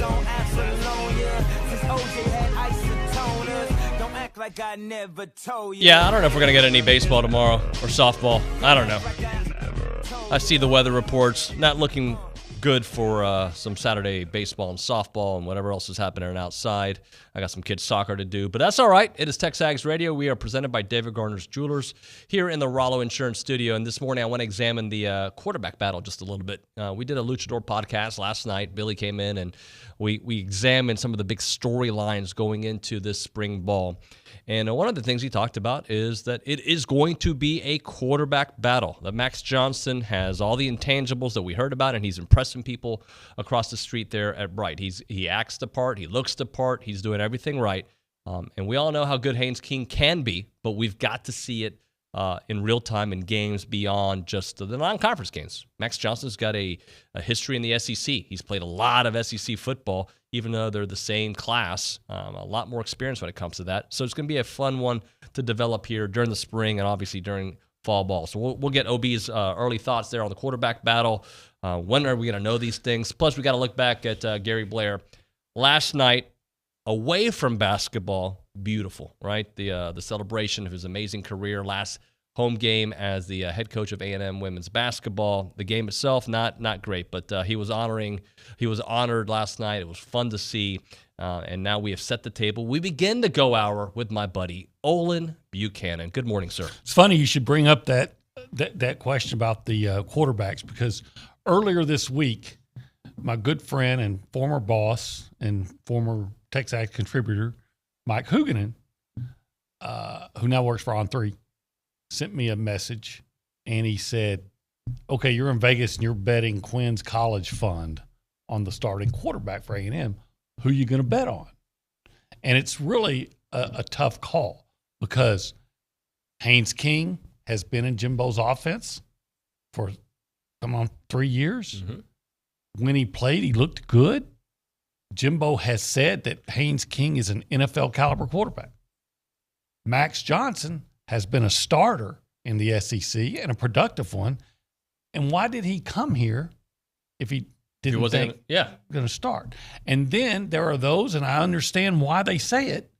on Apollonia. Since OJ had isotoners, don't act like I never told you. Yeah, I don't know if we're going to get any baseball tomorrow or softball. I don't know. I see the weather reports not looking good for some Saturday baseball and softball and whatever else is happening outside. I got some kids' soccer to do, but that's all right. It is TexAgs Radio. We are presented by David Garner's Jewelers here in the Rollo Insurance Studio, and this morning I want to examine the quarterback battle just a little bit. We did a Luchador podcast last night. Billy came in, and we examined some of the big storylines going into this spring ball. And one of the things he talked about is that it is going to be a quarterback battle. That Max Johnson has all the intangibles that we heard about, and he's impressing people across the street there at Bright. He acts the part. He looks the part. He's doing everything right. And we all know how good Haynes King can be, but we've got to see it in real time in games beyond just the non-conference games. Max Johnson's got a history in the SEC. He's played a lot of SEC football, even though they're the same class. A lot more experience when it comes to that. So it's going to be a fun one to develop here during the spring and obviously during fall ball. So we'll get OB's early thoughts there on the quarterback battle. When are we going to know these things? Plus, we got to look back at Gary Blair. Last night, away from basketball, beautiful, right? The celebration of his amazing career, last home game as the head coach of A&M women's basketball. The game itself, not great, but he was honored last night. It was fun to see, and now we have set the table. We begin the Go Hour with my buddy Olin Buchanan. Good morning, sir. It's funny you should bring up that question about the quarterbacks, because earlier this week, my good friend and former boss and former TexAgs contributor, Mike Huganen, who now works for On3, sent me a message, and he said, okay, you're in Vegas and you're betting Quinn's college fund on the starting quarterback for A&M. Who are you going to bet on? And it's really a tough call, because Haynes King has been in Jimbo's offense for, 3 years. Mm-hmm. When he played, he looked good. Jimbo has said that Haynes King is an NFL caliber quarterback. Max Johnson has been a starter in the SEC and a productive one. And why did he come here if he didn't think going to start? And then there are those, and I understand why they say it,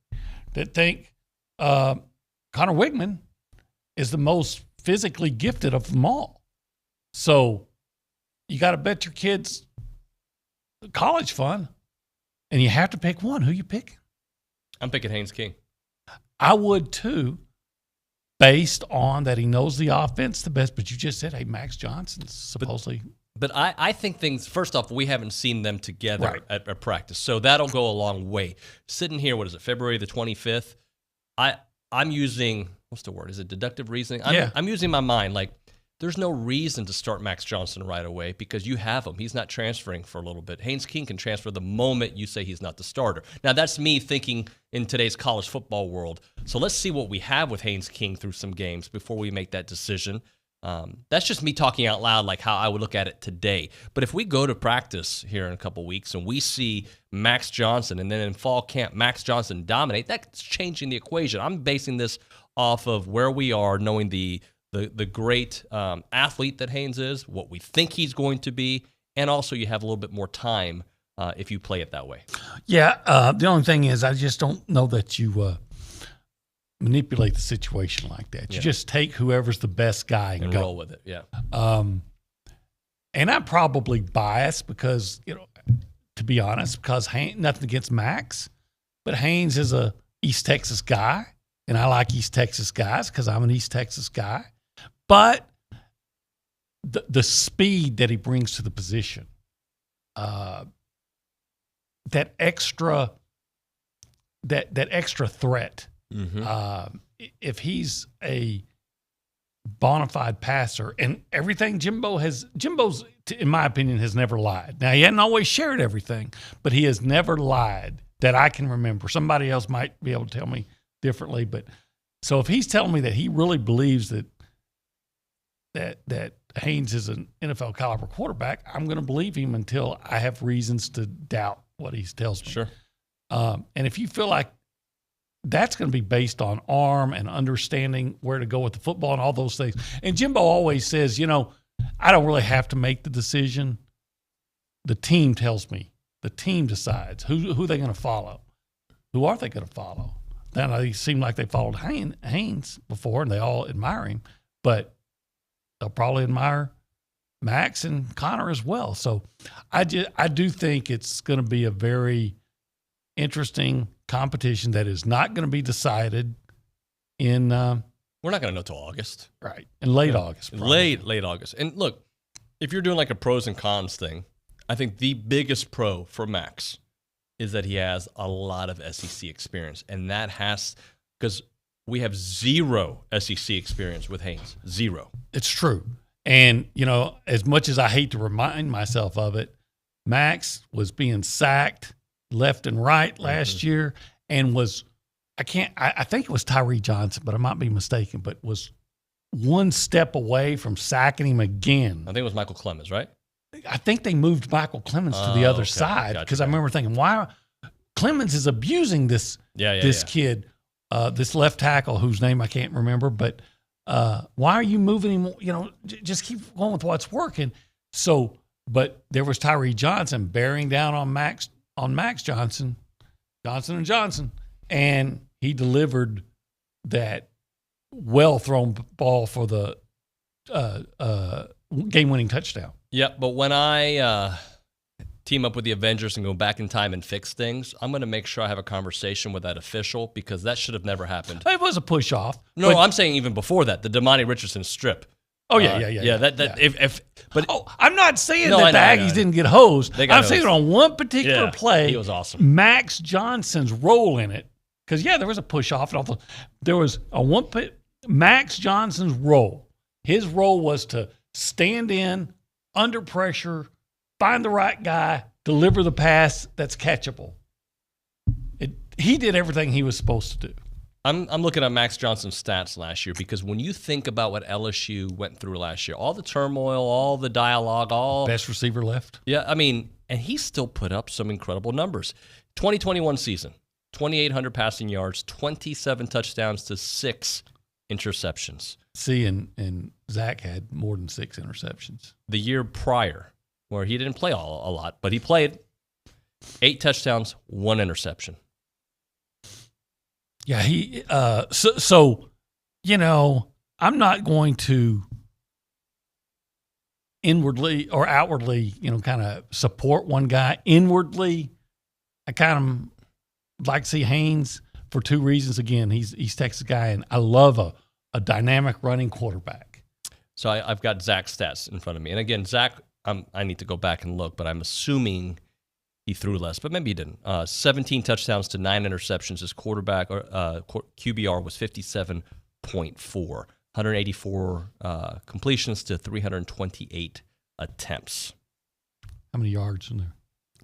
that think Connor Wigman is the most physically gifted of them all. So you got to bet your kids college fund, and you have to pick one. Who you picking? I'm picking Haynes King. I would too, based on that he knows the offense the best. But you just said, hey, Max Johnson's supposedly. But I think things, first off, we haven't seen them together at practice. So that'll go a long way. Sitting here, what is it, February the 25th? I'm using, what's the word? Is it deductive reasoning? I'm using my mind. Like, there's no reason to start Max Johnson right away because you have him. He's not transferring for a little bit. Haynes King can transfer the moment you say he's not the starter. Now, that's me thinking in today's college football world. So let's see what we have with Haynes King through some games before we make that decision. That's just me talking out loud, like how I would look at it today. But if we go to practice here in a couple weeks and we see Max Johnson, and then in fall camp, Max Johnson dominate, that's changing the equation. I'm basing this off of where we are, knowing the great athlete that Haynes is, what we think he's going to be, and also you have a little bit more time if you play it that way. Yeah, the only thing is I just don't know that you manipulate the situation like that. You just take whoever's the best guy and go. Roll with it, yeah. And I'm probably biased because, to be honest, because nothing against Max, but Haynes is a East Texas guy, and I like East Texas guys because I'm an East Texas guy. But the speed that he brings to the position, that extra threat. Mm-hmm. If he's a bona fide passer, and everything Jimbo's, in my opinion, has never lied. Now, he hasn't always shared everything, but he has never lied that I can remember. Somebody else might be able to tell me differently, but so if he's telling me that he really believes that Haynes is an NFL caliber quarterback, I'm going to believe him until I have reasons to doubt what he tells me. Sure. And if you feel like that's going to be based on arm and understanding where to go with the football and all those things. And Jimbo always says, I don't really have to make the decision. The team tells me The team decides who they're going to follow. Who are they going to follow? Now, they seem like they followed Haynes before, and they all admire him, but they'll probably admire Max and Connor as well. So I do think it's going to be a very interesting competition that is not going to be decided in we're not going to know till August. Right. In late August. Probably. Late August. And look, if you're doing like a pros and cons thing, I think the biggest pro for Max is that he has a lot of SEC experience. And that has, because we have zero SEC experience with Haynes. Zero. It's true. And, you know, as much as I hate to remind myself of it, Max was being sacked left and right last year and was, I think it was Tyree Johnson, but I might be mistaken, but was one step away from sacking him again. I think it was Michael Clemens, right? I think they moved Michael Clemens to the other side because I remember thinking, why Clemens is abusing this kid, this left tackle whose name I can't remember, but why are you moving him? You know, just keep going with what's working. So, but there was Tyree Johnson bearing down on Max Johnson, and he delivered that well-thrown ball for the game-winning touchdown. Yep, but when I team up with the Avengers and go back in time and fix things, I'm going to make sure I have a conversation with that official because that should have never happened. It was a push-off. No, I'm saying even before that, the Damani Richardson strip. Oh, Yeah, I'm not saying that the Aggies didn't get hosed. I'm saying on one particular play, he was awesome. Max Johnson's role in it, because, there was a push-off. And there was Max Johnson's role. His role was to stand in, under pressure, find the right guy, deliver the pass that's catchable. He did everything he was supposed to do. I'm looking at Max Johnson's stats last year because when you think about what LSU went through last year, all the turmoil, all the dialogue, best receiver left. Yeah, I mean, and he still put up some incredible numbers. 2021 season, 2,800 passing yards, 27 touchdowns to 6 interceptions. See, and Zach had more than 6 interceptions. The year prior, where he didn't play a lot, but he played 8 touchdowns, 1 interception. Yeah, he so I'm not going to inwardly or outwardly, kind of support one guy. Inwardly, I kind of like to see Haynes for 2 reasons. Again, he's Texas guy, and I love a dynamic running quarterback. So I've got Zach's stats in front of me. And again, Zach, I need to go back and look, but I'm assuming he threw less, but maybe he didn't. 17 touchdowns to 9 interceptions. His quarterback QBR was 57.4. 184 completions to 328 attempts. How many yards in there?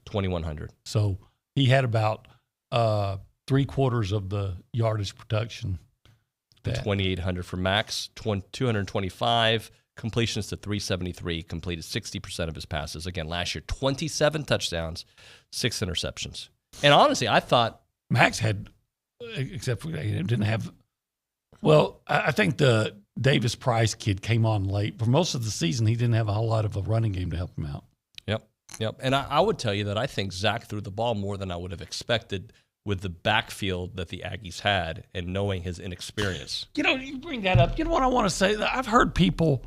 2,100. So he had about 3/4 of the yardage production. 2,800 for Max, 225 completions to 373, completed 60% of his passes. Again, last year, 27 touchdowns, 6 interceptions. And honestly, I thought Max had, except for he didn't have. Well, I think the Davis Price kid came on late. For most of the season, he didn't have a whole lot of a running game to help him out. Yep. And I would tell you that I think Zach threw the ball more than I would have expected with the backfield that the Aggies had and knowing his inexperience. You bring that up. You know what I want to say? I've heard people,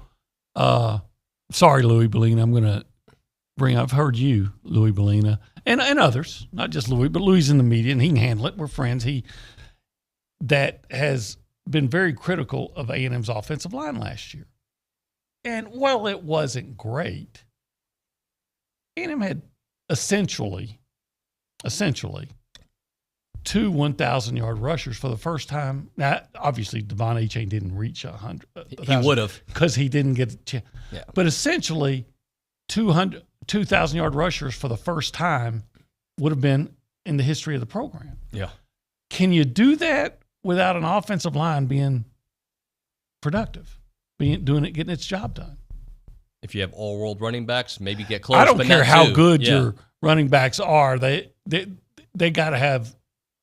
sorry, Louis Bellina, I'm going to I've heard you, Louis Bellina, and others, not just Louis, but Louis in the media, and he can handle it. We're friends. That has been very critical of A&M's offensive line last year. And while it wasn't great, A&M had essentially 2 1,000-yard rushers for the first time. Now, obviously, Devon Achane didn't reach 100. He would have. Because he didn't get a chance. Yeah. But essentially, 2,000-yard rushers for the first time would have been in the history of the program. Yeah. Can you do that without an offensive line being productive, getting its job done? If you have all-world running backs, maybe get close. I don't care how good your running backs are. They got to have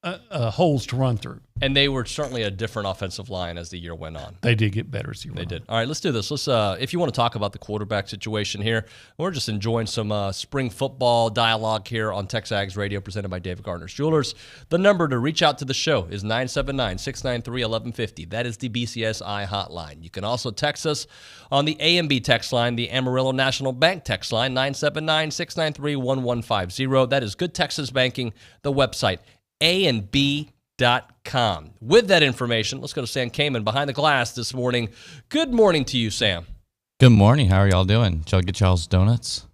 holes to run through. And they were certainly a different offensive line as the year went on. They did get better as the year went on. They did. All right, let's do this. Let's, if you want to talk about the quarterback situation here, we're just enjoying some spring football dialogue here on TexAgs Radio, presented by David Gardner's Jewelers. The number to reach out to the show is 979-693-1150. That is the BCSI hotline. You can also text us on the A&B text line, the Amarillo National Bank text line, 979-693-1150. That is Good Texas Banking, the website, A&B.com. With that information, let's go to Sam Kamen behind the glass this morning. Good morning to you, Sam. Good morning. How are y'all doing? Did y'all get y'all's donuts?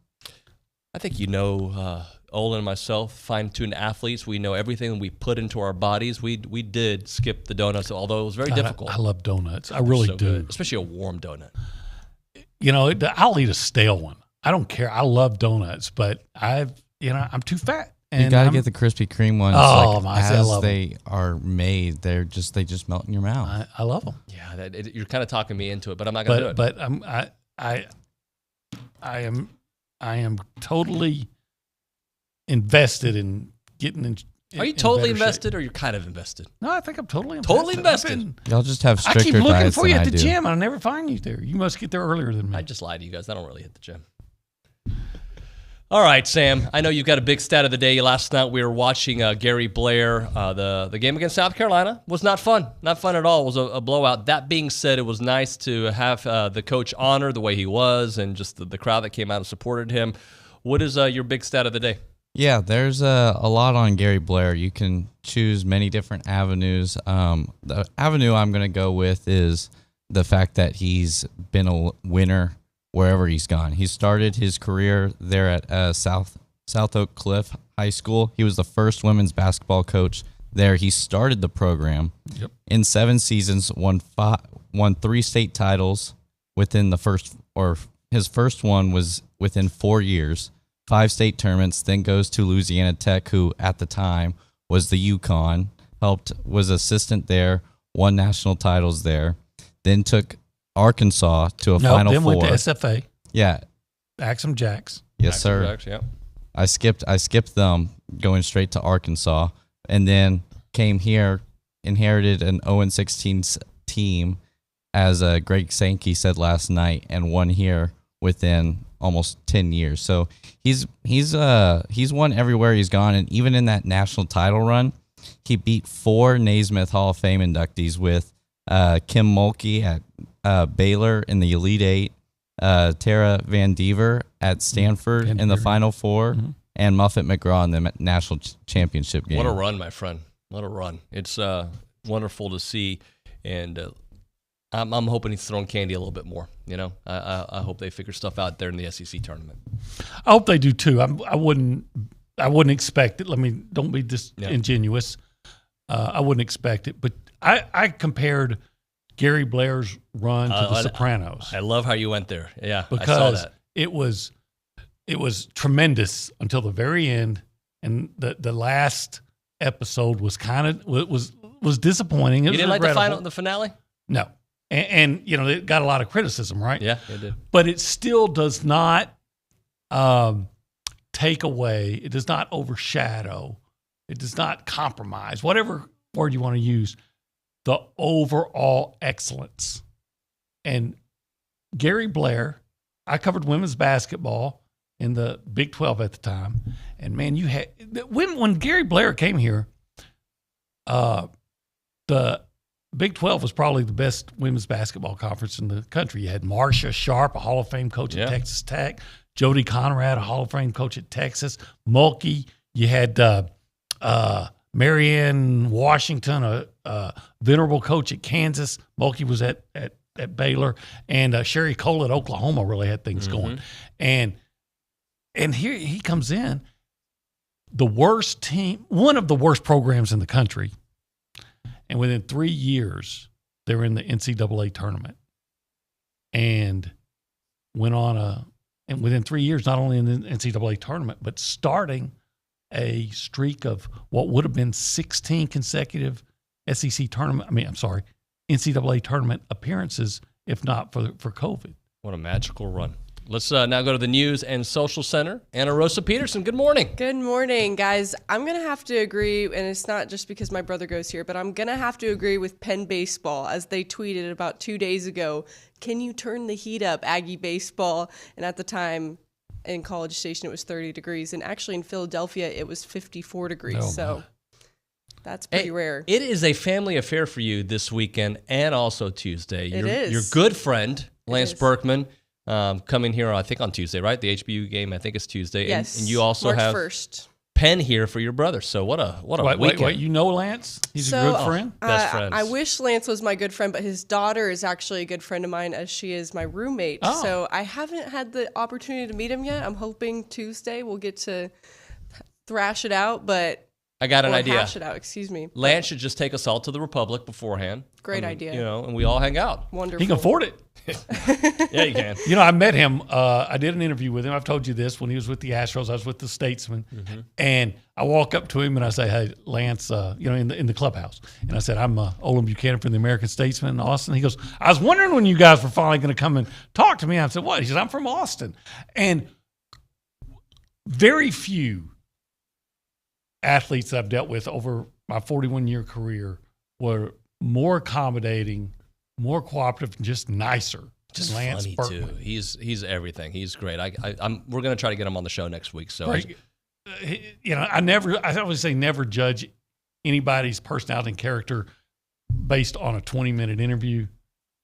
I think you know, Olin and myself, fine-tuned athletes. We know everything we put into our bodies. We did skip the donuts, although it was very difficult. I love donuts. I really do. Good, especially a warm donut. You know, I'll eat a stale one. I don't care. I love donuts, but I'm too fat. And you got to get the Krispy Kreme ones. Oh, as they are made, they just melt in your mouth. I love them. Yeah, you're kind of talking me into it, but I'm not going to do it. But I am totally invested in getting in. Are you totally invested, or you're kind of invested? No, I think I'm totally invested. Totally invested. Y'all just have stricter I keep looking diets for you than at the I do. gym, and I never find you there. You must get there earlier than me. I just lied to you guys. I don't really hit the gym. All right, Sam, I know you've got a big stat of the day. Last night we were watching Gary Blair. The game against South Carolina was not fun. Not fun at all. It was a blowout. That being said, it was nice to have the coach honored the way he was and just the crowd that came out and supported him. What is your big stat of the day? Yeah, there's a lot on Gary Blair. You can choose many different avenues. The avenue I'm going to go with is the fact that he's been a winner wherever he's gone. He started his career there at South Oak Cliff High School. He was the first women's basketball coach there. He started the program. Yep. In 7 seasons, won 3 state titles within the first, or his first one was within 4 years. 5 state tournaments, then goes to Louisiana Tech, who at the time was the UConn, was assistant there, won national titles there, then took Arkansas to a Final then Four. went to SFA. Yeah. Axum Jacks. Yes, sir. Jacks, yeah. I skipped them going straight to Arkansas, and then came here, inherited an 0-16 team, as Greg Sankey said last night, and won here within almost 10 years. So he's won everywhere he's gone, and even in that national title run, he beat 4 Naismith Hall of Fame inductees with Kim Mulkey at Baylor in the Elite Eight, Tara Van Dever at Stanford in the Final Four, and Muffet McGraw in the national championship game. What a run, my friend. What a run. It's wonderful to see, and I'm hoping he's throwing candy a little bit more. You know, I hope they figure stuff out there in the SEC tournament. I hope they do too. I wouldn't expect it. Don't be disingenuous. I wouldn't expect it, but I compared Gary Blair's run to The Sopranos. I love how you went there. Yeah, because I saw that. it was tremendous until the very end, and the last episode was was disappointing. It You was didn't like regrettable. the finale? No, and it got a lot of criticism, right? Yeah, it did. But it still does not take away. It does not overshadow. It does not compromise. Whatever word you want to use. The overall excellence. And Gary Blair, I covered women's basketball in the Big 12 at the time. And man, when Gary Blair came here, the Big 12 was probably the best women's basketball conference in the country. You had Marcia Sharp, a Hall of Fame coach at Texas Tech, Jody Conrad, a Hall of Fame coach at Texas, Mulkey. You had Marianne Washington, a venerable coach at Kansas. Mulkey was at Baylor, and Sherry Cole at Oklahoma really had things going. And here he comes in, the worst team, one of the worst programs in the country, and within 3 years they're in the NCAA tournament, and and within 3 years not only in the NCAA tournament but starting a streak of what would have been 16 consecutive NCAA tournament appearances, if not for COVID. What a magical run. Let's now go to the News and Social Center. Anna Rosa Peterson, good morning. Good morning, guys. I'm going to have to agree, and it's not just because my brother goes here, but I'm going to have to agree with Penn Baseball as they tweeted about 2 days ago, can you turn the heat up, Aggie Baseball? And at the time in College Station, it was 30 degrees. And actually in Philadelphia, it was 54 degrees. So that's pretty rare. It is a family affair for you this weekend and also Tuesday. It is. Your good friend, Lance Berkman, coming here, I think, on Tuesday, right? The HBU game, I think, is Tuesday. Yes. And you also March have 1st. Penn here for your brother. So what a weekend. Wait, you know Lance? He's a good friend? Best friends. I wish Lance was my good friend, but his daughter is actually a good friend of mine as she is my roommate. Oh. So I haven't had the opportunity to meet him yet. I'm hoping Tuesday we'll get to thrash it out, but... I got an idea. Hash it out, excuse me. Lance should just take us all to the Republic beforehand. Great idea. And we all hang out. Wonderful. He can afford it. Yeah, you can. I met him. I did an interview with him. I've told you this. When he was with the Astros, I was with the Statesman. Mm-hmm. And I walk up to him and I say, hey, Lance, in the clubhouse. And I said, I'm Olin Buchanan from the American Statesman in Austin. He goes, I was wondering when you guys were finally going to come and talk to me. I said, what? He said, I'm from Austin. And very few athletes that I've dealt with over my 41-year career were more accommodating, more cooperative, and just nicer. Just Lance funny Berkman. too. He's everything. He's great. We're gonna try to get him on the show next week. So Right. I always say never judge anybody's personality and character based on a 20-minute interview,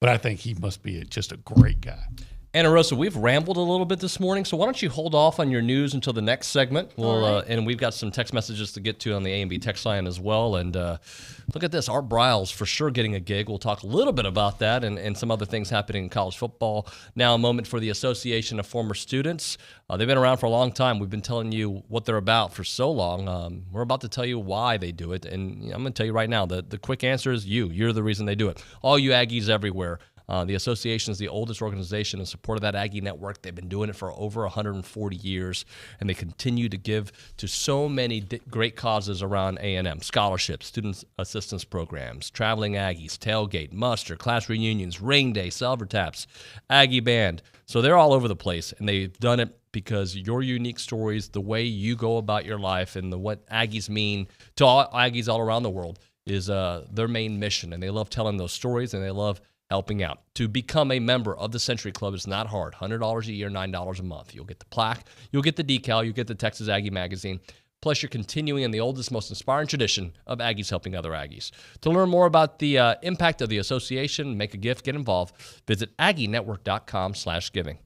but I think he must be just a great guy. Anna Rosa, we've rambled a little bit this morning, so why don't you hold off on your news until the next segment? And we've got some text messages to get to on the A&B text line as well. And look at this, Art Briles for sure getting a gig. We'll talk a little bit about that and some other things happening in college football. Now a moment for the Association of Former Students. They've been around for a long time. We've been telling you what they're about for so long. We're about to tell you why they do it. And I'm going to tell you right now, the quick answer is you're the reason they do it. All you Aggies everywhere. The association is the oldest organization in support of that Aggie network. They've been doing it for over 140 years, and they continue to give to so many great causes around A&M. Scholarships, student assistance programs, traveling Aggies, tailgate, muster, class reunions, ring day, silver taps, Aggie band. So they're all over the place, and they've done it because your unique stories, the way you go about your life, and what Aggies mean to all Aggies all around the world is their main mission. And they love telling those stories, and they love helping out. To become a member of the Century Club is not hard. $100 a year, $9 a month. You'll get the plaque, you'll get the decal, you'll get the Texas Aggie magazine. Plus, you're continuing in the oldest, most inspiring tradition of Aggies helping other Aggies. To learn more about the impact of the association, make a gift, get involved, visit aggienetwork.com/giving.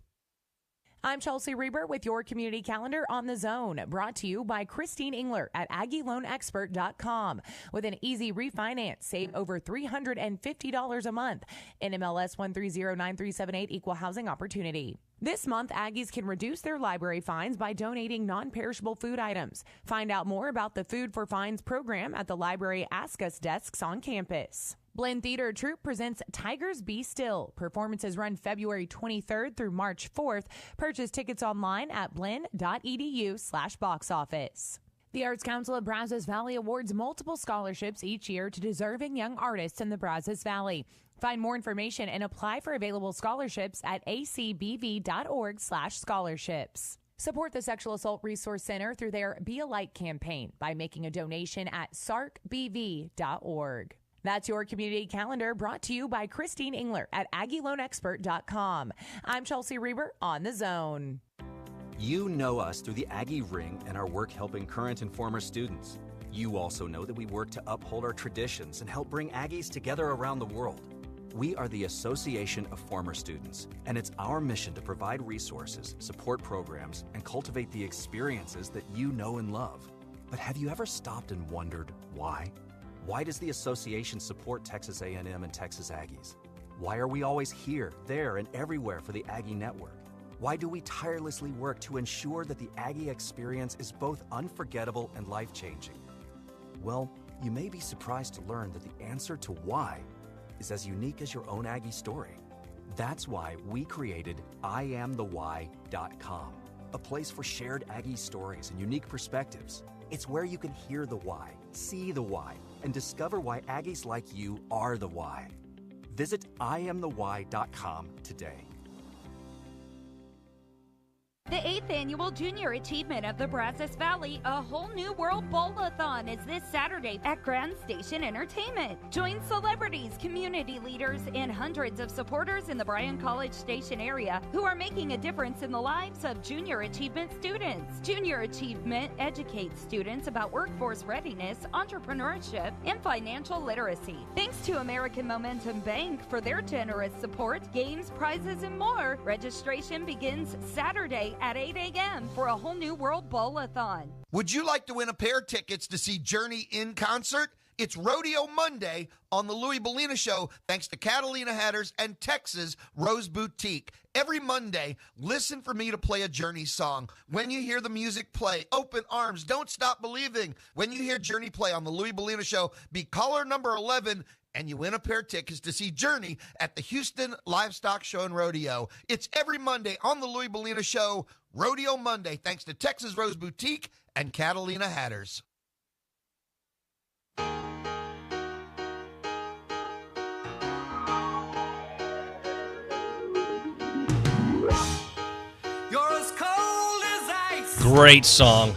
I'm Chelsea Reber with your community calendar on The Zone, brought to you by Christine Engler at AggieLoanExpert.com. With an easy refinance, save over $350 a month. NMLS 1309378, Equal Housing Opportunity. This month, Aggies can reduce their library fines by donating non-perishable food items. Find out more about the Food for Fines program at the library Ask Us desks on campus. Blinn Theater Troupe presents Tigers Be Still. Performances run February 23rd through March 4th. Purchase tickets online at blinn.edu/box office. The Arts Council of Brazos Valley awards multiple scholarships each year to deserving young artists in the Brazos Valley. Find more information and apply for available scholarships at acbv.org/scholarships. Support the Sexual Assault Resource Center through their Be a Light campaign by making a donation at sarcbv.org. That's your community calendar, brought to you by Christine Engler at AggieLoanExpert.com. I'm Chelsea Reber on The Zone. You know us through the Aggie Ring and our work helping current and former students. You also know that we work to uphold our traditions and help bring Aggies together around the world. We are the Association of Former Students, and it's our mission to provide resources, support programs, and cultivate the experiences that you know and love. But have you ever stopped and wondered why? Why does the association support Texas A&M and Texas Aggies? Why are we always here, there, and everywhere for the Aggie Network? Why do we tirelessly work to ensure that the Aggie experience is both unforgettable and life-changing? Well, you may be surprised to learn that the answer to why is as unique as your own Aggie story. That's why we created IamTheWhy.com, a place for shared Aggie stories and unique perspectives. It's where you can hear the why, see the why, and discover why Aggies like you are the why. Visit IamTheWhy.com today. The 8th annual Junior Achievement of the Brazos Valley, a whole new world bowl-a-thon is this Saturday at Grand Station Entertainment. Join celebrities, community leaders, and hundreds of supporters in the Bryan College Station area who are making a difference in the lives of Junior Achievement students. Junior Achievement educates students about workforce readiness, entrepreneurship, and financial literacy. Thanks to American Momentum Bank for their generous support, games, prizes, and more. Registration begins Saturday at 8 a.m. for a whole new world bowl-a-thon. Would you like to win a pair of tickets to see Journey in concert? It's Rodeo Monday on the Louis Bellina Show, thanks to Catalina Hatters and Texas Rose Boutique. Every Monday, listen for me to play a Journey song. When you hear the music play, open arms, don't stop believing. When you hear Journey play on the Louis Bellina Show, be caller number 11, and you win a pair of tickets to see Journey at the Houston Livestock Show and Rodeo. It's every Monday on the Louis Bellina Show, Rodeo Monday, thanks to Texas Rose Boutique and Catalina Hatters. Great song.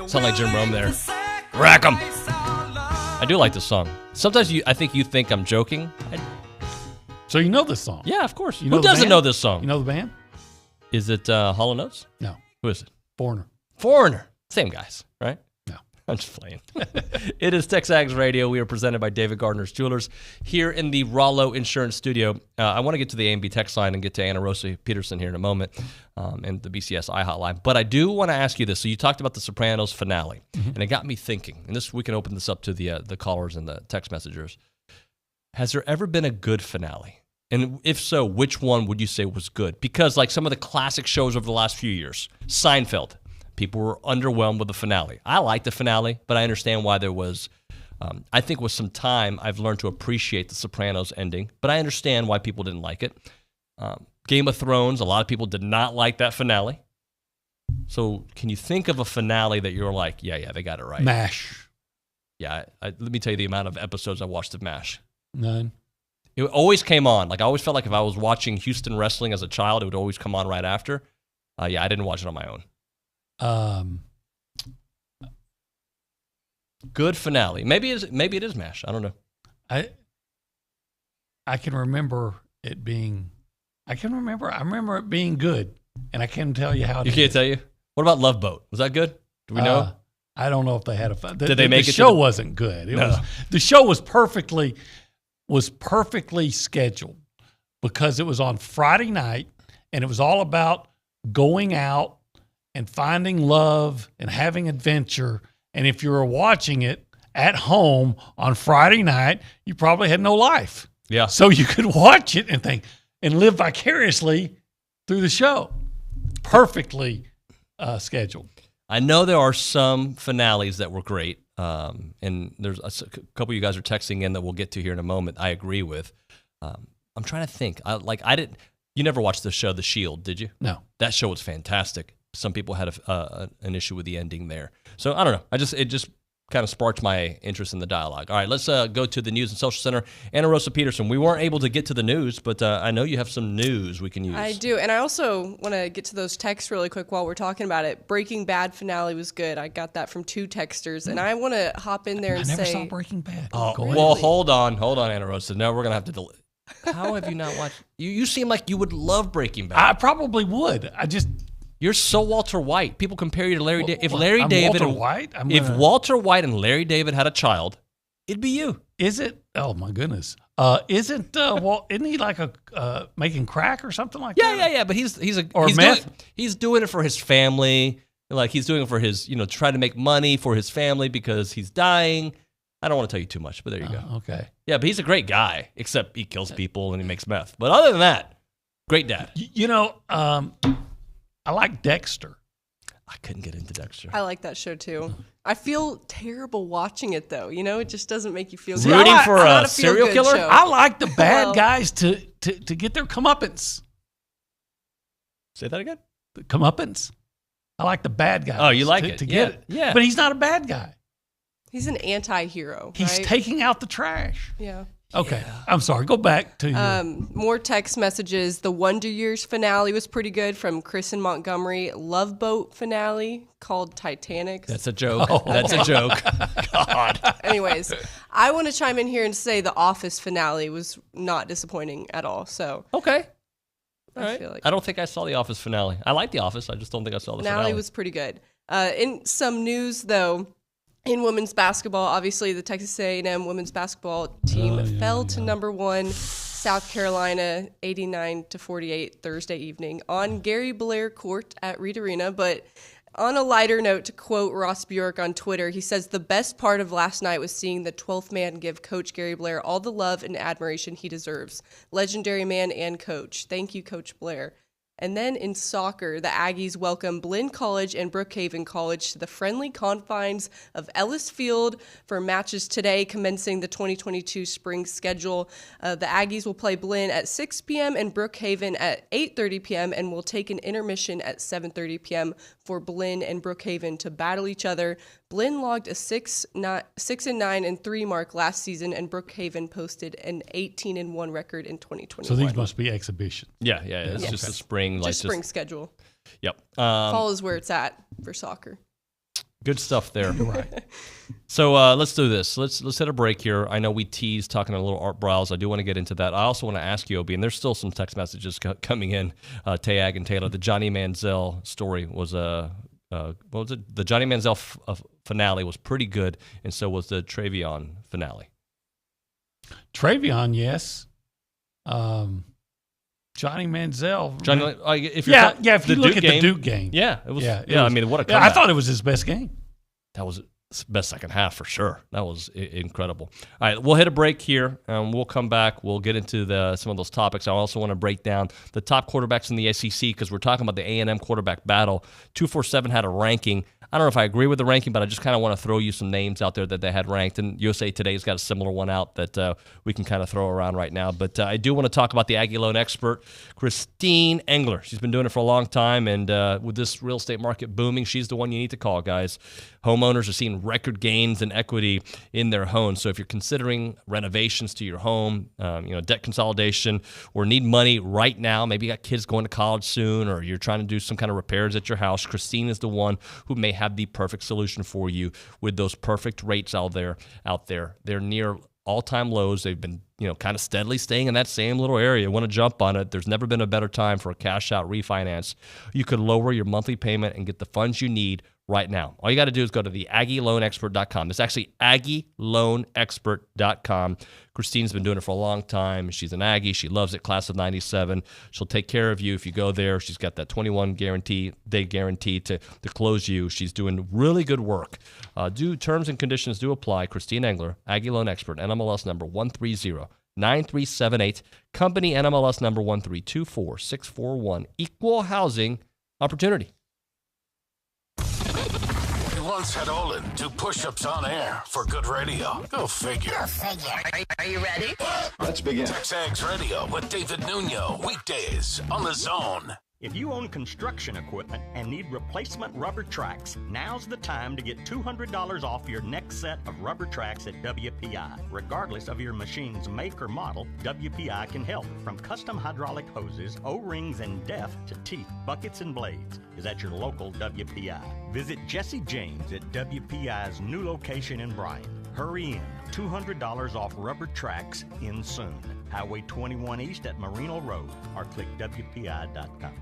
Sound like Jim Rome there. Rack 'em. I do like this song. Sometimes I think you think I'm joking. So you know this song? Yeah, of course. You know Who the doesn't band? know this song? You know the band? Is it Hall & Oates? No. Who is it? Foreigner. Foreigner. Same guys, right? No. I'm just playing. It is TexAgs Radio. We are presented by David Gardner's Jewelers here in the Rollo Insurance Studio. I want to get to the A&B text line and get to Anna Rosa Peterson here in a moment and the BCSI hotline. But I do want to ask you this. So you talked about the Sopranos finale, and it got me thinking. And we can open this up to the callers and the text messengers. Has there ever been a good finale? And if so, which one would you say was good? Because like some of the classic shows over the last few years, Seinfeld, people were underwhelmed with the finale. I like the finale, but I understand why there was, I think with some time, I've learned to appreciate the Sopranos ending, but I understand why people didn't like it. Game of Thrones, a lot of people did not like that finale. So can you think of a finale that you're like, yeah, they got it right? MASH. Yeah, let me tell you the amount of episodes I watched of MASH. None. It always came on. Like I always felt like if I was watching Houston wrestling as a child, it would always come on right after. Yeah, I didn't watch it on my own. Good finale. Maybe it is MASH. I don't know. I can remember it being. I remember it being good, and I can't tell you how. You can't tell you. What about Love Boat? Was that good? Do we know? I don't know if they had a. Did they make the it? show wasn't good. The show was perfectly scheduled because it was on Friday night, and it was all about going out and finding love and having adventure. And if you were watching it at home on Friday night, you probably had no life. Yeah. So you could watch it and think and live vicariously through the show. Perfectly scheduled. I know there are some finales that were great. And there's a couple of you guys are texting in that we'll get to here in a moment. I agree with. I'm trying to think. You never watched the show The Shield, did you? No. That show was fantastic. Some people had an issue with the ending there. So I don't know. It just kind of sparked my interest in the dialogue. All right, let's go to the News and Social Center. Anna Rosa Peterson, we weren't able to get to the news, but I know you have some news we can use. I do, and I also want to get to those texts really quick while we're talking about it. Breaking Bad finale was good. I got that from 2 texters, and I want to hop in there and say... I never saw Breaking Bad. Oh, well, hold on, Anna Rosa. Now we're going to have to... How have you not watched... You seem like you would love Breaking Bad. I probably would. You're so Walter White. People compare you to Larry David. If Walter White and Larry David had a child, it'd be you. Is it? Oh my goodness. Isn't he like making crack or something like that? Yeah. But he's meth? He's doing it for his family. Like he's doing it for his, trying to make money for his family because he's dying. I don't want to tell you too much, but there you go. Okay. Yeah, but he's a great guy, except he kills people and he makes meth. But other than that, great dad. I like Dexter. I couldn't get into Dexter. I like that show too. I feel terrible watching it though. It just doesn't make you feel good. Rooting for a serial killer? Show. I like the bad guys to get their comeuppance. Say that again? The comeuppance. I like the bad guys. Oh, you like it? To get it. Yeah. But he's not a bad guy. He's an anti-hero. He's right? taking out the trash. Yeah. Okay. I'm sorry. Go back to your... More text messages. The Wonder Years finale was pretty good from Chris in Montgomery. Love Boat finale called Titanic. That's a joke. That's a joke. God. Anyways, I want to chime in here and say the Office finale was not disappointing at all. So Okay. I All right. feel like I don't think I saw The Office finale. I like The Office. I just don't think I saw the finale. was pretty good. In some news, though, in women's basketball, obviously the Texas A&M women's basketball team fell to number 1, South Carolina, 89-48 Thursday evening on Gary Blair Court at Reed Arena. But on a lighter note, to quote Ross Bjork on Twitter, he says, "The best part of last night was seeing the 12th man give Coach Gary Blair all the love and admiration he deserves. Legendary man and coach. Thank you, Coach Blair." And then in soccer, the Aggies welcome Blinn College and Brookhaven College to the friendly confines of Ellis Field for matches today, commencing the 2022 spring schedule. The Aggies will play Blinn at 6 p.m. and Brookhaven at 8:30 p.m. and will take an intermission at 7:30 p.m. for Blinn and Brookhaven to battle each other. Blinn logged a 6-9-3 mark last season, and Brookhaven posted an 18-1 record in 2021. So these must be exhibitions. Yeah. It's just the spring. Just spring schedule. Yep. Fall is where it's at for soccer. Good stuff there. Right. So let's do this. Let's hit a break here. I know we teased talking a little Art Browse. I do want to get into that. I also want to ask you, Obie, and there's still some text messages coming in, Tayag and Taylor. The Johnny Manziel story was what was it? The Johnny Manziel finale was pretty good, and so was the Travion finale. Travion, yes. Johnny Manziel. If you look at the Duke game. Yeah, it was. Yeah, I mean, what a comeback. I thought it was his best game. That was his best second half for sure. That was incredible. All right, we'll hit a break here, and we'll come back. We'll get into some of those topics. I also want to break down the top quarterbacks in the SEC because we're talking about the A&M quarterback battle. 247 had a ranking. I don't know if I agree with the ranking, but I just kind of want to throw you some names out there that they had ranked. And USA Today's got a similar one out that we can kind of throw around right now. But I do want to talk about the Aggie loan expert, Christine Engler. She's been doing it for a long time. And with this real estate market booming, she's the one you need to call, guys. Homeowners are seeing record gains in equity in their homes. So if you're considering renovations to your home, debt consolidation, or need money right now, maybe you got kids going to college soon, or you're trying to do some kind of repairs at your house, Christine is the one who may have the perfect solution for you with those perfect rates out there. They're near all-time lows. They've been, kind of steadily staying in that same little area. You want to jump on it. There's never been a better time for a cash-out refinance. You could lower your monthly payment and get the funds you need right now. All you got to do is go to the AggieLoanExpert.com. It's actually AggieLoanExpert.com. Christine's been doing it for a long time. She's an Aggie. She loves it. Class of 97. She'll take care of you if you go there. She's got that 21-day guarantee to close you. She's doing really good work. Terms and conditions do apply. Christine Engler, Aggie Loan Expert, NMLS number 130-9378. Company NMLS number 1324641. Equal housing opportunity. Once had Olin do push-ups on air for good radio. Go figure. Are you ready? Let's begin. TexAgs Radio with David Nuño. Weekdays on the Zone. If you own construction equipment and need replacement rubber tracks, now's the time to get $200 off your next set of rubber tracks at WPI. Regardless of your machine's make or model, WPI can help. From custom hydraulic hoses, O-rings, and def to teeth, buckets, and blades is at your local WPI. Visit Jesse James at WPI's new location in Bryan. Hurry in. $200 off rubber tracks in soon. Highway 21 East at Marino Road or click WPI.com.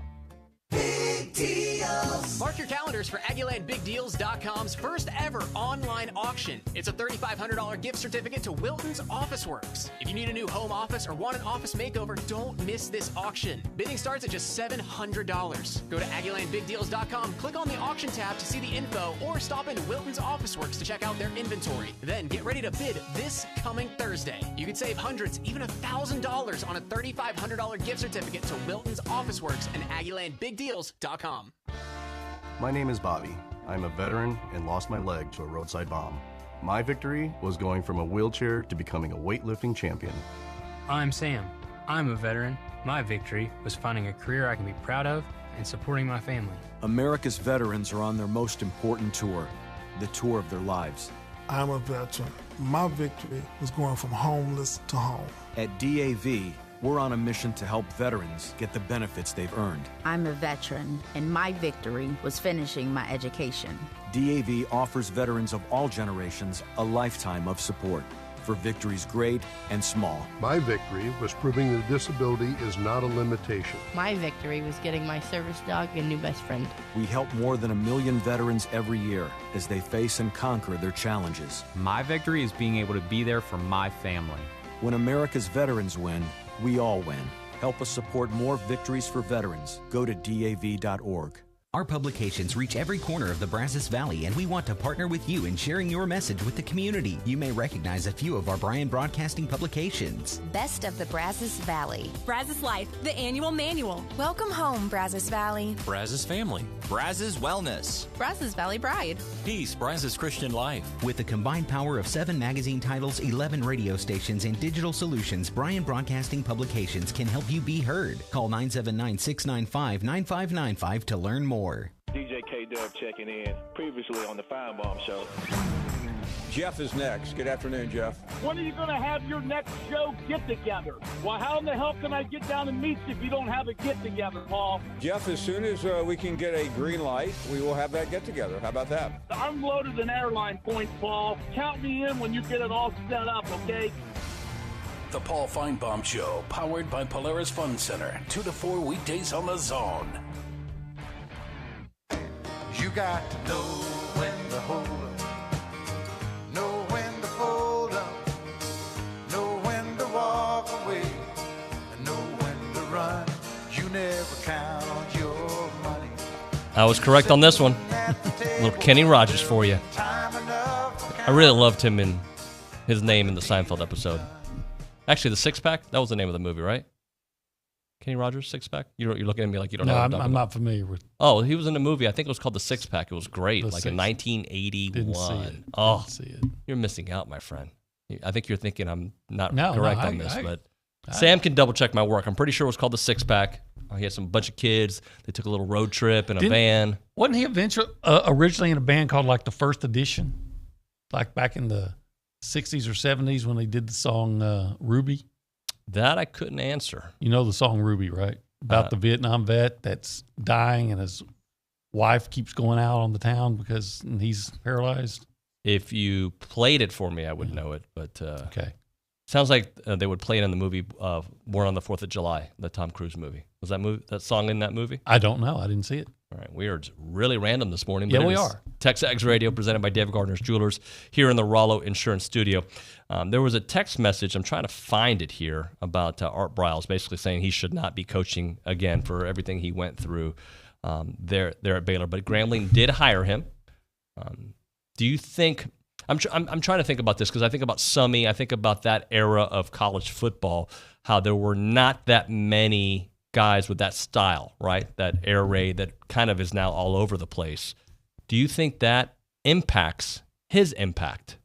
Big deals. Mark your calendars for AggielandBigDeals.com's first ever online auction. It's a $3,500 gift certificate to Wilton's Officeworks. If you need a new home office or want an office makeover, don't miss this auction. Bidding starts at just $700. Go to AggielandBigDeals.com, click on the auction tab to see the info, or stop into Wilton's Officeworks to check out their inventory. Then get ready to bid this coming Thursday. You could save hundreds, even $1,000 on a $3,500 gift certificate to Wilton's Officeworks and AggielandBigDeals.com. My name is Bobby. I'm a veteran and lost my leg to a roadside bomb. My victory was going from a wheelchair to becoming a weightlifting champion. I'm Sam. I'm a veteran. My victory was finding a career I can be proud of and supporting my family. America's veterans are on their most important tour, the tour of their lives. I'm a veteran. My victory was going from homeless to home. At DAV, we're on a mission to help veterans get the benefits they've earned. I'm a veteran, and my victory was finishing my education. DAV offers veterans of all generations a lifetime of support for victories great and small. My victory was proving that disability is not a limitation. My victory was getting my service dog a new best friend. We help more than 1 million veterans every year as they face and conquer their challenges. My victory is being able to be there for my family. When America's veterans win, we all win. Help us support more victories for veterans. Go to DAV.org. Our publications reach every corner of the Brazos Valley, and we want to partner with you in sharing your message with the community. You may recognize a few of our Bryan Broadcasting publications. Best of the Brazos Valley. Brazos Life, the annual manual. Welcome home, Brazos Valley. Brazos Family. Brazos Wellness. Brazos Valley Bride. Peace, Brazos Christian Life. With the combined power of 7 magazine titles, 11 radio stations, and digital solutions, Bryan Broadcasting Publications can help you be heard. Call 979-695-9595 to learn more. DJ K-Dub checking in, previously on the Feinbaum Show. Jeff is next. Good afternoon, Jeff. When are you going to have your next show get-together? Well, how in the hell can I get down and meet you if you don't have a get-together, Paul? Jeff, as soon as we can get a green light, we will have that get-together. How about that? I'm loaded in airline points, Paul. Count me in when you get it all set up, okay? The Paul Feinbaum Show, powered by Polaris Fun Center, 2 to 4 weekdays on the Zone. You got to know when to hold up, know when to fold up, know when to walk away, and know when to run. You never count on your money. I was correct on this one. Little Kenny Rogers for you. I really loved him in his name in the Seinfeld episode. Actually, the Six Pack, that was the name of the movie, right? Kenny Rogers, Six Pack? You're looking at me like you don't know what I'm talking I'm about. not familiar with. Oh, he was in a movie. I think it was called The Six Pack. It was great, The like Six- in 1981. Didn't see it. Oh, Didn't see it. You're missing out, my friend. I think you're thinking I'm not No, correct no, on this, but I- Sam can double check my work. I'm pretty sure it was called The Six Pack. He had some bunch of kids. They took a little road trip in a van. Wasn't he eventually originally in a band called like the First Edition, like back in the 60s or 70s when they did the song Ruby? That I couldn't answer. You know the song Ruby, right? About the Vietnam vet that's dying and his wife keeps going out on the town because he's paralyzed. If you played it for me, I would know it. But okay, sounds like they would play it in the movie Born on the 4th of July, the Tom Cruise movie. Was that song in that movie? I don't know. I didn't see it. All right, we are really random this morning. Yeah, but we it is are. TexAgs Radio, presented by David Gardner's Jewelers, here in the Rollo Insurance Studio. There was a text message, I'm trying to find it here, about Art Briles, basically saying he should not be coaching again for everything he went through there at Baylor. But Grambling did hire him. Do you think... I'm trying to think about this because I think about Summy. I think about that era of college football, how there were not that many guys with that style, right? That air raid that kind of is now all over the place. Do you think that impacts his impact?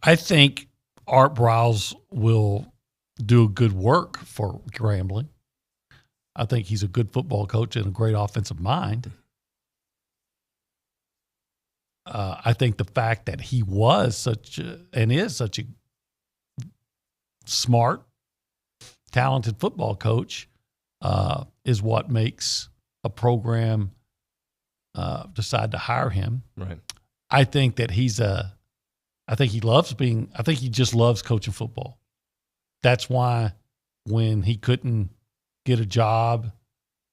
I think Art Briles will do good work for Grambling. I think he's a good football coach and a great offensive mind. I think the fact that he was such a smart, talented football coach is what makes a program decide to hire him. Right. I think that he just loves coaching football. That's why when he couldn't get a job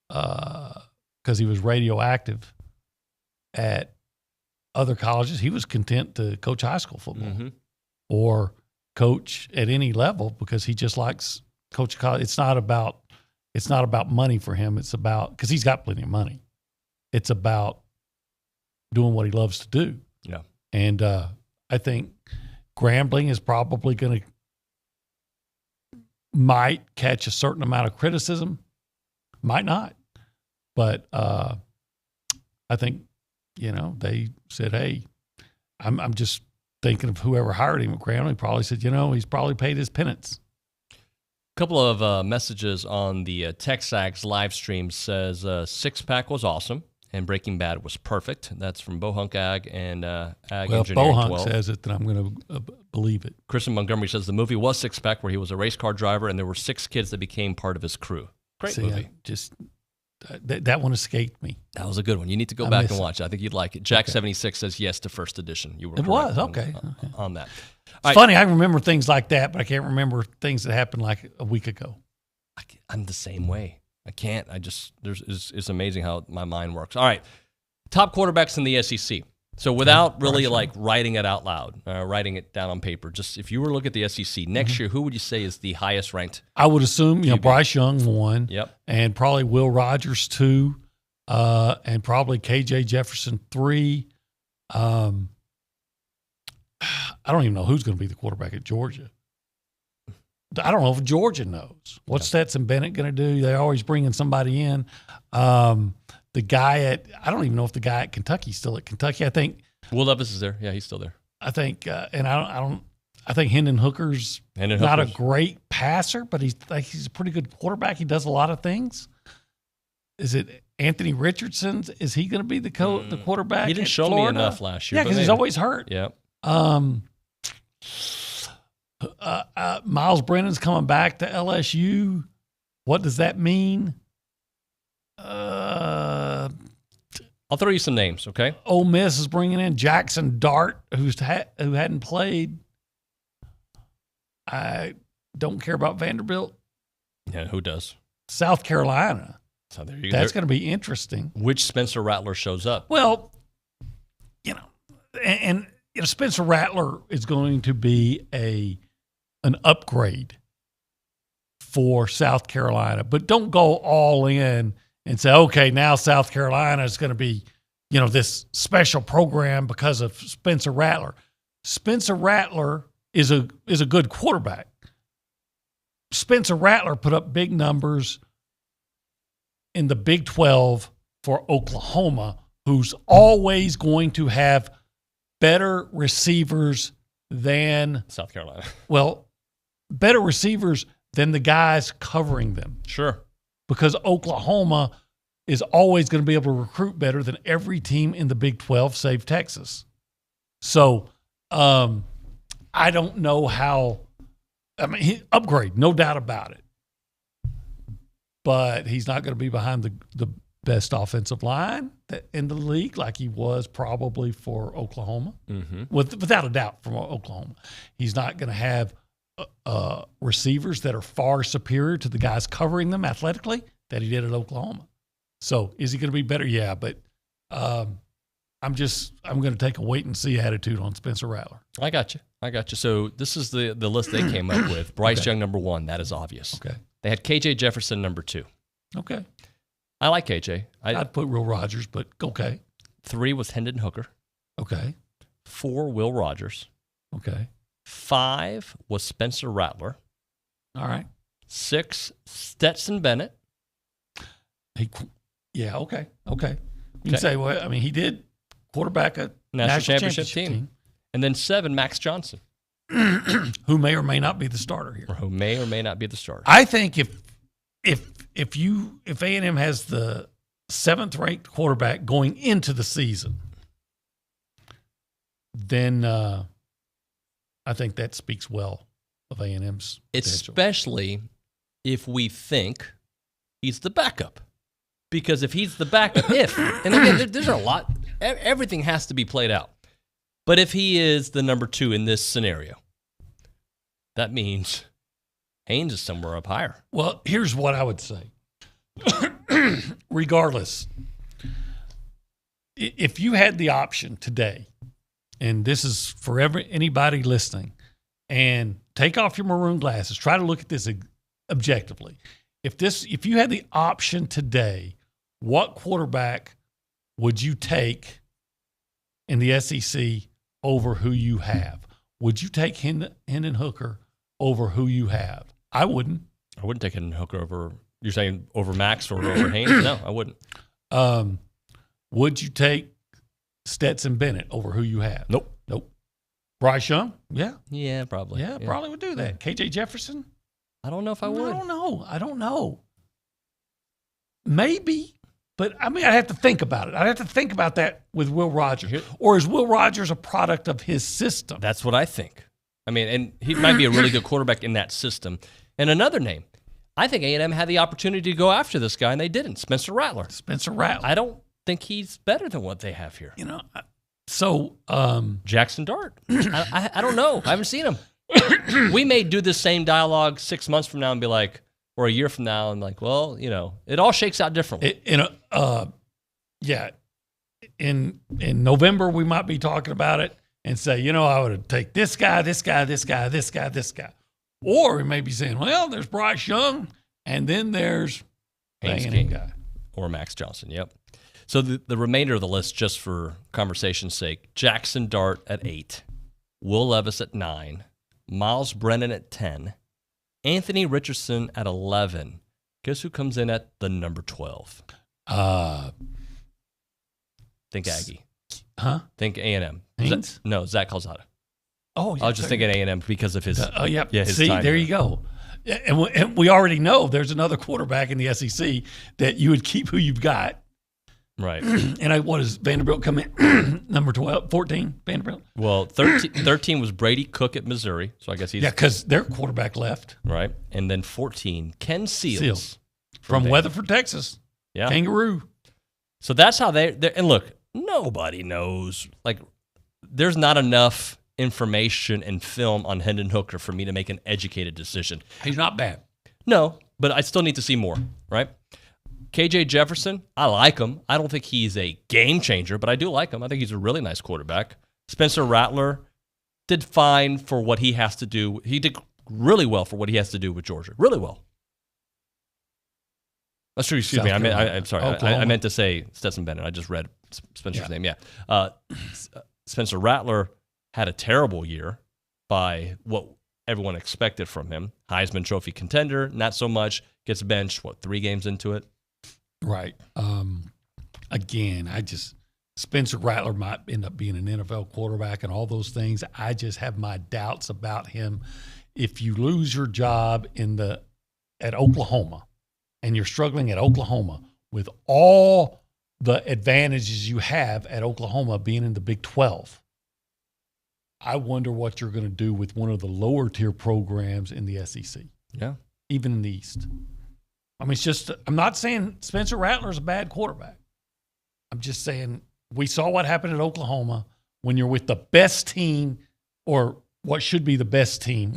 because he was radioactive at other colleges, he was content to coach high school football or coach at any level because he just likes coaching college. It's not about money for him. It's about, because he's got plenty of money. It's about doing what he loves to do. Yeah. And I think Grambling is probably might catch a certain amount of criticism, might not. But I think, they said, hey, I'm just thinking of whoever hired him at Grambling probably said, he's probably paid his penance. A couple of messages on the TexAgs live stream says Six Pack was awesome, and Breaking Bad was perfect. That's from Bohunk Ag and Ag Well, if Engineering Bohunk 12. says it, then I'm going to believe it. Kristen Montgomery says the movie was Six-Pack, where he was a race car driver, and there were 6 kids that became part of his crew. Great movie. That one escaped me. That was a good one. You need to go back and watch it. I think you'd like it. Jack76 says yes to first edition. You were correct on that. It's funny. I remember things like that, but I can't remember things that happened like a week ago. I'm the same way. I can't. It's amazing how my mind works. All right. Top quarterbacks in the SEC. So without really like writing it out loud, writing it down on paper, just if you were to look at the SEC next year, who would you say is the highest ranked? I would assume, Bryce Young 1. Yep. And probably Will Rogers 2. And probably KJ Jefferson 3. I don't even know who's going to be the quarterback at Georgia. I don't know if Georgia knows. What's Stetson Bennett going to do? They're always bringing somebody in. The guy I don't even know if the guy at Kentucky's still at Kentucky. I think Will Levis is there. Yeah, he's still there. I think, and I think Hendon Hooker's not a great passer, but he's a pretty good quarterback. He does a lot of things. Is it Anthony Richardson? Is he going to be the quarterback? He didn't show me enough last year. Yeah, because he's always hurt. Yep. Miles Brennan's coming back to LSU. What does that mean? I'll throw you some names, okay? Ole Miss is bringing in Jackson Dart, who hadn't played. I don't care about Vanderbilt. Yeah, who does? South Carolina. So there you go. That's going to be interesting. Which Spencer Rattler shows up? Well, and Spencer Rattler is going to be an upgrade for South Carolina, but don't go all in and say, okay, now South Carolina is going to be, this special program because of Spencer Rattler. Spencer Rattler is a good quarterback. Spencer Rattler put up big numbers in the Big 12 for Oklahoma, who's always going to have better receivers than South Carolina. Well, better receivers than the guys covering them. Sure. Because Oklahoma is always going to be able to recruit better than every team in the Big 12, save Texas. So I don't know how – upgrade, no doubt about it. But he's not going to be behind the best offensive line in the league like he was probably for Oklahoma. Mm-hmm. Without a doubt from Oklahoma. He's not going to have receivers that are far superior to the guys covering them athletically that he did at Oklahoma. So is he going to be better? Yeah, but I'm going to take a wait and see attitude on Spencer Rattler. I got you. So this is the list they came up with. Bryce Young, number 1. That is obvious. Okay. They had KJ Jefferson, number 2. Okay. I like KJ. I'd put Will Rogers, but okay. 3 was Hendon Hooker. Okay. 4, Will Rogers. Okay. 5 was Spencer Rattler. All right. 6, Stetson Bennett. Okay. You can say, well, he did quarterback a national championship team. And then 7, Max Johnson. Who may or may not be the starter here. Or who may or may not be the starter. I think if A&M has the 7th ranked quarterback going into the season, then I think that speaks well of A&M's potential. Especially if we think he's the backup. Because if he's the backup, and again, there's a lot, everything has to be played out. But if he is the number 2 in this scenario, that means Haynes is somewhere up higher. Well, here's what I would say. Regardless, if you had the option today, and this is for anybody listening, and take off your maroon glasses, try to look at this objectively. If you had the option today, what quarterback would you take in the SEC over who you have? Would you take Hendon Hooker over who you have? I wouldn't. I wouldn't take Hendon Hooker over. You're saying over Max or over Haynes? No, I wouldn't. Would you take Stetson Bennett over who you have? Nope. Bryce Young? Yeah. Yeah, probably. Yeah, probably would do that. KJ Jefferson? I don't know if I would. I don't know. Maybe. But, I mean, I have to think about it. I have to think about that with Will Rogers. Or is Will Rogers a product of his system? That's what I think. I mean, and he might be a really good quarterback in that system. And another name, I think A&M had the opportunity to go after this guy, and they didn't. Spencer Rattler. I don't think he's better than what they have here. You know, so Jackson Dart. I don't know. I haven't seen him. We may do the same dialogue 6 months from now and be like, or a year from now, and like, well, you know, it all shakes out differently. In November we might be talking about it and say, you know, I would take this guy, this guy, this guy, this guy, this guy. Or we may be saying, well, there's Bryce Young, and then there's Haynes King guy. Or Max Johnson, yep. So the remainder of the list, just for conversation's sake, Jackson Dart at 8, Will Levis at 9, Miles Brennan at 10, Anthony Richardson at 11. Guess who comes in at the number 12? Think Aggie. Huh? Think A&M. Haynes? No, Zach Calzada. Oh, yeah. I was just thinking A&M because of his. His See, time there here. you go. And we already know there's another quarterback in the SEC that you would keep who you've got. Right. And what does Vanderbilt come in? Number 12, 14, Vanderbilt? Well, 13 was Brady Cook at Missouri. So I guess he's. Yeah, because their quarterback left. Right. And then 14, Ken Seals. From Weatherford, Texas. Yeah. Kangaroo. So that's how they're. And look, nobody knows. Like, there's not enough information and film on Hendon Hooker for me to make an educated decision. He's not bad. No, but I still need to see more, right? KJ Jefferson, I like him. I don't think he's a game changer, but I do like him. I think he's a really nice quarterback. Spencer Rattler did fine for what he has to do. He did really well for what he has to do with Georgia. Really well. That's true. Excuse me. I'm sorry. I meant to say Stetson Bennett. I just read Spencer's name. Yeah. Spencer Rattler had a terrible year by what everyone expected from him. Heisman Trophy contender, not so much. Gets benched, 3 games into it? Right. Again, Spencer Rattler might end up being an NFL quarterback and all those things. I just have my doubts about him. If you lose your job at Oklahoma and you're struggling at Oklahoma with all the advantages you have at Oklahoma being in the Big 12, I wonder what you're going to do with one of the lower tier programs in the SEC. Yeah. Even in the East. I mean, it's just, I'm not saying Spencer Rattler's a bad quarterback. I'm just saying we saw what happened at Oklahoma when you're with the best team, or what should be the best team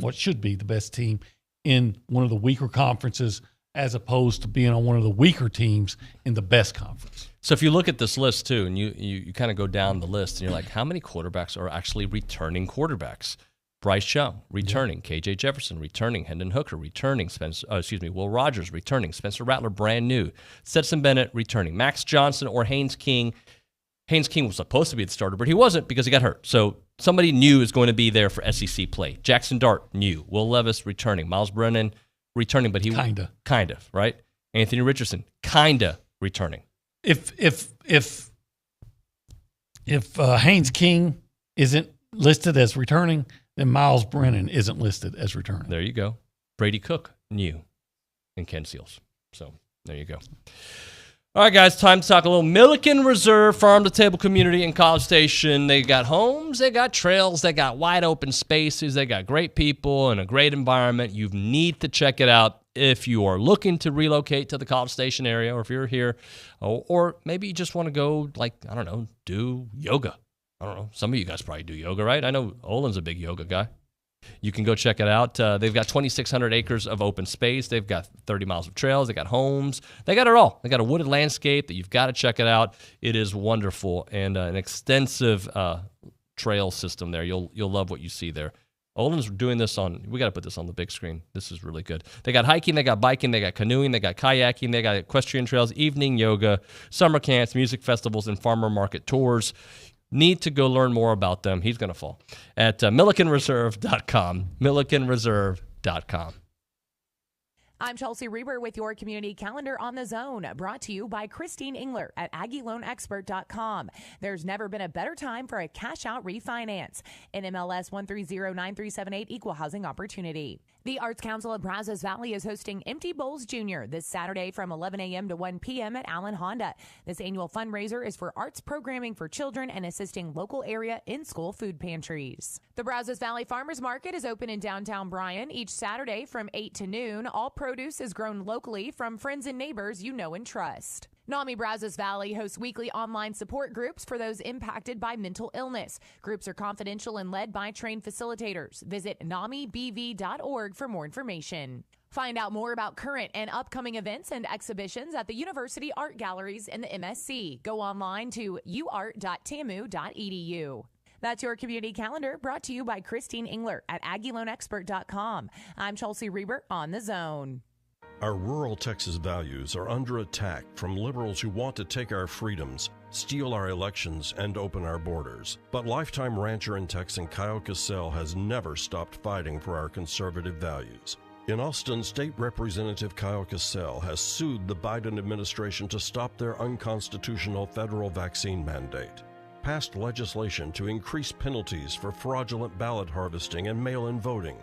in one of the weaker conferences, as opposed to being on one of the weaker teams in the best conference. So if you look at this list too, and you kind of go down the list, and you're like, how many quarterbacks are actually returning quarterbacks? Bryce Young, returning. Yeah. KJ Jefferson, returning. Hendon Hooker, returning. Will Rogers, returning. Spencer Rattler, brand new. Stetson Bennett, returning. Max Johnson or Haynes King. Haynes King was supposed to be the starter, but he wasn't because he got hurt. So somebody new is going to be there for SEC play. Jackson Dart, new. Will Levis, returning. Miles Brennan, returning, but he kind of, right? Anthony Richardson, kind of returning. If Haynes King isn't listed as returning, then Miles Brennan isn't listed as returning. There you go. Brady Cook, new, and Ken Seals. So there you go. All right, guys, time to talk a little Milliken Reserve farm-to-table community in College Station. They got homes, they got trails, they got wide open spaces, they got great people and a great environment. You need to check it out if you are looking to relocate to the College Station area, or if you're here, or maybe you just want to go, do yoga. I don't know. Some of you guys probably do yoga, right? I know Olin's a big yoga guy. You can go check it out. They've got 2,600 acres of open space. They've got 30 miles of trails. They got homes. They got it all. They got a wooded landscape that you've got to check it out. It is wonderful, and an extensive trail system there. You'll love what you see there. Olin's doing this we got to put this on the big screen. This is really good. They got hiking, they got biking, they got canoeing, they got kayaking, they got equestrian trails, evening yoga, summer camps, music festivals, and farmer market tours. Need to go learn more about them. He's going to fall at millikenreserve.com. millikenreserve.com. I'm Chelsea Reber with your community calendar on the zone, brought to you by Christine Engler at AggieLoanExpert.com. There's never been a better time for a cash-out refinance. NMLS 1309378, Equal Housing Opportunity. The Arts Council of Brazos Valley is hosting Empty Bowls Jr. this Saturday from 11 a.m. to 1 p.m. at Allen Honda. This annual fundraiser is for arts programming for children and assisting local area in-school food pantries. The Brazos Valley Farmers Market is open in downtown Bryan each Saturday from 8 to noon. All produce is grown locally from friends and neighbors you know and trust. NAMI Brazos Valley hosts weekly online support groups for those impacted by mental illness. Groups are confidential and led by trained facilitators. Visit NAMIBV.org for more information. Find out more about current and upcoming events and exhibitions at the University Art Galleries in the MSC. Go online to uart.tamu.edu. That's your community calendar, brought to you by Christine Engler at AggieLoanExpert.com. I'm Chelsea Reber on The Zone. Our rural Texas values are under attack from liberals who want to take our freedoms, steal our elections, and open our borders. But lifetime rancher and Texan Kyle Cassell has never stopped fighting for our conservative values. In Austin, State Representative Kyle Cassell has sued the Biden administration to stop their unconstitutional federal vaccine mandate, passed legislation to increase penalties for fraudulent ballot harvesting and mail-in voting,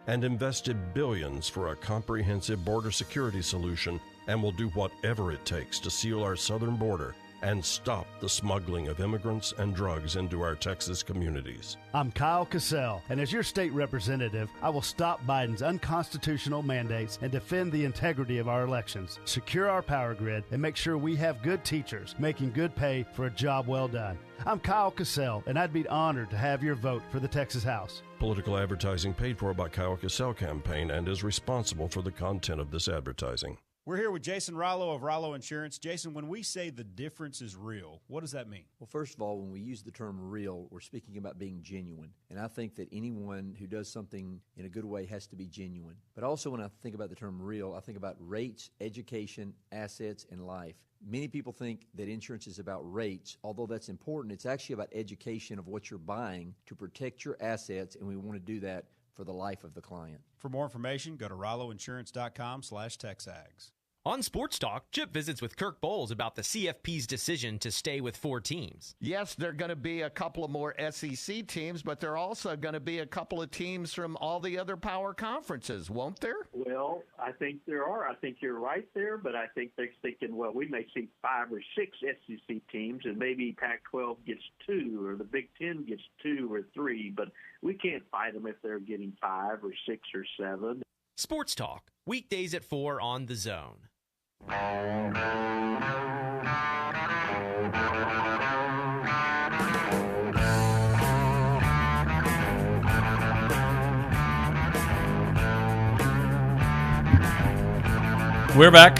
and invested billions for a comprehensive border security solution, and will do whatever it takes to seal our southern border and stop the smuggling of immigrants and drugs into our Texas communities. I'm Kyle Cassell, and as your state representative, I will stop Biden's unconstitutional mandates and defend the integrity of our elections, secure our power grid, and make sure we have good teachers making good pay for a job well done. I'm Kyle Cassell, and I'd be honored to have your vote for the Texas House. Political advertising paid for by Kyle Cassell Campaign and is responsible for the content of this advertising. We're here with Jason Rollo of Rollo Insurance. Jason, when we say the difference is real, what does that mean? Well, first of all, when we use the term real, we're speaking about being genuine. And I think that anyone who does something in a good way has to be genuine. But also when I think about the term real, I think about rates, education, assets, and life. Many people think that insurance is about rates. Although that's important, it's actually about education of what you're buying to protect your assets, and we want to do that for the life of the client. For more information, go to RolloInsurance.com/TexAgs. On Sports Talk, Chip visits with Kirk Bowles about the CFP's decision to stay with 4 teams. Yes, there are going to be a couple of more SEC teams, but there are also going to be a couple of teams from all the other power conferences, won't there? Well, I think there are. I think you're right there, but I think they're thinking, well, we may see 5 or 6 SEC teams, and maybe Pac-12 gets 2, or the Big Ten gets 2 or 3, but we can't fight them if they're getting 5 or 6 or 7. Sports Talk, weekdays at 4 on The Zone. We're back.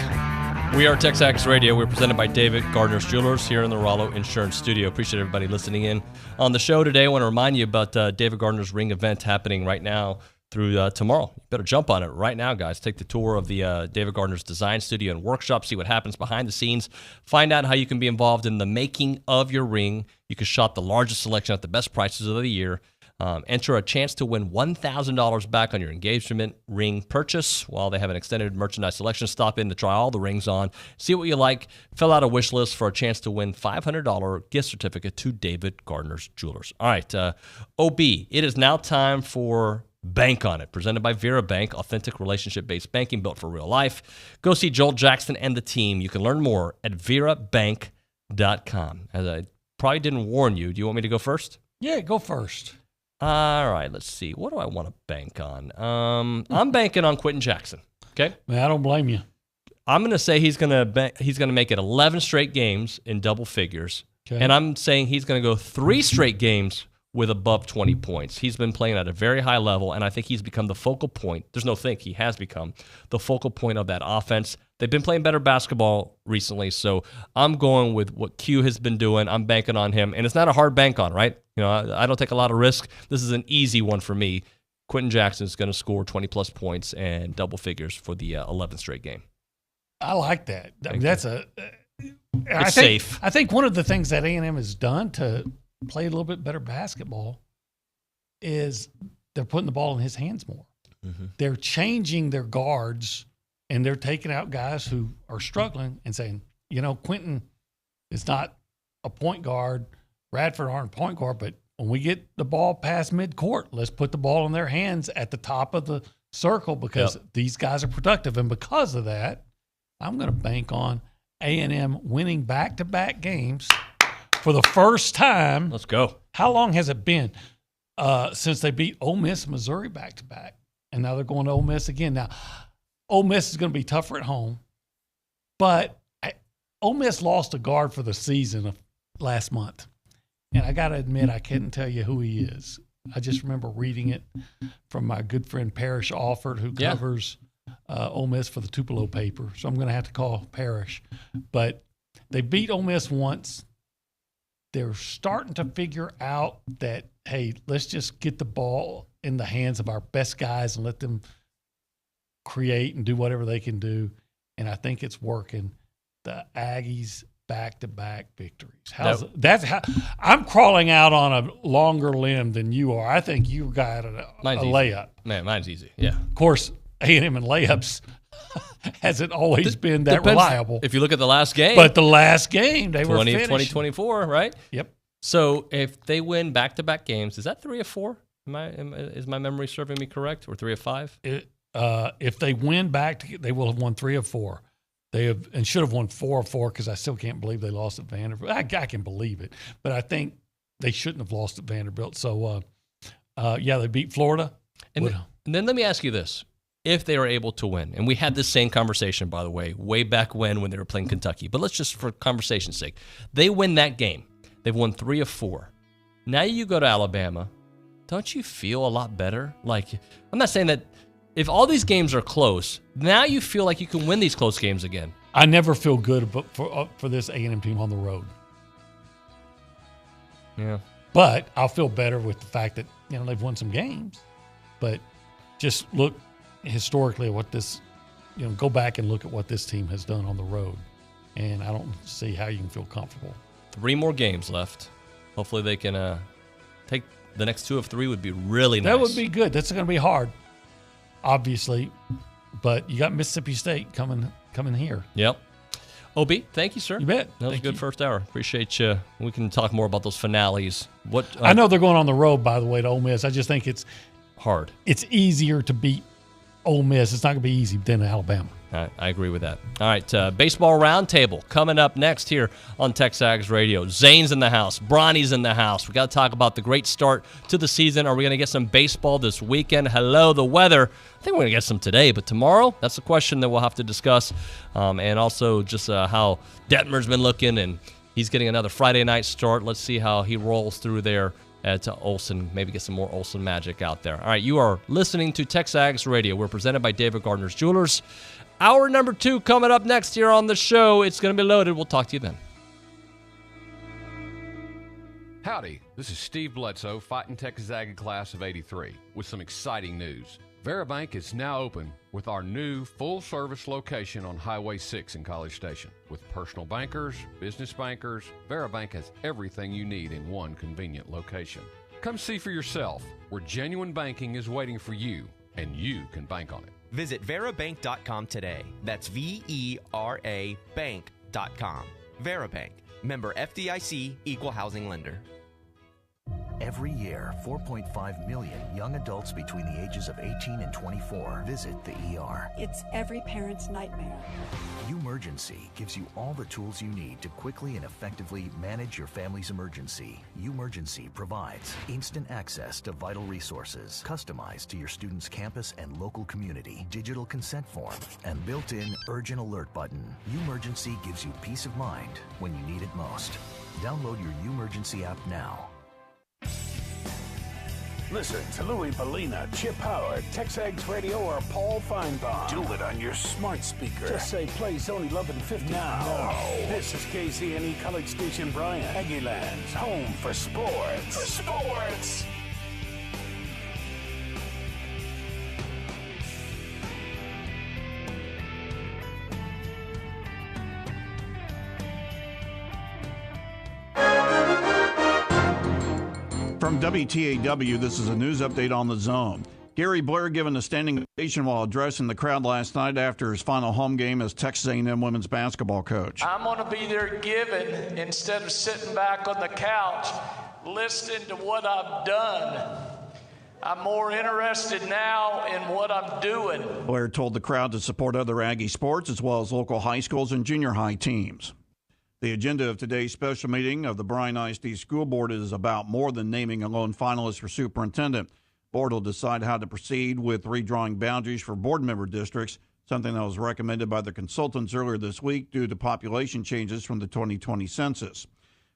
We are TexAgs Radio. We're presented by David Gardner's Jewelers here in the Rollo Insurance Studio. Appreciate everybody listening in on the show today. I want to remind you about David Gardner's Ring event happening right now through tomorrow. You better jump on it right now, guys. Take the tour of the David Gardner's Design Studio and Workshop. See what happens behind the scenes. Find out how you can be involved in the making of your ring. You can shop the largest selection at the best prices of the year. Enter a chance to win $1,000 back on your engagement ring purchase while they have an extended merchandise selection. Stop in to try all the rings on. See what you like. Fill out a wish list for a chance to win $500 gift certificate to David Gardner's Jewelers. All right, OB, it is now time for Bank on It, presented by Vera Bank, authentic relationship-based banking built for real life. Go see Joel Jackson and the team. You can learn more at verabank.com. As I probably didn't warn you, do you want me to go first? Yeah, go first. All right, let's see. What do I want to bank on? I'm banking on Quentin Jackson. Okay, Man, I don't blame you. I'm going to say he's going to make it 11 straight games in double figures, and I'm saying he's going to go 3 straight games with above 20 points. He's been playing at a very high level, and I think he's become the focal point. There's no think. He has become the focal point of that offense. They've been playing better basketball recently, so I'm going with what Q has been doing. I'm banking on him, and it's not a hard bank on, right? You know, I don't take a lot of risk. This is an easy one for me. Quentin Jackson is going to score 20-plus points and double figures for the 11th straight game. I like that. It's safe. I think one of the things that A&M has done to play a little bit better basketball is they're putting the ball in his hands more. Mm-hmm. They're changing their guards and they're taking out guys who are struggling and saying, Quentin is not a point guard. Radford aren't a point guard, but when we get the ball past midcourt, let's put the ball in their hands at the top of the circle because these guys are productive. And because of that, I'm going to bank on A&M winning back-to-back games for the first time. Let's go. How long has it been since they beat Ole Miss and Missouri back-to-back? And now they're going to Ole Miss again. Now, Ole Miss is going to be tougher at home, but Ole Miss lost a guard for the season of last month. And I got to admit, I couldn't tell you who he is. I just remember reading it from my good friend Parrish Alford, who covers Ole Miss for the Tupelo paper. So I'm going to have to call Parrish. But they beat Ole Miss once. They're starting to figure out that, hey, let's just get the ball in the hands of our best guys and let them create and do whatever they can do. And I think it's working. The Aggies back-to-back victories. That's how I'm crawling out on a longer limb than you are. I think you got a layup. Man, mine's easy. Yeah. Of course, A&M and layups hasn't always been that reliable. If you look at the last game. But the last game, they were finished. 2024, right? Yep. So if they win back-to-back games, is that 3 of 4? Is my memory serving me correct? Or 3 of 5? If they win they will have won 3 of 4. They have and should have won 4 of 4 because I still can't believe they lost at Vanderbilt. I can believe it, but I think they shouldn't have lost at Vanderbilt. So, they beat Florida. And then let me ask you this. If they were able to win, and we had this same conversation, by the way back when they were playing Kentucky, but let's just, for conversation's sake, they win that game. They've won 3 of 4. Now you go to Alabama. Don't you feel a lot better? Like, I'm not saying that if all these games are close, now you feel like you can win these close games again. I never feel good for this A&M team on the road. Yeah. But I'll feel better with the fact that, they've won some games. But just look historically at what this, go back and look at what this team has done on the road. And I don't see how you can feel comfortable. 3 more games left. Hopefully they can take the next 2 of 3 would be really nice. That would be good. That's going to be hard, obviously. But you got Mississippi State coming here. Yep. OB, thank you, sir. You bet. That was a good first hour. Appreciate you. We can talk more about those finales. I know they're going on the road, by the way, to Ole Miss. I just think it's hard. It's easier to beat Ole Miss. It's not going to be easy than Alabama. I agree with that. All right, baseball roundtable coming up next here on TexAgs Radio. Zane's in the house. Bronny's in the house. We got to talk about the great start to the season. Are we going to get some baseball this weekend? Hello, the weather. I think we're going to get some today, but tomorrow, that's the question that we'll have to discuss. And also just how Detmer's been looking, and he's getting another Friday night start. Let's see how he rolls through there to Olsen, maybe get some more Olsen magic out there. All right, you are listening to TexAgs Radio. We're presented by David Gardner's Jewelers. Hour number 2 coming up next here on the show. It's going to be loaded. We'll talk to you then. Howdy, this is Steve Bledsoe, fighting Texas Aggie class of 83, with some exciting news. VeriBank is now open with our new full-service location on Highway 6 in College Station. With personal bankers, business bankers, VeriBank has everything you need in one convenient location. Come see for yourself, where genuine banking is waiting for you, and you can bank on it. Visit VeraBank.com today. That's VERA Bank.com. VeraBank. Member FDIC, Equal Housing Lender. Every year, 4.5 million young adults between the ages of 18 and 24 visit the ER. It's every parent's nightmare. Umergency gives you all the tools you need to quickly and effectively manage your family's emergency. Umergency provides instant access to vital resources, customized to your student's campus and local community, digital consent form, and built-in urgent alert button. Umergency gives you peace of mind when you need it most. Download your Umergency app now. Listen to Louis Bellina, Chip Howard, TexAgs Radio, or Paul Feinbaum. Do it on your smart speaker. Just say play Sony 1150 now. This is KCNE College Station Bryan, Aggieland's home for sports. From WTAW, this is a news update on the zone. Gary Blair given a standing ovation while addressing the crowd last night after his final home game as Texas A&M women's basketball coach. I'm going to be there giving instead of sitting back on the couch listening to what I've done. I'm more interested now in what I'm doing. Blair told the crowd to support other Aggie sports as well as local high schools and junior high teams. The agenda of today's special meeting of the Bryan ISD School Board is about more than naming a lone finalist for superintendent. Board will decide how to proceed with redrawing boundaries for board member districts, something that was recommended by the consultants earlier this week due to population changes from the 2020 census.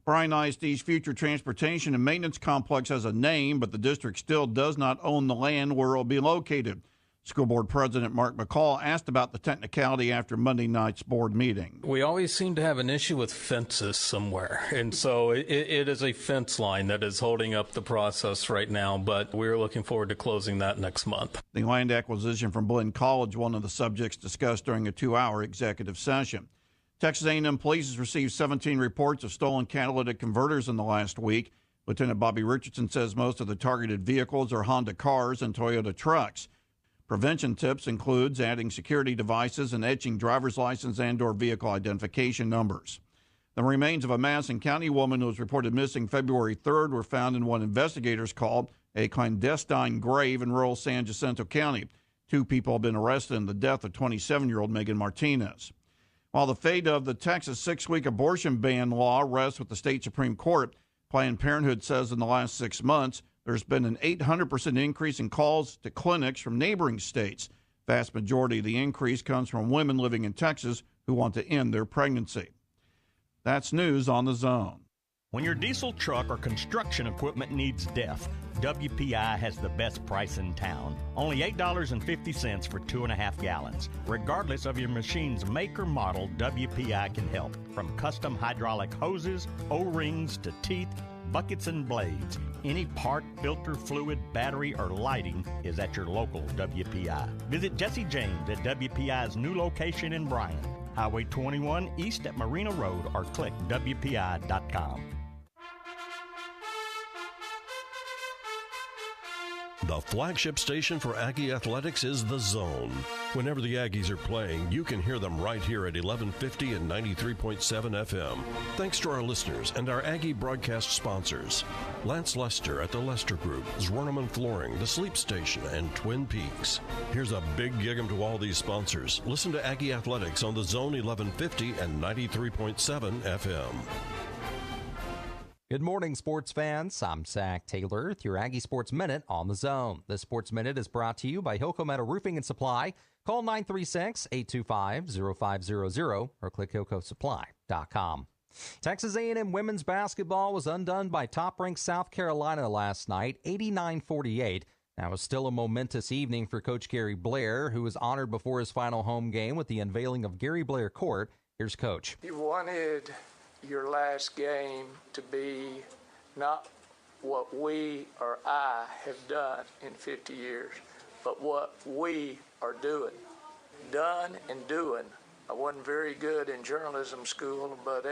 Bryan ISD's future transportation and maintenance complex has a name, but the district still does not own the land where it will be located. School Board President Mark McCall asked about the technicality after Monday night's board meeting. We always seem to have an issue with fences somewhere, and so it is a fence line that is holding up the process right now, but we're looking forward to closing that next month. The land acquisition from Blinn College, one of the subjects discussed during a 2-hour executive session. Texas A&M police has received 17 reports of stolen catalytic converters in the last week. Lieutenant Bobby Richardson says most of the targeted vehicles are Honda cars and Toyota trucks. Prevention tips includes adding security devices and etching driver's license and/or vehicle identification numbers. The remains of a Madison County woman who was reported missing February 3rd were found in what investigators called a clandestine grave in rural San Jacinto County. 2 people have been arrested in the death of 27-year-old Megan Martinez. While the fate of the Texas 6-week abortion ban law rests with the state Supreme Court, Planned Parenthood says in the last 6 months, there's been an 800% increase in calls to clinics from neighboring states. Vast majority of the increase comes from women living in Texas who want to end their pregnancy. That's news on the Zone. When your diesel truck or construction equipment needs DEF, WPI has the best price in town. Only $8.50 for 2.5 gallons. Regardless of your machine's make or model, WPI can help. From custom hydraulic hoses, O-rings to teeth, buckets and blades. Any part, filter, fluid, battery, or lighting is at your local WPI. Visit Jesse James at WPI's new location in Bryan, Highway 21 east at Marina Road, or click WPI.com. The flagship station for Aggie Athletics is The Zone. Whenever the Aggies are playing, you can hear them right here at 1150 and 93.7 FM. Thanks to our listeners and our Aggie broadcast sponsors. Lance Lester at the Lester Group, Zwerneman Flooring, The Sleep Station, and Twin Peaks. Here's a big gig 'em to all these sponsors. Listen to Aggie Athletics on The Zone 1150 and 93.7 FM. Good morning, sports fans. I'm Zach Taylor with your Aggie Sports Minute on the Zone. This Sports Minute is brought to you by Hilco Metal Roofing and Supply. Call 936-825-0500 or click HilcoSupply.com. Texas A&M women's basketball was undone by top-ranked South Carolina last night, 89-48. That was still a momentous evening for Coach Gary Blair, who was honored before his final home game with the unveiling of Gary Blair Court. Here's Coach. You wanted your last game to be not what we or I have done in 50 years, but what we are doing. Done and doing. I wasn't very good in journalism school, but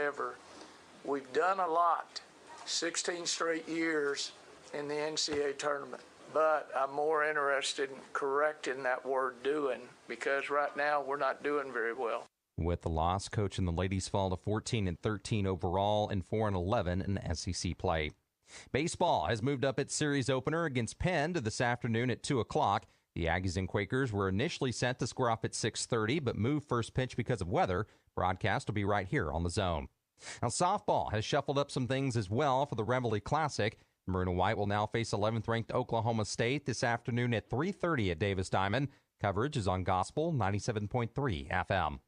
we've done a lot. 16 straight years in the NCAA tournament. But I'm more interested in correcting that word doing, because right now we're not doing very well. With the loss, Coach and the ladies fall to 14-13 overall and 4-11 in SEC play. Baseball has moved up its series opener against Penn to this afternoon at 2 o'clock. The Aggies and Quakers were initially set to square off at 6:30, but moved first pitch because of weather. Broadcast will be right here on the Zone. Now, softball has shuffled up some things as well for the Reveille Classic. Maroon and White will now face 11th-ranked Oklahoma State this afternoon at 3:30 at Davis Diamond. Coverage is on Gospel 97.3 FM.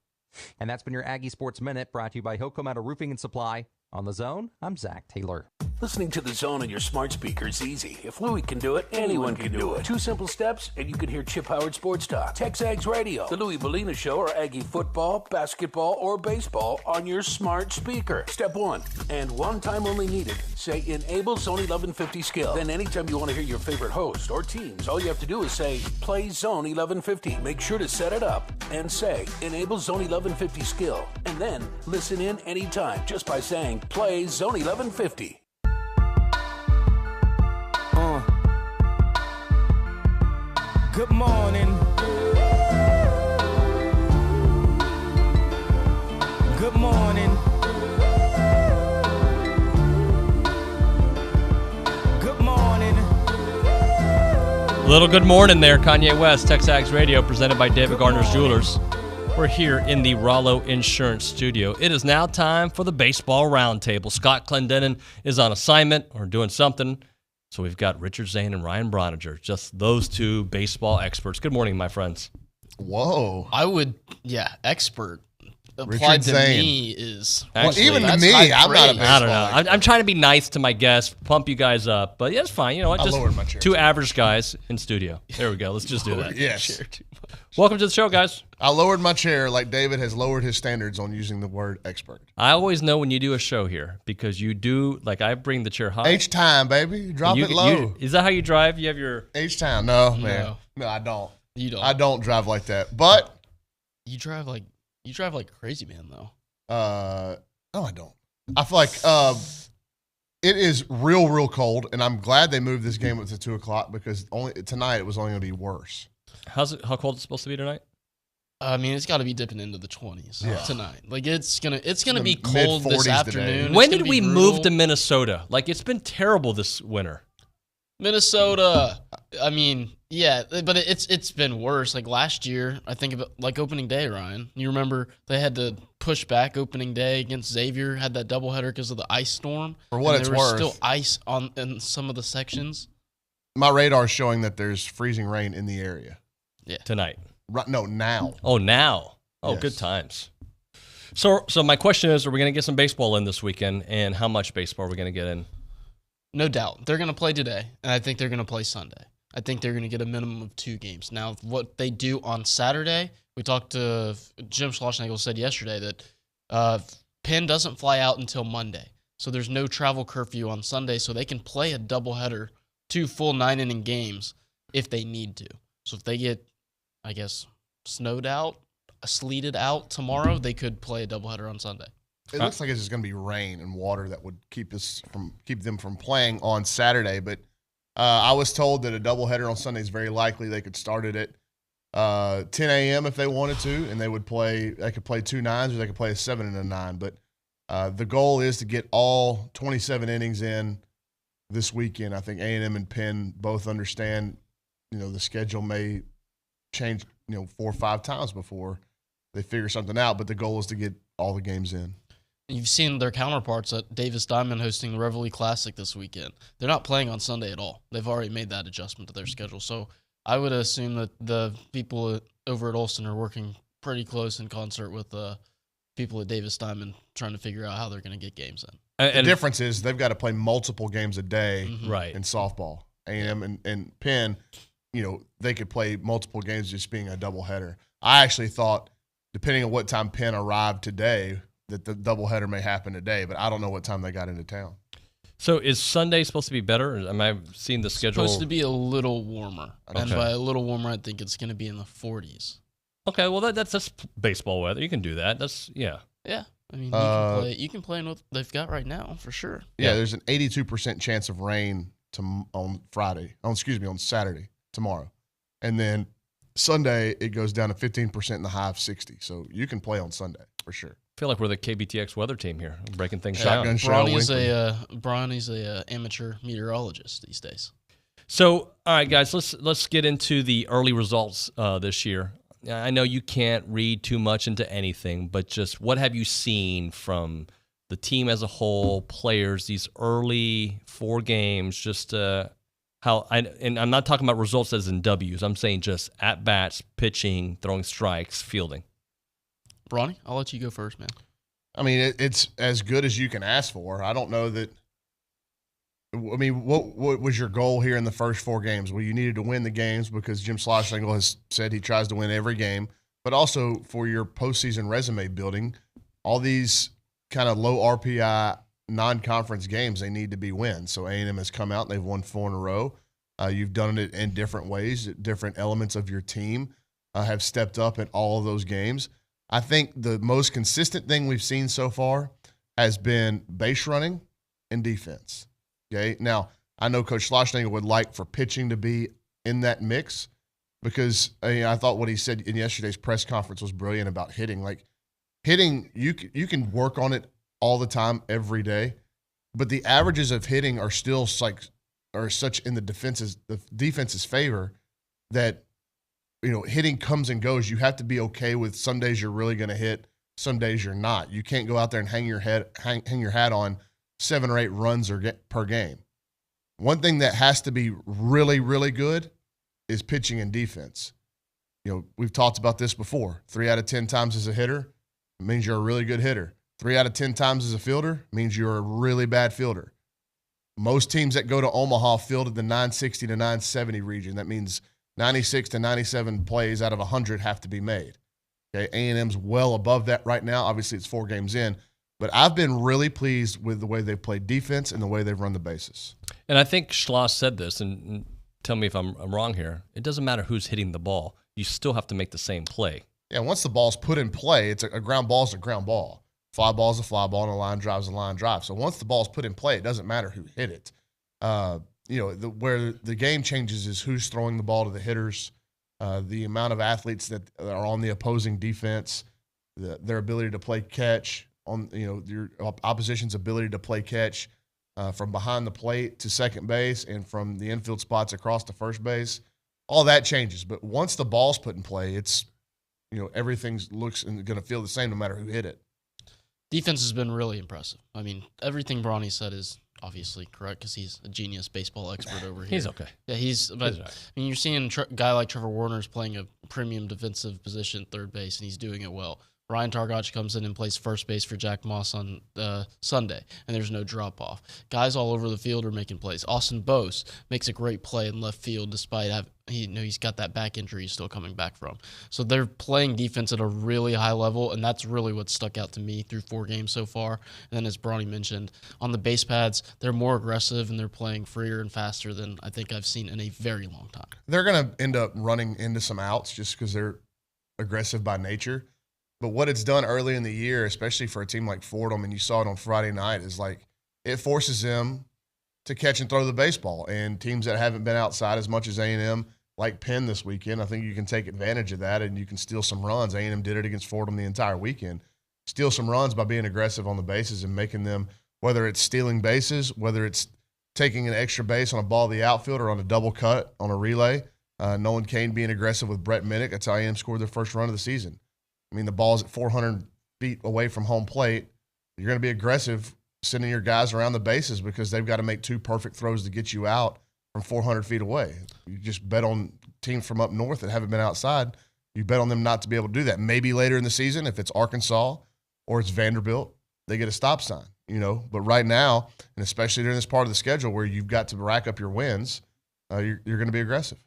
And that's been your Aggie Sports Minute, brought to you by Hilco Metal Roofing and Supply. On the Zone, I'm Zach Taylor. Listening to The Zone on your smart speaker is easy. If Louie can do it, anyone can do it. 2 simple steps, and you can hear Chip Howard Sports Talk, TexAgs Radio, The Louie Bellina Show, or Aggie football, basketball, or baseball on your smart speaker. Step 1, and one time only needed. Say, enable Zone 1150 skill. Then anytime you want to hear your favorite host or teams, all you have to do is say, play Zone 1150. Make sure to set it up and say, enable Zone 1150 skill. And then listen in anytime just by saying, play Zone 1150. Good morning. Good morning. Good morning. Little good morning there, Kanye West, TexAgs Radio, presented by David Gardner's Jewelers. We're here in the Rollo Insurance Studio. It is now time for the Baseball Roundtable. Scott Clendenin is on assignment or doing something, so we've got Richard Zane and Ryan Brauninger, just those two baseball experts. Good morning, my friends. Whoa. I would, expert. Applied Richard to Zane. me is Actually, even to me, I'm not a baseball I don't know. expert. I'm trying to be nice to my guests, pump you guys up, but yeah, it's fine. You know what? I Just lowered my chair. two average guys in studio. There we go. Let's just do that. Yes. Welcome to the show, guys. I lowered my chair like David has lowered his standards on using the word expert. I always know when you do a show here because you do, like I bring the chair high. H-time, baby. Drop it low. Is that how you drive? You have your... H-time. No, man. No, I don't. You don't. I don't drive like that. But... You drive like crazy man, though. No, I don't. I feel like it is real cold, and I'm glad they moved this game up to 2 o'clock because tonight it was only going to be worse. How cold is it supposed to be tonight? I mean, it's got to be dipping into the 20s tonight. Like it's gonna be mid- cold this 40s afternoon. today. When did we move to Minnesota? Like, it's been terrible this winter. Minnesota? I mean, yeah, but it's been worse. Like last year, I think about like opening day, Ryan. You remember they had to push back opening day against Xavier, had that doubleheader because of the ice storm. For what it's there was worth, still ice in some of the sections. my radar is showing that there's freezing rain in the area. Yeah, tonight. Right? No, now. Oh, now. Oh, Yes. good times. So my question is, are we going to get some baseball in this weekend, and how much baseball are we going to get in? No doubt. They're going to play today, and I think they're going to play Sunday. I think they're going to get a minimum of 2 games. Now, what they do on Saturday, we talked to Jim Schlossnagle said yesterday that Penn doesn't fly out until Monday. So there's no travel curfew on Sunday, so they can play a doubleheader, 2 full 9-inning games if they need to. So if they get, I guess, snowed out, sleeted out tomorrow, they could play a doubleheader on Sunday. It looks like it's just going to be rain and water that would keep them from playing on Saturday. But I was told that a doubleheader on Sunday is very likely. They could start it at 10 a.m. if they wanted to, and they could play 2 9s or they could play a 7 and a 9. But the goal is to get all 27 innings in this weekend. I think A&M and Penn both understand, the schedule may change, 4 or 5 times before they figure something out. But the goal is to get all the games in. You've seen their counterparts at Davis Diamond hosting the Reveille Classic this weekend. They're not playing on Sunday at all. They've already made that adjustment to their schedule. So I would assume that the people over at Olson are working pretty close in concert with the people at Davis Diamond trying to figure out how they're going to get games in. The difference is they've got to play multiple games a day right. in softball. A&M and Penn, they could play multiple games just being a doubleheader. I actually thought, depending on what time Penn arrived today, that the doubleheader may happen today, but I don't know what time they got into town. So is Sunday supposed to be better? Or am I seeing the schedule? It's supposed to be a little warmer. Okay. And by a little warmer, I think it's going to be in the 40s. Okay, well, that's baseball weather. You can do that. Yeah. Yeah. I mean, you can play in what they've got right now, for sure. Yeah, there's an 82% chance of rain on Saturday, tomorrow. And then Sunday, it goes down to 15% in the high of 60. So you can play on Sunday, for sure. I feel like we're the KBTX weather team here, breaking things Shotgun down. Bronny's a amateur meteorologist these days. So, all right, guys, let's get into the early results this year. I know you can't read too much into anything, but just what have you seen from the team as a whole, players, these early 4 games, just and I'm not talking about results as in W's. I'm saying just at-bats, pitching, throwing strikes, fielding. Bronny, I'll let you go first, man. I mean, it's as good as you can ask for. I don't know that – I mean, what was your goal here in the first 4 games? Well, you needed to win the games because Jim Schlossnagle has said he tries to win every game, but also for your postseason resume building, all these kind of low RPI non-conference games, they need to be wins. So A&M has come out and they've won 4 in a row. You've done it in different ways. Different elements of your team have stepped up in all of those games. I think the most consistent thing we've seen so far has been base running and defense. Okay. Now, I know Coach Schlossnagle would like for pitching to be in that mix, because I thought what he said in yesterday's press conference was brilliant about hitting. Like hitting, you can work on it all the time, every day, but the averages of hitting are still are such in the defense's favor that hitting comes and goes. You have to be okay with some days you're really going to hit, some days you're not. You can't go out there and hang your hat on 7 or 8 runs per game. One thing that has to be really, really good is pitching and defense. We've talked about this before. 3 out of 10 times as a hitter means you're a really good hitter. 3 out of 10 times as a fielder means you're a really bad fielder. Most teams that go to Omaha fielded the 960 to 970 region. That means 96 to 97 plays out of 100 have to be made. Okay, A&M's well above that right now. Obviously, it's 4 games in. But I've been really pleased with the way they've played defense and the way they've run the bases. And I think Schloss said this, and tell me if I'm wrong here. It doesn't matter who's hitting the ball. You still have to make the same play. Yeah, once the ball's put in play, it's a ground ball is a ground ball. Fly ball is a fly ball, and a line drive is a line drive. So once the ball's put in play, it doesn't matter who hit it. Where the game changes is who's throwing the ball to the hitters, the amount of athletes that are on the opposing defense, their ability to play catch, on your opposition's ability to play catch from behind the plate to second base and from the infield spots across to first base. All that changes. But once the ball's put in play, it's everything looks and going to feel the same no matter who hit it. Defense has been really impressive. I mean, everything Bronny said is obviously correct because he's a genius baseball expert over here. He's okay. Yeah, but right. I mean, you're seeing a guy like Trevor Warner's playing a premium defensive position at third base, and he's doing it well. Ryan Targach comes in and plays first base for Jack Moss on Sunday, and there's no drop-off. Guys all over the field are making plays. Austin Bose makes a great play in left field despite he's got that back injury he's still coming back from. So they're playing defense at a really high level, and that's really what stuck out to me through 4 games so far. And then as Bronny mentioned, on the base pads, they're more aggressive, and they're playing freer and faster than I think I've seen in a very long time. They're going to end up running into some outs just because they're aggressive by nature. But what it's done early in the year, especially for a team like Fordham, and you saw it on Friday night, is it forces them to catch and throw the baseball. And teams that haven't been outside as much as A&M, like Penn this weekend, I think you can take advantage of that and you can steal some runs. A&M did it against Fordham the entire weekend. Steal some runs by being aggressive on the bases and making them, whether it's stealing bases, whether it's taking an extra base on a ball to the outfield or on a double cut on a relay. Nolan Cain being aggressive with Brett Minnick. That's how A&M scored their first run of the season. I mean, the ball's at 400 feet away from home plate. You're going to be aggressive sending your guys around the bases because they've got to make 2 perfect throws to get you out from 400 feet away. You just bet on teams from up north that haven't been outside. You bet on them not to be able to do that. Maybe later in the season, if it's Arkansas or it's Vanderbilt, they get a stop sign, But right now, and especially during this part of the schedule where you've got to rack up your wins, you're going to be aggressive.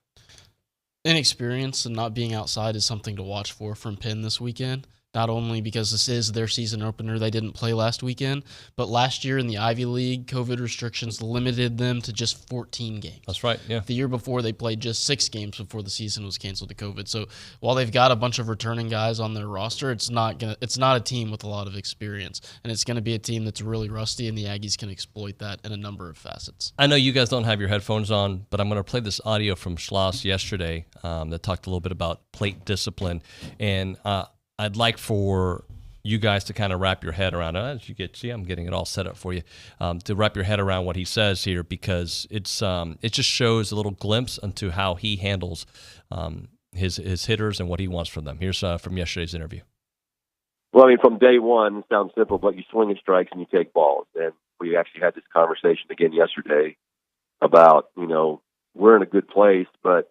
Inexperience and not being outside is something to watch for from Penn this weekend. Not only because this is their season opener, they didn't play last weekend, but last year in the Ivy League, COVID restrictions limited them to just 14 games. That's right, yeah. The year before, they played just 6 games before the season was canceled to COVID. So while they've got a bunch of returning guys on their roster, it's not a team with a lot of experience, and it's going to be a team that's really rusty, and the Aggies can exploit that in a number of facets. I know you guys don't have your headphones on, but I'm going to play this audio from Schloss yesterday that talked a little bit about plate discipline, and I'd like for you guys to kind of wrap your head around it. I'm getting it all set up for you, to wrap your head around what he says here, because it just shows a little glimpse into how he handles his hitters and what he wants from them. Here's from yesterday's interview. Well, I mean, from day one, it sounds simple, but you swing and strikes and you take balls. And we actually had this conversation again yesterday about, we're in a good place, but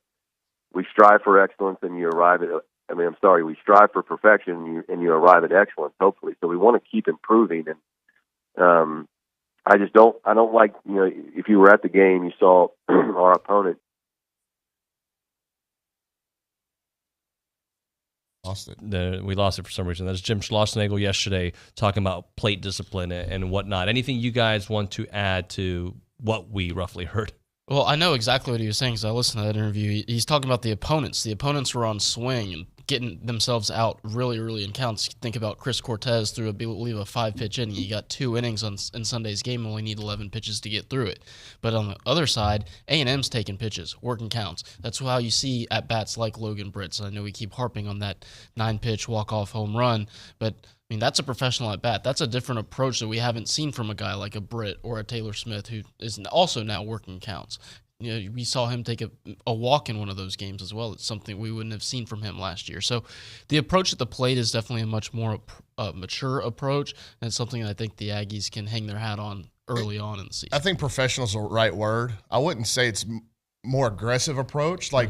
we strive for excellence and you arrive at we strive for perfection and you arrive at excellence, hopefully. So we want to keep improving. And I don't like, if you were at the game, you saw our opponent. Lost it. We lost it for some reason. That's Jim Schlossnagle yesterday talking about plate discipline and whatnot. Anything you guys want to add to what we roughly heard? Well, I know exactly what he was saying because I listened to that interview. He's talking about the opponents. The opponents were on swing and getting themselves out really early in counts. Think about Chris Cortez threw, I believe, a 5-pitch inning. He got 2 innings in Sunday's game, only need 11 pitches to get through it. But on the other side, A&M's taking pitches, working counts. That's how you see at-bats like Logan Britt's. I know we keep harping on that 9-pitch walk-off home run, but I mean, that's a professional at-bat. That's a different approach that we haven't seen from a guy like a Britt or a Taylor Smith, who is also now working counts. You know, we saw him take a walk in one of those games as well. It's something we wouldn't have seen from him last year. So the approach at the plate is definitely a much more mature approach, and it's something I think the Aggies can hang their hat on early on in the season. I think professional is the right word. I wouldn't say it's more aggressive approach. Like,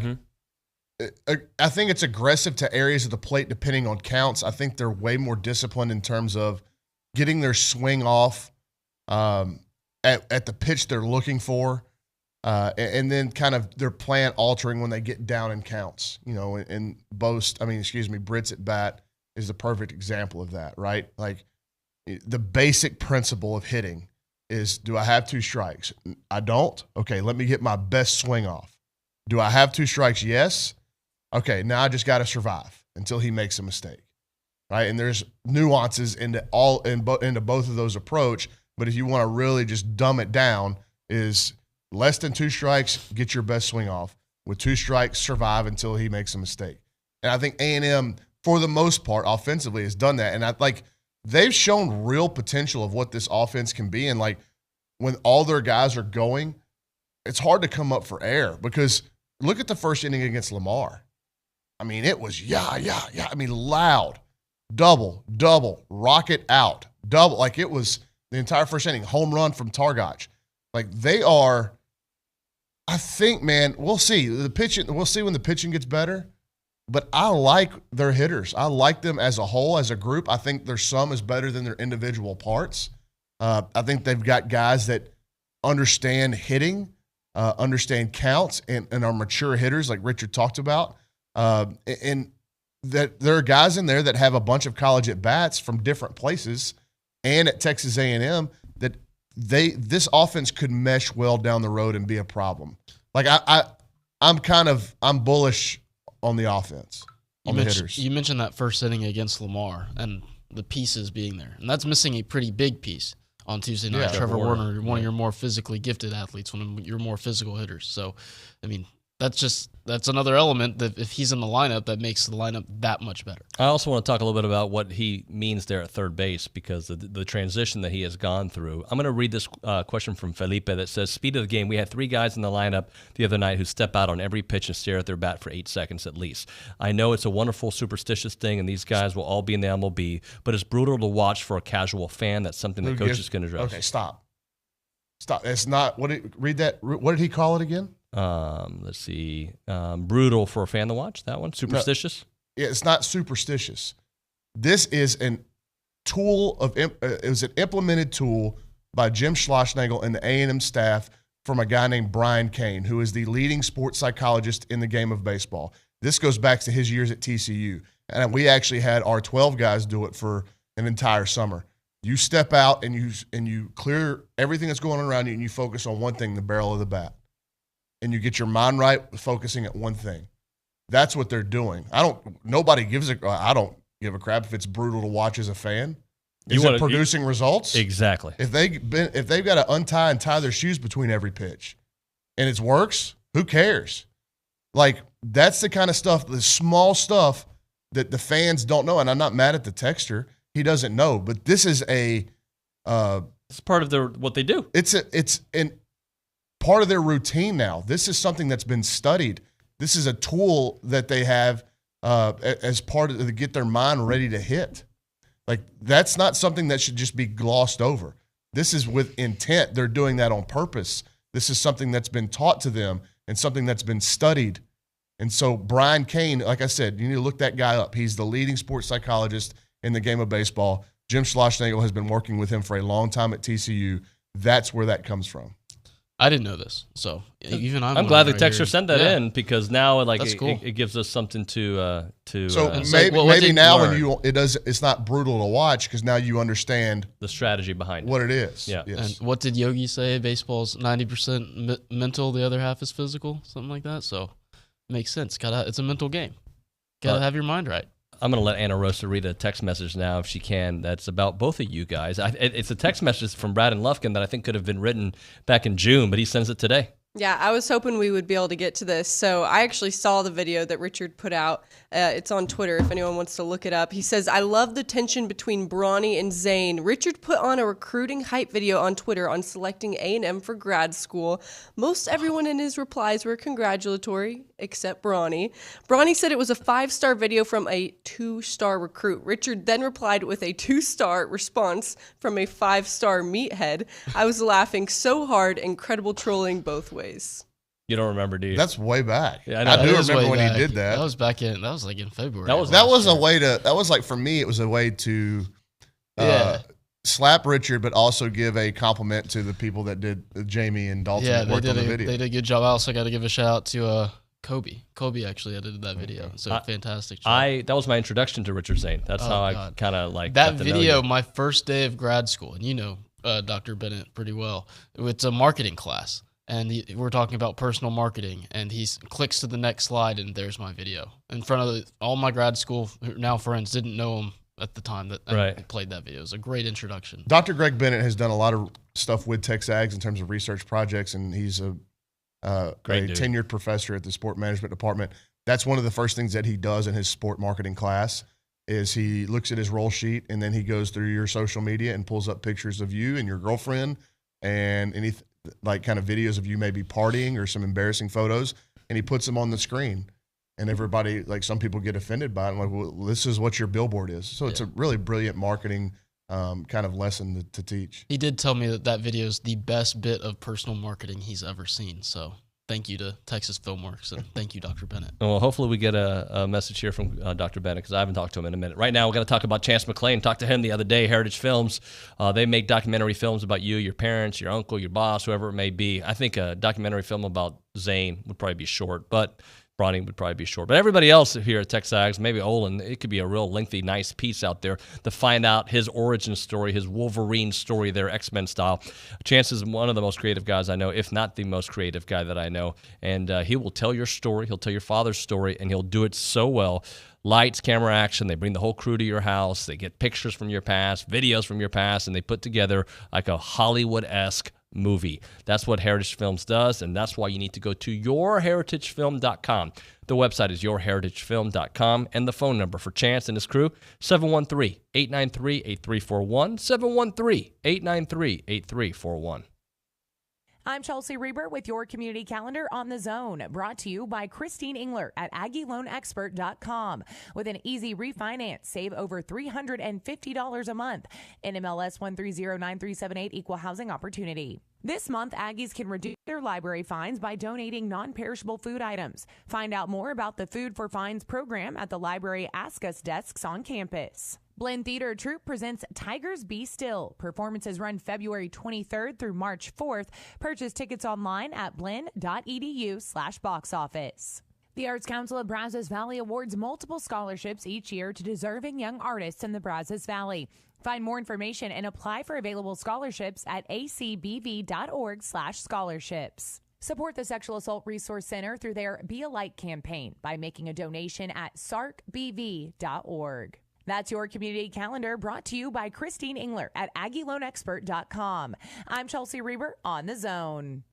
I think it's aggressive to areas of the plate depending on counts. I think they're way more disciplined in terms of getting their swing off at the pitch they're looking for. And then kind of their plan altering when they get down in counts, you know, and Britt's at bat is the perfect example of that, right? Like, the basic principle of hitting is, do I have 2 strikes? I don't. Okay, let me get my best swing off. Do I have 2 strikes? Yes. Okay, now I just got to survive until he makes a mistake, right? And there's nuances into both of those approach, but if you want to really just dumb it down, is less than 2 strikes, get your best swing off. With 2 strikes, survive until he makes a mistake. And I think A&M, for the most part, offensively, has done that. And they've shown real potential of what this offense can be. And like, when all their guys are going, it's hard to come up for air, because look at the first inning against Lamar. I mean, it was I mean, loud, double, rocket out, double. Like, it was the entire first inning, home run from Targach. Like, they are, I think, man, we'll see. We'll see when the pitching gets better. But I like their hitters. I like them as a whole, as a group. I think their sum is better than their individual parts. I think they've got guys that understand hitting, understand counts, and are mature hitters, like Richard talked about. And that there are guys in there that have a bunch of college at-bats from different places and at Texas A&M that this offense could mesh well down the road and be a problem. Like, I'm bullish on the offense, on the hitters. You mentioned that first inning against Lamar and the pieces being there, and that's missing a pretty big piece on Tuesday night. Yeah, Trevor Warner, one of your more physically gifted athletes, one of your more physical hitters. So, I mean, that's another element that if he's in the lineup, that makes the lineup that much better. I also want to talk a little bit about what he means there at third base, because the transition that he has gone through. I'm going to read this question from Felipe that says, speed of the game. We had 3 guys in the lineup the other night who step out on every pitch and stare at their bat for 8 seconds at least. I know it's a wonderful superstitious thing, and these guys will all be in the MLB, but it's brutal to watch for a casual fan. That's something that coaches can address. Okay, stop. It's not, read that. What did he call it again? Let's see. Brutal for a fan to watch. That one. Superstitious. No, yeah, it's not superstitious. This is an tool it was an implemented tool by Jim Schlossnagle and the A&M staff from a guy named Brian Kane, who is the leading sports psychologist in the game of baseball. This goes back to his years at TCU, and we actually had our 12 guys do it for an entire summer. You step out and you clear everything that's going on around you, and you focus on one thing: the barrel of the bat. And you get your mind right focusing at one thing. That's what they're doing. I don't give a crap if it's brutal to watch as a fan. Is it producing results? Exactly. If they've got to untie and tie their shoes between every pitch and it works, who cares? Like, that's the kind of stuff, the small stuff that the fans don't know. And I'm not mad at the texter. He doesn't know, but this is it's part of what they do. It's part of their routine now. This is something that's been studied. This is a tool that they have as part of to get their mind ready to hit. Like, that's not something that should just be glossed over. This is with intent. They're doing that on purpose. This is something that's been taught to them and something that's been studied. And so Brian Kane, like I said, you need to look that guy up. He's the leading sports psychologist in the game of baseball. Jim Schlossnagle has been working with him for a long time at TCU. That's where that comes from. I didn't know this, so even I'm glad the texter sent that in, because now cool. it gives us something to. So maybe now it's not brutal to watch, because now you understand the strategy behind what it is. Yeah. Yes. And what did Yogi say? Baseball's 90% mental, the other half is physical, something like that. So it makes sense. It's a mental game. Got to have your mind right. I'm going to let Anna Rosa read a text message now if she can. That's about both of you guys. It's a text message from Brad and Lufkin that I think could have been written back in June, but he sends it today. Yeah, I was hoping we would be able to get to this. So I actually saw the video that Richard put out. It's on Twitter if anyone wants to look it up. He says, I love the tension between Brawny and Zane. Richard put on a recruiting hype video on Twitter on selecting A&M for grad school. Most everyone in his replies were congratulatory, except Brawny. Brawny said it was a 5-star video from a 2-star recruit. Richard then replied with a 2-star response from a 5-star meathead. I was laughing so hard, incredible trolling both ways. You don't remember, do you? That's way back. Yeah, I do remember when he did that. That was like in February. That was like, for me, it was a way to slap Richard, but also give a compliment to the people that did Jamie and Dalton that worked on the video. They did a good job. I also got to give a shout out to Kobe. Kobe actually edited that video. So fantastic job. That was my introduction to Richard Zane. That's how I kind of like that video. My first day of grad school, and you know Dr. Bennett pretty well. It's a marketing class. And we're talking about personal marketing, and he clicks to the next slide, and there's my video. In front of all my grad school, now friends, didn't know him at the time that I played that video. It was a great introduction. Dr. Greg Bennett has done a lot of stuff with TexAgs in terms of research projects, and he's a tenured professor at the sport management department. That's one of the first things that he does in his sport marketing class is he looks at his roll sheet, and then he goes through your social media and pulls up pictures of you and your girlfriend and anything, like kind of videos of you maybe partying or some embarrassing photos, and he puts them on the screen. And everybody, like some people get offended by it. I'm like, well, this is what your billboard is. So it's a really brilliant marketing kind of lesson to teach. He did tell me that video is the best bit of personal marketing he's ever seen. So thank you to Texas Filmworks, and thank you, Dr. Bennett. Well, hopefully we get a message here from Dr. Bennett, because I haven't talked to him in a minute. Right now, we're going to talk about Chance McClain. Talked to him the other day, Heritage Films. They make documentary films about you, your parents, your uncle, your boss, whoever it may be. I think a documentary film about Zane would probably be short, but Brauning would probably be short. But everybody else here at TexAgs, maybe Olin, it could be a real lengthy, nice piece out there to find out his origin story, his Wolverine story there, X-Men style. Chance is one of the most creative guys I know, if not the most creative guy that I know. And he will tell your story. He'll tell your father's story, and he'll do it so well. Lights, camera, action. They bring the whole crew to your house. They get pictures from your past, videos from your past, and they put together like a Hollywood-esque movie. That's what Heritage Films does, and that's why you need to go to yourheritagefilm.com. The website is yourheritagefilm.com, and the phone number for Chance and his crew, 713-893-8341, 713-893-8341. I'm Chelsea Reber with your community calendar on The Zone, brought to you by Christine Engler at AggieLoanExpert.com. With an easy refinance, save over $350 a month. NMLS 1309378, Equal Housing Opportunity. This month, Aggies can reduce their library fines by donating non-perishable food items. Find out more about the Food for Fines program at the library Ask Us desks on campus. Blinn Theater Troupe presents Tigers Be Still. Performances run February 23rd through March 4th. Purchase tickets online at blinn.edu/box office. The Arts Council of Brazos Valley awards multiple scholarships each year to deserving young artists in the Brazos Valley. Find more information and apply for available scholarships at acbv.org/scholarships. Support the Sexual Assault Resource Center through their Be a Light campaign by making a donation at sarcbv.org. That's your community calendar, brought to you by Christine Engler at AggieLoanExpert.com. I'm Chelsea Reber on The Zone.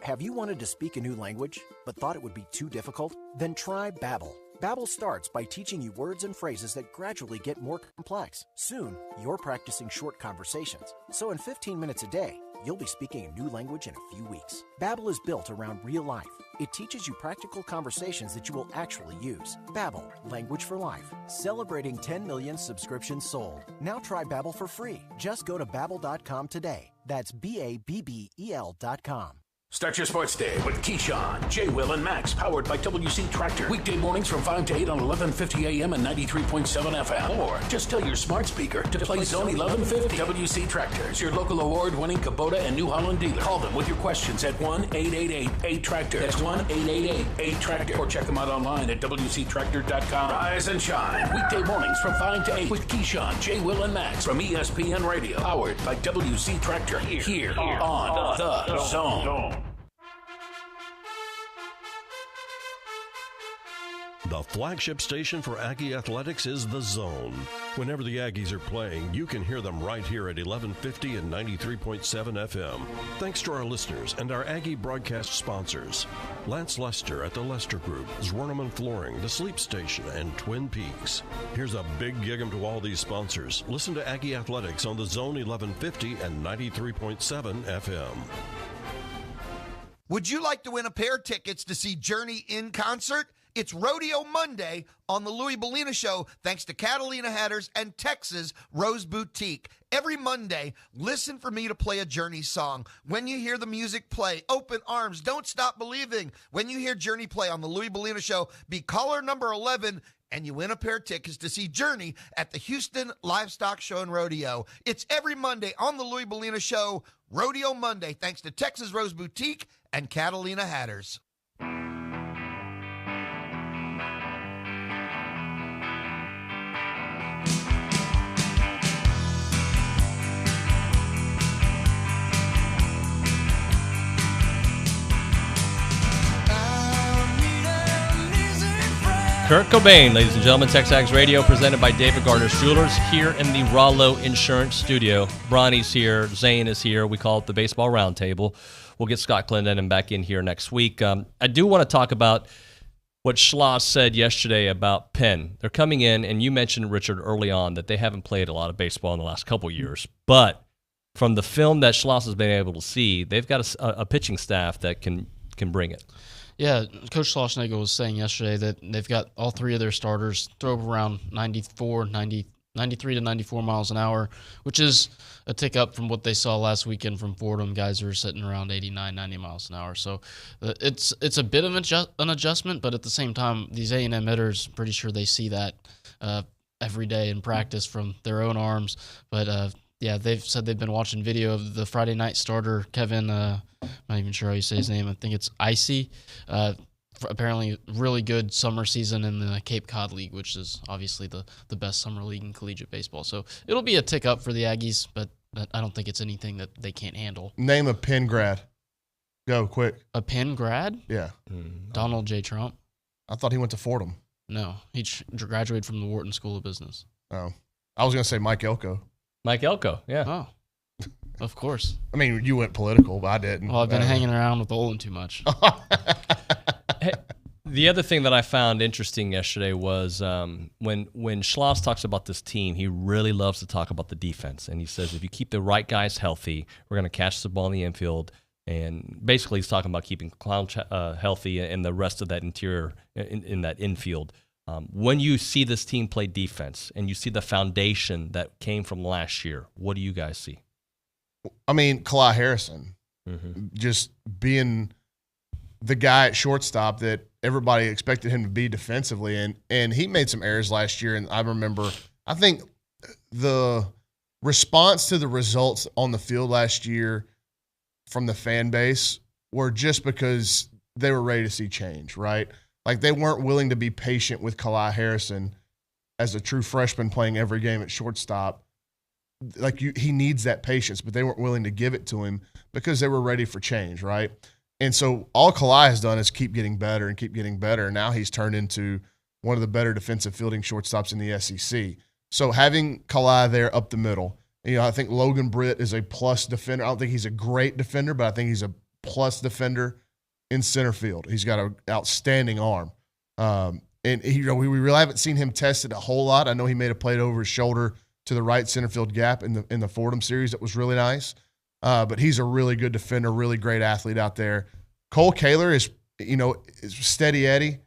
Have you wanted to speak a new language, but thought it would be too difficult? Then try Babbel. Babbel starts by teaching you words and phrases that gradually get more complex. Soon, you're practicing short conversations. So in 15 minutes a day, you'll be speaking a new language in a few weeks. Babbel is built around real life. It teaches you practical conversations that you will actually use. Babbel, language for life. Celebrating 10 million subscriptions sold. Now try Babbel for free. Just go to Babbel.com today. That's BABBEL.com. Start your sports day with Keyshawn, J. Will, and Max, powered by WC Tractor. Weekday mornings from 5 to 8 on 1150 AM and 93.7 FM. Or just tell your smart speaker to play Zone 1150. WC Tractor is your local award-winning Kubota and New Holland dealer. Call them with your questions at 1-888-8-TRACTOR. That's 1-888-8-TRACTOR. Or check them out online at WCTractor.com. Rise and shine. Weekday mornings from 5 to 8 with Keyshawn, J. Will, and Max from ESPN Radio. Powered by WC Tractor. Here on The Zone. The flagship station for Aggie athletics is The Zone. Whenever the Aggies are playing, you can hear them right here at 1150 and 93.7 FM. Thanks to our listeners and our Aggie broadcast sponsors. Lance Lester at the Lester Group, Zwerneman Flooring, The Sleep Station, and Twin Peaks. Here's a big gig-em to all these sponsors. Listen to Aggie Athletics on The Zone 1150 and 93.7 FM. Would you like to win a pair of tickets to see Journey in concert? It's Rodeo Monday on the Louis Bellina Show, thanks to Catalina Hatters and Texas Rose Boutique. Every Monday, listen for me to play a Journey song. When you hear the music play, open arms, don't stop believing. When you hear Journey play on the Louis Bellina Show, be caller number 11, and you win a pair of tickets to see Journey at the Houston Livestock Show and Rodeo. It's every Monday on the Louis Bellina Show, Rodeo Monday, thanks to Texas Rose Boutique and Catalina Hatters. Kurt Cobain, ladies and gentlemen, TexAgs Radio, presented by David Gardner's Jewelers, here in the Rollo Insurance Studio. Bronny's here, Zane is here. We call it the Baseball Roundtable. We'll get Scott Clendenin back in here next week. I do want to talk about what Schloss said yesterday about Penn. They're coming in, and you mentioned, Richard, early on that they haven't played a lot of baseball in the last couple years. But from the film that Schloss has been able to see, they've got a pitching staff that can bring it. Yeah, Coach Schlossnagle was saying yesterday that they've got all three of their starters throw around 93 to 94 miles an hour, which is a tick up from what they saw last weekend from Fordham. Guys are sitting around 89, 90 miles an hour. So it's a bit of an adjustment, but at the same time, these A&M hitters, pretty sure they see that every day in practice from their own arms. But yeah, they've said they've been watching video of the Friday night starter, Kevin, I'm not even sure how you say his name. I think it's Icy. Apparently really good summer season in the Cape Cod League, which is obviously the best summer league in collegiate baseball. So it'll be a tick up for the Aggies, but I don't think it's anything that they can't handle. Name a Penn grad. Go, quick. A Penn grad? Yeah. Donald J. Trump. I thought he went to Fordham. No, he graduated from the Wharton School of Business. Oh. I was going to say Mike Elko. Mike Elko, yeah. Oh, of course. I mean, you went political, but I didn't. Well, I've been hanging around with Olin too much. Hey, the other thing that I found interesting yesterday was when Schloss talks about this team, he really loves to talk about the defense. And he says, if you keep the right guys healthy, we're going to catch the ball in the infield. And basically he's talking about keeping Clown healthy and the rest of that interior in that infield. When you see this team play defense and you see the foundation that came from last year, what do you guys see? I mean, Kalai Harrison, just being the guy at shortstop that everybody expected him to be defensively, and he made some errors last year. And I remember, I think the response to the results on the field last year from the fan base were just because they were ready to see change, right? Like they weren't willing to be patient with Kalai Harrison as a true freshman playing every game at shortstop. Like he needs that patience, but they weren't willing to give it to him because they were ready for change, right? And so all Kalai has done is keep getting better and keep getting better. And now he's turned into one of the better defensive fielding shortstops in the SEC. So having Kalai there up the middle, I think Logan Britt is a plus defender. I don't think he's a great defender, but I think he's a plus defender in center field. He's got an outstanding arm. And we really haven't seen him tested a whole lot. I know he made a play over his shoulder to the right center field gap in the Fordham series. That was really nice. But he's a really good defender, really great athlete out there. Cole Kaler is steady Eddie.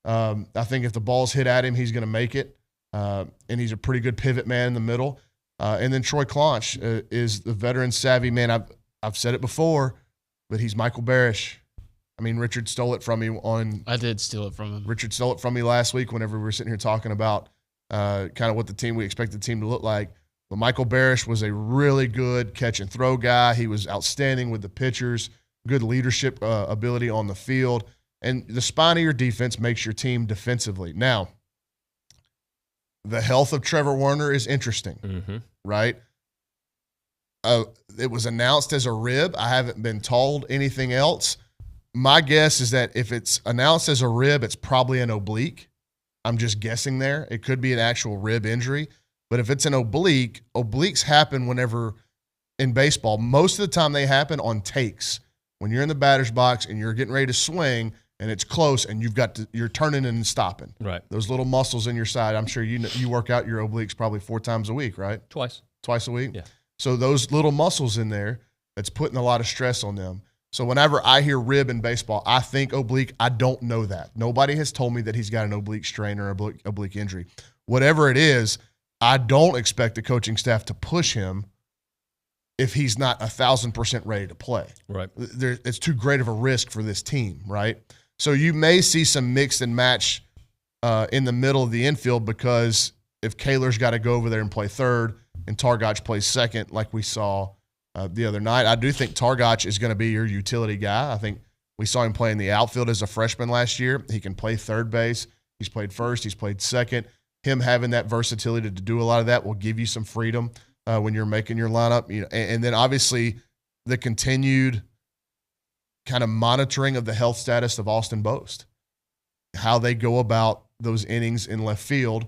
I think if the ball's hit at him, he's going to make it. And he's a pretty good pivot man in the middle. And then Troy Clonch is the veteran savvy man. I've said it before, but he's Michael Barish. I mean, Richard stole it from me I did steal it from him. Richard stole it from me last week whenever we were sitting here talking about kind of what we expect the team to look like. But Michael Barish was a really good catch and throw guy. He was outstanding with the pitchers, good leadership ability on the field. And the spine of your defense makes your team defensively. Now, the health of Trevor Warner is interesting, right? It was announced as a rib. I haven't been told anything else. My guess is that if it's announced as a rib, it's probably an oblique. I'm just guessing there. It could be an actual rib injury. But if it's an oblique, obliques happen whenever in baseball. Most of the time they happen on takes. When you're in the batter's box and you're getting ready to swing and it's close and you're turning and stopping. Right. Those little muscles in your side. I'm sure you work out your obliques probably 4 times a week, right? Twice a week? Yeah. So those little muscles in there, that's putting a lot of stress on them. So whenever I hear rib in baseball, I think oblique. I don't know that. Nobody has told me that he's got an oblique strain or oblique injury. Whatever it is, I don't expect the coaching staff to push him if he's not 1,000% ready to play. Right. It's too great of a risk for this team, right? So you may see some mix and match in the middle of the infield, because if Kaler's got to go over there and play third and Targac plays second like we saw the other night, I do think Targac is going to be your utility guy. I think we saw him play in the outfield as a freshman last year. He can play third base. He's played first. He's played second. Him having that versatility to do a lot of that will give you some freedom when you're making your lineup. And then obviously the continued kind of monitoring of the health status of Austin Boast, how they go about those innings in left field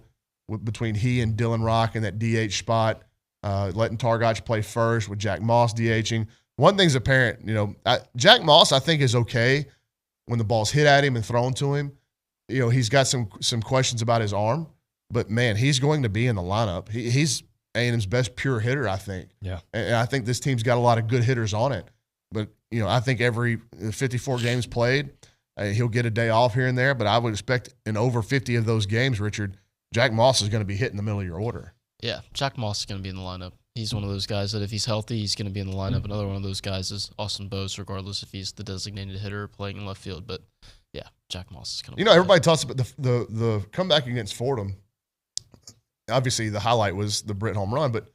between he and Dylan Rock in that DH spot, letting Targac play first with Jack Moss DHing. One thing's apparent, Jack Moss I think is okay when the ball's hit at him and thrown to him. He's got some questions about his arm, but man, he's going to be in the lineup. He's A&M's best pure hitter, I think. Yeah. And I think this team's got a lot of good hitters on it. But, I think every 54 games played, he'll get a day off here and there. But I would expect in over 50 of those games, Richard, Jack Moss is going to be hitting the middle of your order. Yeah, Jack Moss is going to be in the lineup. He's one of those guys that if he's healthy, he's going to be in the lineup. Another one of those guys is Austin Boast, regardless if he's the designated hitter playing in left field. But, yeah, Jack Moss is going to be everybody talks about the comeback against Fordham. Obviously, the highlight was the Britt home run, but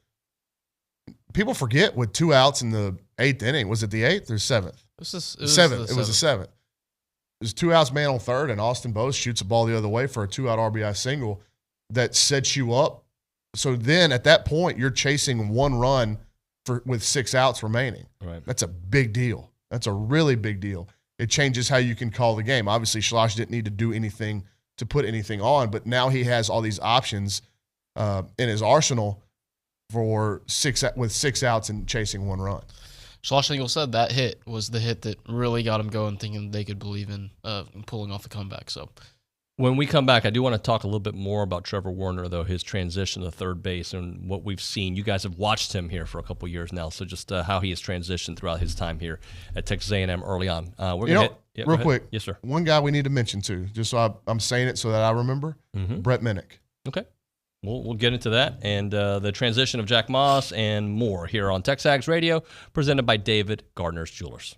people forget with 2 outs in the 8th inning. Was it the 8th or 7th? It was the 7th. It was 2 outs, man on third, and Austin Boast shoots a ball the other way for a 2-out RBI single that sets you up. So then at that point, you're chasing 1 run with 6 outs remaining. Right. That's a big deal. That's a really big deal. It changes how you can call the game. Obviously, Schloss didn't need to do anything to put anything on, but now he has all these options in his arsenal with 6 outs and chasing 1 run. Schlossnagle said that hit was the hit that really got him going, thinking they could believe in pulling off a comeback. So when we come back, I do want to talk a little bit more about Trevor Warner, though, his transition to third base and what we've seen. You guys have watched him here for a couple years now, so just how he has transitioned throughout his time here at Texas A&M early on. Real quick. Yes, sir. One guy we need to mention, too, just so I'm saying it so that I remember, Brett Minnick. Okay. We'll get into that and the transition of Jack Moss and more here on TexAgs Radio, presented by David Gardner's Jewelers.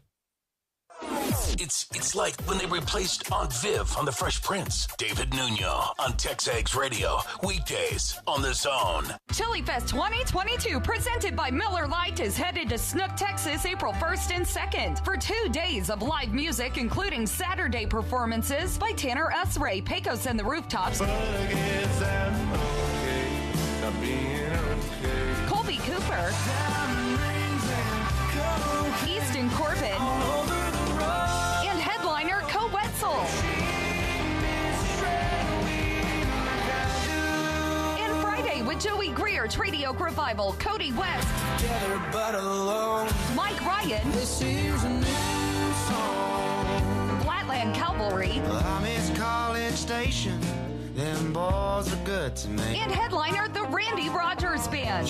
It's like when they replaced Aunt Viv on The Fresh Prince. David Nuño on TexAgs Radio, weekdays on The Zone. Chili Fest 2022, presented by Miller Lite, is headed to Snook, Texas, April 1st and 2nd for 2 days of live music, including Saturday performances by Tanner S. Ray, Pecos and the Rooftops, Colby Cooper, Easton Corbin, and headliner Co Wetzel. And Friday with Joey Greer, Treaty Oak Revival, Cody West, Mike Ryan, Flatland Cavalry, College Station. Them boys are good to me. And headliner, the Randy Rogers Band.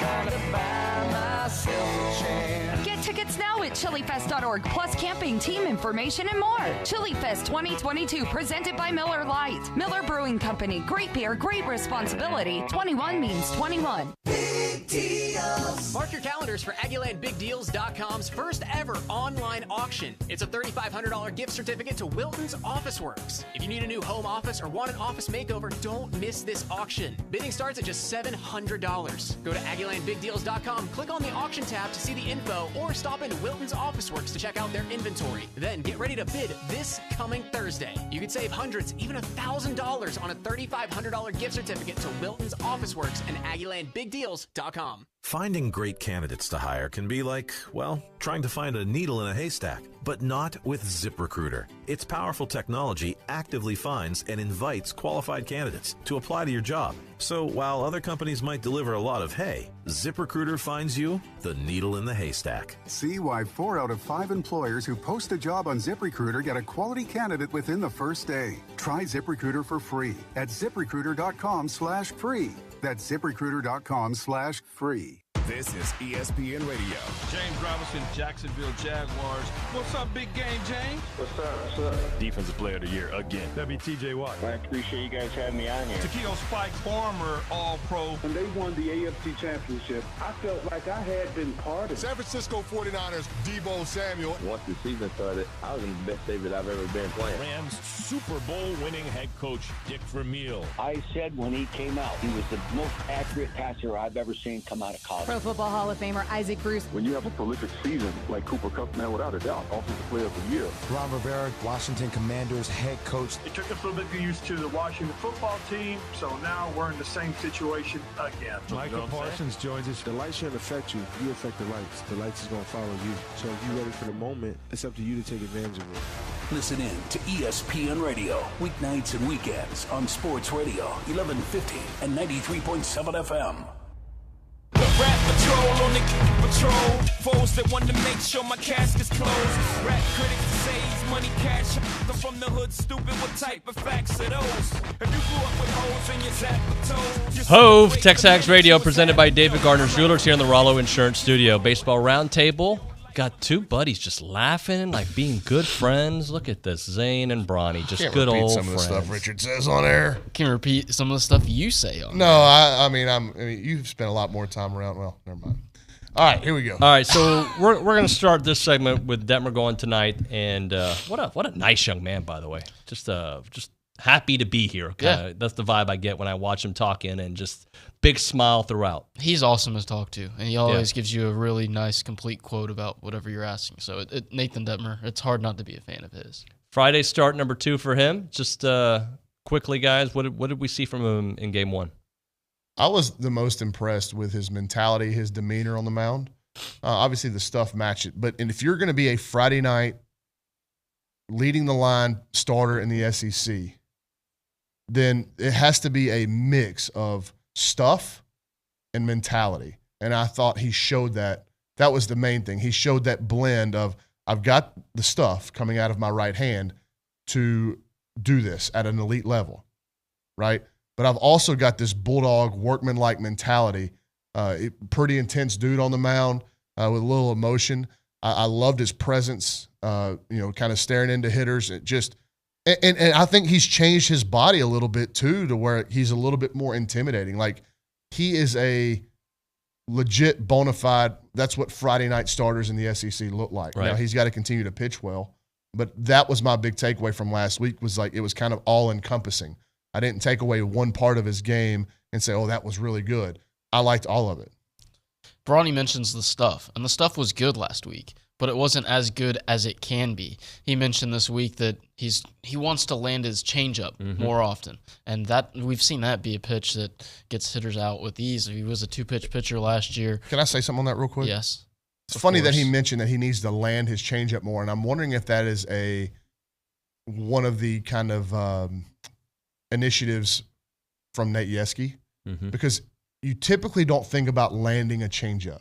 Get tickets now at chilifest.org, plus camping, team information, and more. Chili Fest 2022, presented by Miller Lite. Miller Brewing Company. Great beer, great responsibility. 21 means 21. Big deals. Mark your calendars for AggielandBigDeals.com's first ever online auction. It's a $3,500 gift certificate to Wilton's Office Works. If you need a new home office or want an office makeover, don't miss this auction. Bidding starts at just $700. Go to AggielandBigDeals.com, click on the auction tab to see the info, or stop into Wilton's Office Works to check out their inventory. Then get ready to bid this coming Thursday. You could save hundreds, even $1,000 on a $3,500 gift certificate to Wilton's Office Works and AggielandBigDeals.com. TexAgs.com. Finding great candidates to hire can be like, well, trying to find a needle in a haystack, but not with ZipRecruiter. Its powerful technology actively finds and invites qualified candidates to apply to your job. So while other companies might deliver a lot of hay, ZipRecruiter finds you the needle in the haystack. See why 4 out of 5 employers who post a job on ZipRecruiter get a quality candidate within the first day. Try ZipRecruiter for free at ZipRecruiter.com/free. That's ZipRecruiter.com/free. This is ESPN Radio. James Robinson, Jacksonville Jaguars. What's up, big game, James? What's up? What's up? Defensive Player of the Year again. WTJ Watt. I appreciate you guys having me on here. Taquito Spike, former All-Pro. When they won the AFC Championship, I felt like I had been part of it. San Francisco 49ers, Deebo Samuel. Once the season started, I was in the best shape that I've ever been playing. Rams Super Bowl winning head coach Dick Vermeil. I said when he came out, he was the most accurate passer I've ever seen come out of college. Pro Football Hall of Famer Isaac Bruce. When you have a prolific season like Cooper Kupp, man, without a doubt, Offensive Player of the Year. Ron Rivera, Washington Commanders head coach. It took us a little bit to get used to the Washington football team, so now we're in the same situation again. Michael Parsons joins us. The light shouldn't affect you. You affect the lights. The lights is going to follow you. So if you're ready for the moment, it's up to you to take advantage of it. Listen in to ESPN Radio, weeknights and weekends on Sports Radio, 1150 and 93.7 FM. The rap patrol on the patrol. Foes that want to make sure my casket's closed. Rap critics say he's money cash. I'm from the hood, stupid. What type of facts are those? If you grew up with holes in your zap toes. Hove, TexAgs Radio, presented by David Gardner's Jewelers here in the Rollo Insurance Studio. Baseball Roundtable. Got two buddies just laughing, like being good friends. Look at this, Zane and Bronny, just Can't good repeat old some friends. of the stuff Richard says on air. Can you repeat some of the stuff you say on No, I mean, you've spent a lot more time around. Well, never mind. All right, here we go. All right, so we're going to start this segment with Detmer going tonight, and what a nice young man, by the way. Just happy to be here. Yeah. That's the vibe I get when I watch him talking, and just big smile throughout. He's awesome to talk to, and he always gives you a really nice, complete quote about whatever you're asking. So Nathan Detmer, it's hard not to be a fan of his. Friday start number 2 for him. Just quickly, guys, what did we see from him in game 1? I was the most impressed with his mentality, his demeanor on the mound. Obviously, the stuff matched it. But if you're going to be a Friday night leading the line starter in the SEC, then it has to be a mix of stuff and mentality. And I thought he showed that. That was the main thing. He showed that blend of, I've got the stuff coming out of my right hand to do this at an elite level, right? But I've also got this bulldog, workman-like mentality. Pretty intense dude on the mound with a little emotion. I loved his presence, kind of staring into hitters. And I think he's changed his body a little bit, too, to where he's a little bit more intimidating. Like, he is a legit bona fide, that's what Friday night starters in the SEC look like. Right. Now, he's got to continue to pitch well. But that was my big takeaway from last week, was like it was kind of all-encompassing. I didn't take away one part of his game and say, oh, that was really good. I liked all of it. Bronny mentions the stuff, and the stuff was good last week, but it wasn't as good as it can be. He mentioned this week that he wants to land his changeup more often, and that we've seen that be a pitch that gets hitters out with ease. He was a 2-pitch pitcher last year. Can I say something on that real quick? Yes. It's funny that he mentioned that he needs to land his changeup more, and I'm wondering if that is one of the kind of initiatives from Nate Yeskie, because you typically don't think about landing a changeup.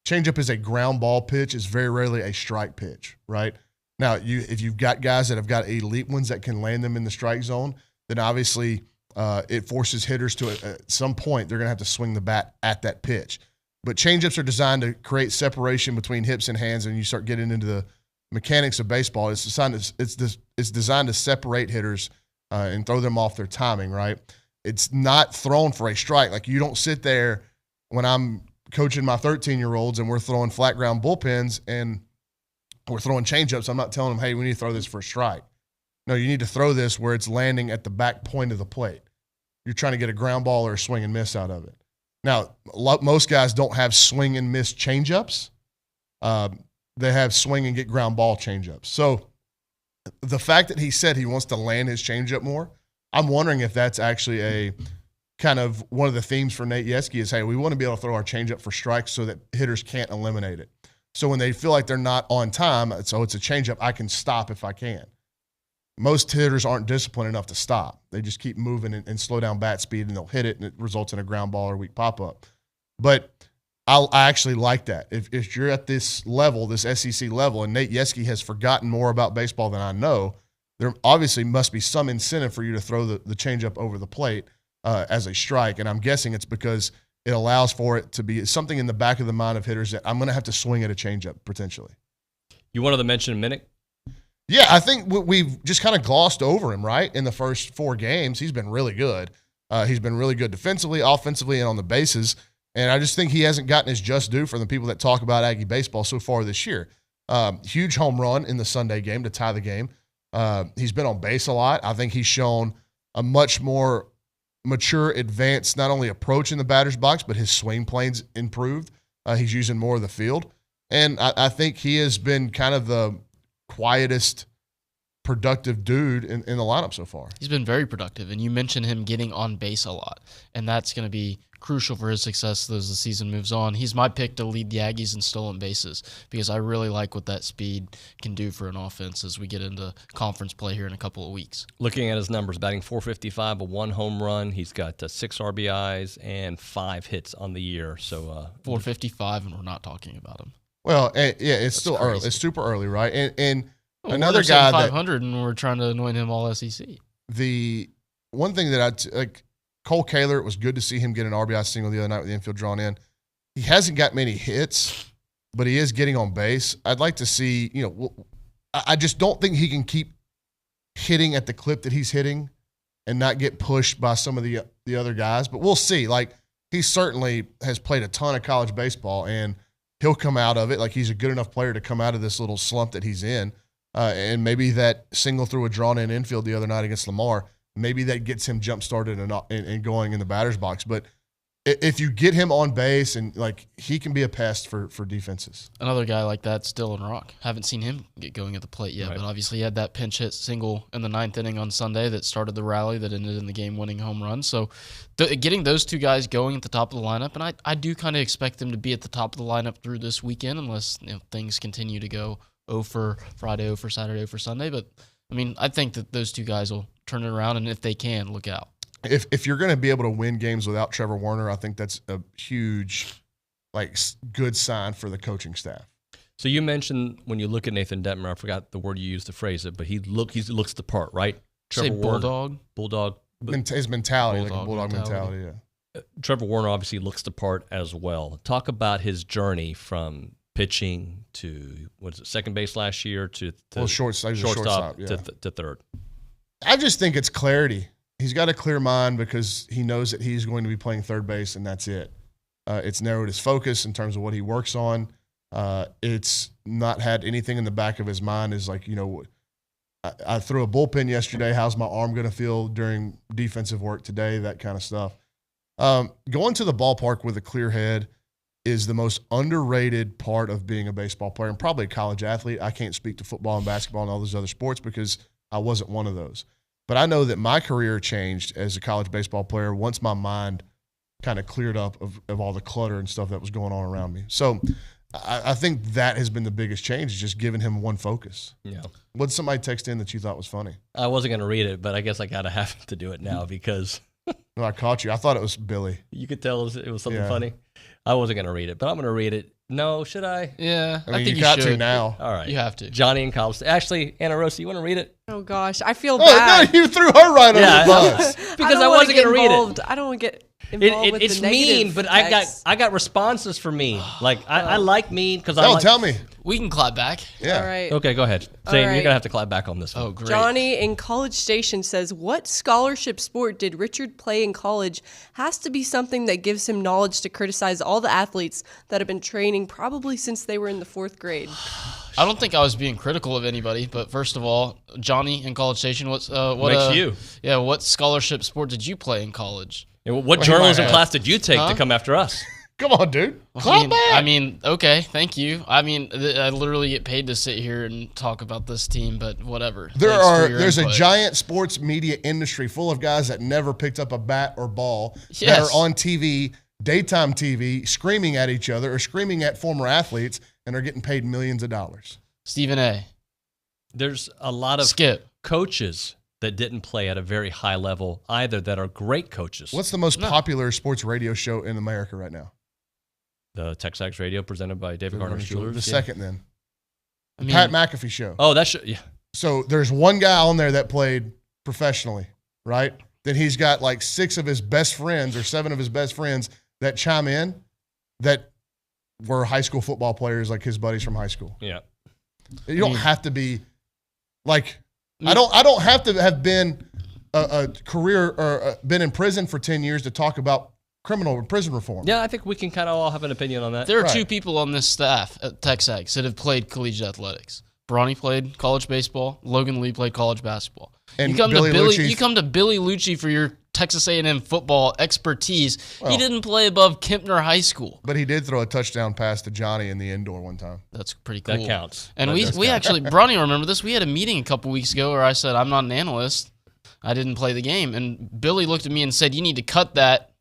Changeup is a ground ball pitch. It's very rarely a strike pitch, right? Now, if you've got guys that have got elite ones that can land them in the strike zone, then obviously it forces hitters to, at some point, they're going to have to swing the bat at that pitch. But changeups are designed to create separation between hips and hands, and you start getting into the mechanics of baseball. It's designed to separate hitters and throw them off their timing, right? It's not thrown for a strike. Like, you don't sit there when I'm coaching my 13-year-olds and we're throwing flat ground bullpens and we're throwing changeups. I'm not telling them, hey, we need to throw this for a strike. No, you need to throw this where it's landing at the back point of the plate. You're trying to get a ground ball or a swing and miss out of it. Now, most guys don't have swing and miss changeups. They have swing and get ground ball changeups. So the fact that he said he wants to land his changeup more, I'm wondering if that's actually a kind of one of the themes for Nate Yeskie is, hey, we want to be able to throw our changeup for strikes so that hitters can't eliminate it. So when they feel like they're not on time, so it's a changeup, I can stop if I can. Most hitters aren't disciplined enough to stop. They just keep moving and slow down bat speed, and they'll hit it, and it results in a ground ball or weak pop-up. But I actually like that. If you're at this level, this SEC level, and Nate Yeskie has forgotten more about baseball than I know, there obviously must be some incentive for you to throw the changeup over the plate as a strike. And I'm guessing it's because it allows for it to be something in the back of the mind of hitters that I'm going to have to swing at a changeup potentially. You wanted to mention Minnick? Yeah, I think we've just kind of glossed over him, right? In the first 4 games, he's been really good. He's been really good defensively, offensively, and on the bases. And I just think he hasn't gotten his just due from the people that talk about Aggie baseball so far this year. Huge home run in the Sunday game to tie the game. He's been on base a lot. I think he's shown a much more mature, advanced, not only approach in the batter's box, but his swing plane's improved. He's using more of the field. And I think he has been kind of the quietest, productive dude in the lineup so far. He's been very productive, and you mentioned him getting on base a lot, and that's going to be crucial for his success as the season moves on. He's my pick to lead the Aggies in stolen bases because I really like what that speed can do for an offense as we get into conference play here in a couple of weeks. Looking at his numbers, batting .455, a 1 home run. He's got 6 RBIs and 5 hits on the year. So .455, and we're not talking about him. Well, yeah, it's still crazy. early. It's super early, right? And another guy 500, and we're trying to anoint him all SEC. The one thing that like Cole Kaler, it was good to see him get an RBI single the other night with the infield drawn in. He hasn't got many hits, but he is getting on base. I'd like to see, I just don't think he can keep hitting at the clip that he's hitting and not get pushed by some of the other guys. But we'll see. Like, he certainly has played a ton of college baseball, and he'll come out of it. Like, he's a good enough player to come out of this little slump that he's in. And maybe that single through a drawn-in infield the other night against Lamar, maybe that gets him jump-started and going in the batter's box. But if you get him on base, and like, he can be a pest for defenses. Another guy like that's Dylan Rock. Haven't seen him get going at the plate yet, but obviously he had that pinch hit single in the 9th inning on Sunday that started the rally that ended in the game-winning home run. So getting those two guys going at the top of the lineup, and I do kind of expect them to be at the top of the lineup through this weekend unless things continue to go 0 for Friday, 0 for Saturday, 0 for Sunday. But, I mean, I think that those two guys will turn it around, and if they can, look out. If you're going to be able to win games without Trevor Warner, I think that's a huge, good sign for the coaching staff. So you mentioned when you look at Nathan Detmer, I forgot the word you used to phrase it, but he looks the part, right? Trevor Say Warner, bulldog. His mentality, like a bulldog mentality, yeah. Trevor Warner obviously looks the part as well. Talk about his journey from pitching to second base last year to shortstop yeah. to third. I just think it's clarity. He's got a clear mind because he knows that he's going to be playing third base, and that's it. It's narrowed his focus in terms of what he works on. It's not had anything in the back of his mind is like, I threw a bullpen yesterday. How's my arm going to feel during defensive work today? That kind of stuff. Going to the ballpark with a clear head is the most underrated part of being a baseball player and probably a college athlete. I can't speak to football and basketball and all those other sports because I wasn't one of those. But I know that my career changed as a college baseball player once my mind kind of cleared up of all the clutter and stuff that was going on around me. So I think that has been the biggest change, is just giving him one focus. Yeah. What did somebody text in that you thought was funny? I wasn't going to read it, but I guess I got to have to do it now because no, I caught you. I thought it was Billy. You could tell it was something funny. I wasn't going to read it, but I'm going to read it. No, should I? Yeah, I mean, think you got should. to now. All right. You have to. Johnny in college. Actually, Anna Rosa, you want to read it? Oh, gosh. I feel bad. No, you threw her right under the bus. Because I wasn't going to read it. I don't want to get involved with it's the negative mean, but text. I got responses for mean. Like, I like mean because I Don't like... tell me. We can clap back. Yeah. All right. Okay, go ahead. Zane, you're going to have to clap back on this one. Oh, great. Johnny in College Station says, what scholarship sport did Richard play in college? Has to be something that gives him knowledge to criticize all the athletes that have been training probably since they were in the 4th grade. I don't think I was being critical of anybody, but first of all, Johnny in College Station, what makes you? Yeah, what scholarship sport did you play in college? And what journalism class did you take to come after us? Come on, dude. Clap back. I mean, okay, thank you. I mean, I literally get paid to sit here and talk about this team, but whatever. There's a giant sports media industry full of guys that never picked up a bat or ball that are on TV, daytime TV, screaming at each other or screaming at former athletes and are getting paid millions of dollars. Stephen A. There's a lot of coaches that didn't play at a very high level either that are great coaches. What's the most popular sports radio show in America right now? The TexAgs Radio presented by David Gardner Jewelers. The second then. Pat McAfee show. Oh, that show, yeah. So there's one guy on there that played professionally, right? Then he's got like 6 of his best friends or 7 of his best friends that chime in that were high school football players like his buddies from high school. Yeah. You don't have to be like I don't have to have been a career or been in prison for 10 years to talk about criminal or prison reform. Yeah, I think we can kind of all have an opinion on that. There are 2 people on this staff at TexAgs that have played collegiate athletics. Bronny played college baseball. Logan Lee played college basketball. And you come Billy to Billy Lucci for your Texas A&M football expertise. He didn't play above Kempner High School. But he did throw a touchdown pass to Johnny in the indoor one time. That's pretty cool. That counts. And we actually, Bronny, remember this? We had a meeting a couple weeks ago where I said, I'm not an analyst. I didn't play the game. And Billy looked at me and said, you need to cut that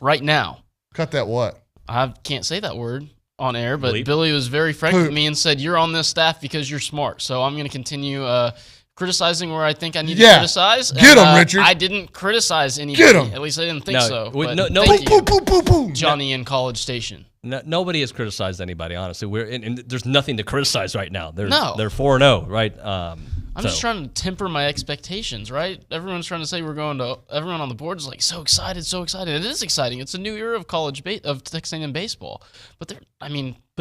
right now. Cut that what? I can't say that word on air, but Bleep. Billy was very frank with me and said, you're on this staff because you're smart. So I'm going to continue criticizing where I think I need to criticize. Get him, Richard. I didn't criticize anybody. Get him. At least I didn't think so. Thank you, Johnny in College Station. No, nobody has criticized anybody, honestly. And there's nothing to criticize right now. They're 4-0, right? I'm just trying to temper my expectations, right? Everyone's trying to say everyone on the board is like so excited. It is exciting. It's a new era of of Texas A&M baseball. But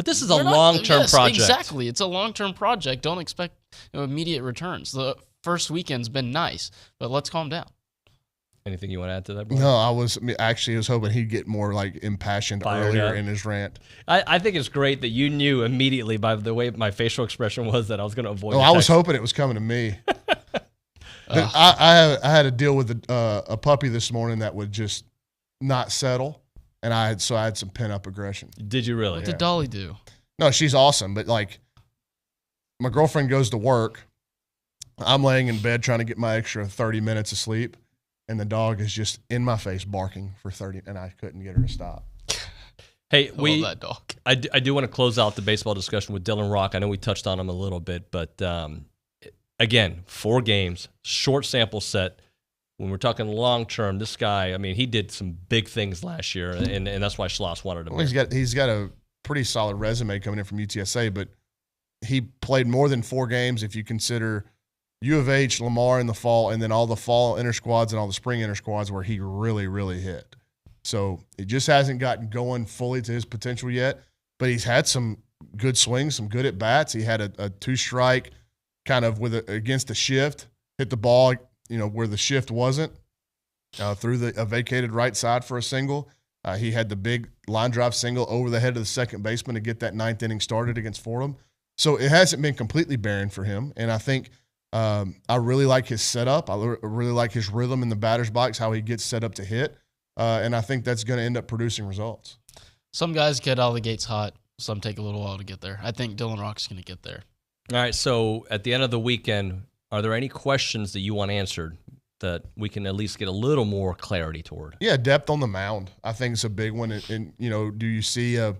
this is a long-term project. Exactly. It's a long-term project. Don't expect immediate returns. The first weekend's been nice, but let's calm down. Anything you want to add to that, Brian? No, I was hoping he'd get more like impassioned earlier in his rant. I think it's great that you knew immediately by the way my facial expression was that I was going to avoid. Oh, I was hoping it was coming to me. I had to deal with a puppy this morning that would just not settle, and I had some pent up aggression. Did you really? What did Dolly do? No, she's awesome, but like my girlfriend goes to work, I'm laying in bed trying to get my extra 30 minutes of sleep. And the dog is just in my face barking for 30, and I couldn't get her to stop. Hey, I love that dog. I do want to close out the baseball discussion with Dylan Rock. I know we touched on him a little bit, but again, 4 games, short sample set. When we're talking long term, this guy, I mean, he did some big things last year, and that's why Schloss wanted him. Well, he's got a pretty solid resume coming in from UTSA, but he played more than 4 games if you consider U of H, Lamar in the fall, and then all the fall inter-squads and all the spring inter-squads where he really, really hit. So it just hasn't gotten going fully to his potential yet, but he's had some good swings, some good at-bats. He had a 2-strike kind of against the shift, hit the ball where the shift wasn't, through a vacated right side for a single. He had the big line drive single over the head of the second baseman to get that 9th inning started against Fordham. So it hasn't been completely barren for him, and I think – I really like his setup. I really like his rhythm in the batter's box, how he gets set up to hit, and I think that's going to end up producing results. Some guys get out of the gates hot. Some take a little while to get there. I think Dylan Rock's going to get there. All right, so at the end of the weekend, are there any questions that you want answered that we can at least get a little more clarity toward? Yeah, depth on the mound. I think it's a big one. And do you see a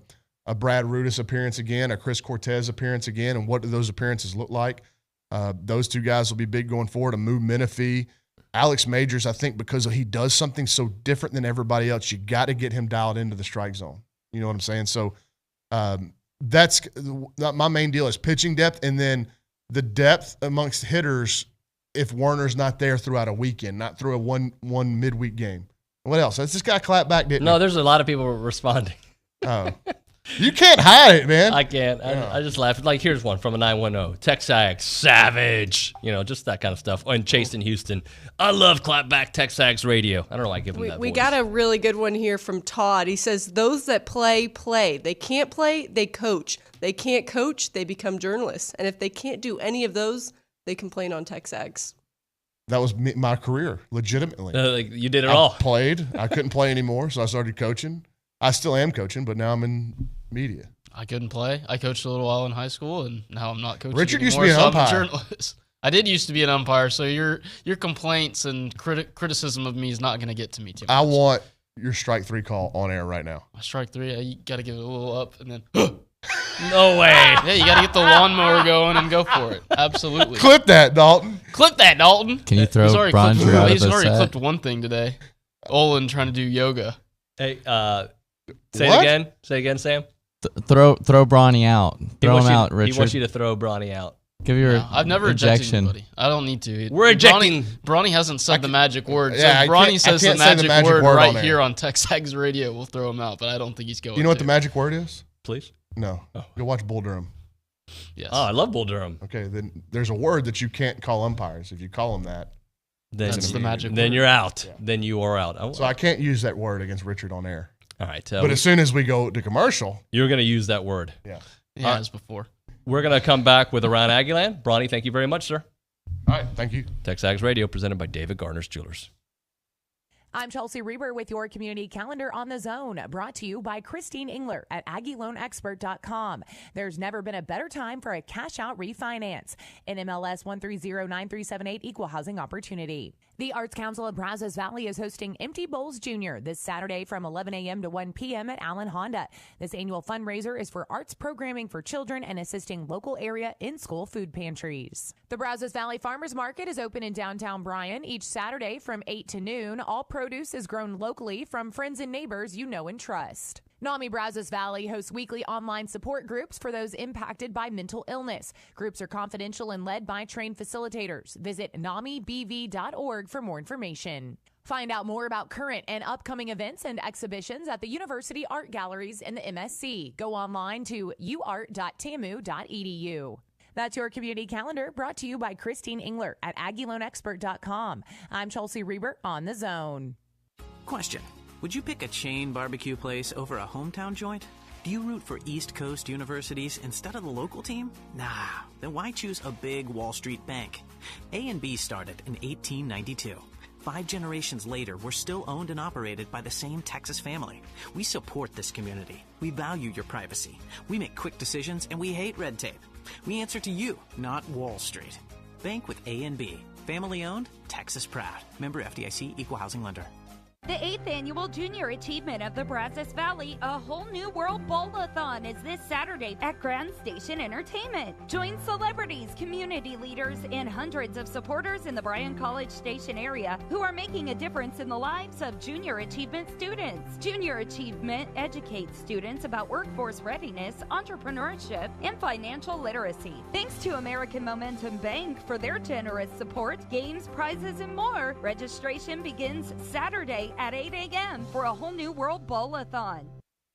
Brad Rudis appearance again, a Chris Cortez appearance again, and what do those appearances look like? Those 2 guys will be big going forward. A Moo Menifee, Alex Majors, I think because he does something so different than everybody else, you got to get him dialed into the strike zone. You know what I'm saying? So that's my main deal is pitching depth, and then the depth amongst hitters if Werner's not there throughout a weekend, not through a one midweek game. What else? This guy clapped back, didn't he? No, there's a lot of people responding. Oh. You can't hide it, man. I can't. I just laughed. Like, here's one from a 910. TexAgs, savage. Just that kind of stuff. And Chase in Houston. I love clapback TexAgs radio. I don't know why I give him that We voice. got a really good one here from Todd. He says, those that play, play. They can't play, they coach. They can't coach, they become journalists. And if they can't do any of those, they complain on TexAgs. That was my career, legitimately. You did it all. I played. I couldn't play anymore, so I started coaching. I still am coaching, but now I'm in media. I couldn't play. I coached a little while in high school, and now I'm not coaching Richard anymore, used to be an so I'm a umpire. journalist. I did used to be an umpire, so your complaints and criticism of me is not going to get to me too much. I want your strike 3 call on air right now. Strike 3, you got to give it a little up, and then no way. Yeah, you got to get the lawnmower going and go for it. Absolutely. Clip that, Dalton. Clip that, Dalton. Can you throw Brauninger out of He's the already set? clipped one thing today. Olin trying to do yoga. Hey, say it again. Say it again, Sam. Throw Bronny out. Throw him out, Richard. He wants you to throw Bronny out. Give your I've never ejected anybody. I don't need to. We're ejecting. Bronny hasn't said the magic word. Yeah, so if I Bronny can't says say the magic word right on here on TexAgs Radio, we'll throw him out, but I don't think he's going You know what to. the magic word is? Please. No. Go watch Bull Durham. Yes. Oh, I love Bull Durham. Okay, then there's a word that you can't call umpires. If you call them that, then that's the magic word. Then you're out. Yeah. Then you are out. So I can't use that word against Richard on air. All right. But as soon as we go to commercial, you're going to use that word. Yeah. Yeah, as before. We're going to come back with Around Aggieland. Bronny, thank you very much, sir. All right, thank you. TexAgs Radio, presented by David Garner's Jewelers. I'm Chelsea Reber with your community calendar on the zone, brought to you by Christine Engler at AggieLoanExpert.com. There's never been a better time for a cash-out refinance. NMLS 1309378, Equal Housing Opportunity. The Arts Council of Brazos Valley is hosting Empty Bowls Jr. this Saturday from 11 a.m. to 1 p.m. at Allen Honda. This annual fundraiser is for arts programming for children and assisting local area in-school food pantries. The Brazos Valley Farmers Market is open in downtown Bryan each Saturday from 8 to noon. All produce is grown locally from friends and neighbors you know and trust. NAMI Brazos Valley hosts weekly online support groups for those impacted by mental illness. Groups are confidential and led by trained facilitators. Visit NAMIBV.org for more information. Find out more about current and upcoming events and exhibitions at the University Art Galleries in the MSC. Go online to uart.tamu.edu. That's your community calendar, brought to you by Christine Engler at AggieLoanExpert.com. I'm Chelsea Reber on The Zone. Question. Would you pick a chain barbecue place over a hometown joint? Do you root for East Coast universities instead of the local team? Nah, then why choose a big Wall Street bank? A&B started in 1892. 5 generations later, we're still owned and operated by the same Texas family. We support this community. We value your privacy. We make quick decisions, and we hate red tape. We answer to you, not Wall Street. Bank with A&B. Family owned, Texas proud. Member FDIC, Equal Housing Lender. The 8th Annual Junior Achievement of the Brazos Valley, A Whole New World Bowl-a-thon is this Saturday at Grand Station Entertainment. Join celebrities, community leaders, and hundreds of supporters in the Bryan College Station area who are making a difference in the lives of Junior Achievement students. Junior Achievement educates students about workforce readiness, entrepreneurship, and financial literacy. Thanks to American Momentum Bank for their generous support, games, prizes, and more. Registration begins Saturday at 8 a.m. for A Whole New World Bowl-a-thon.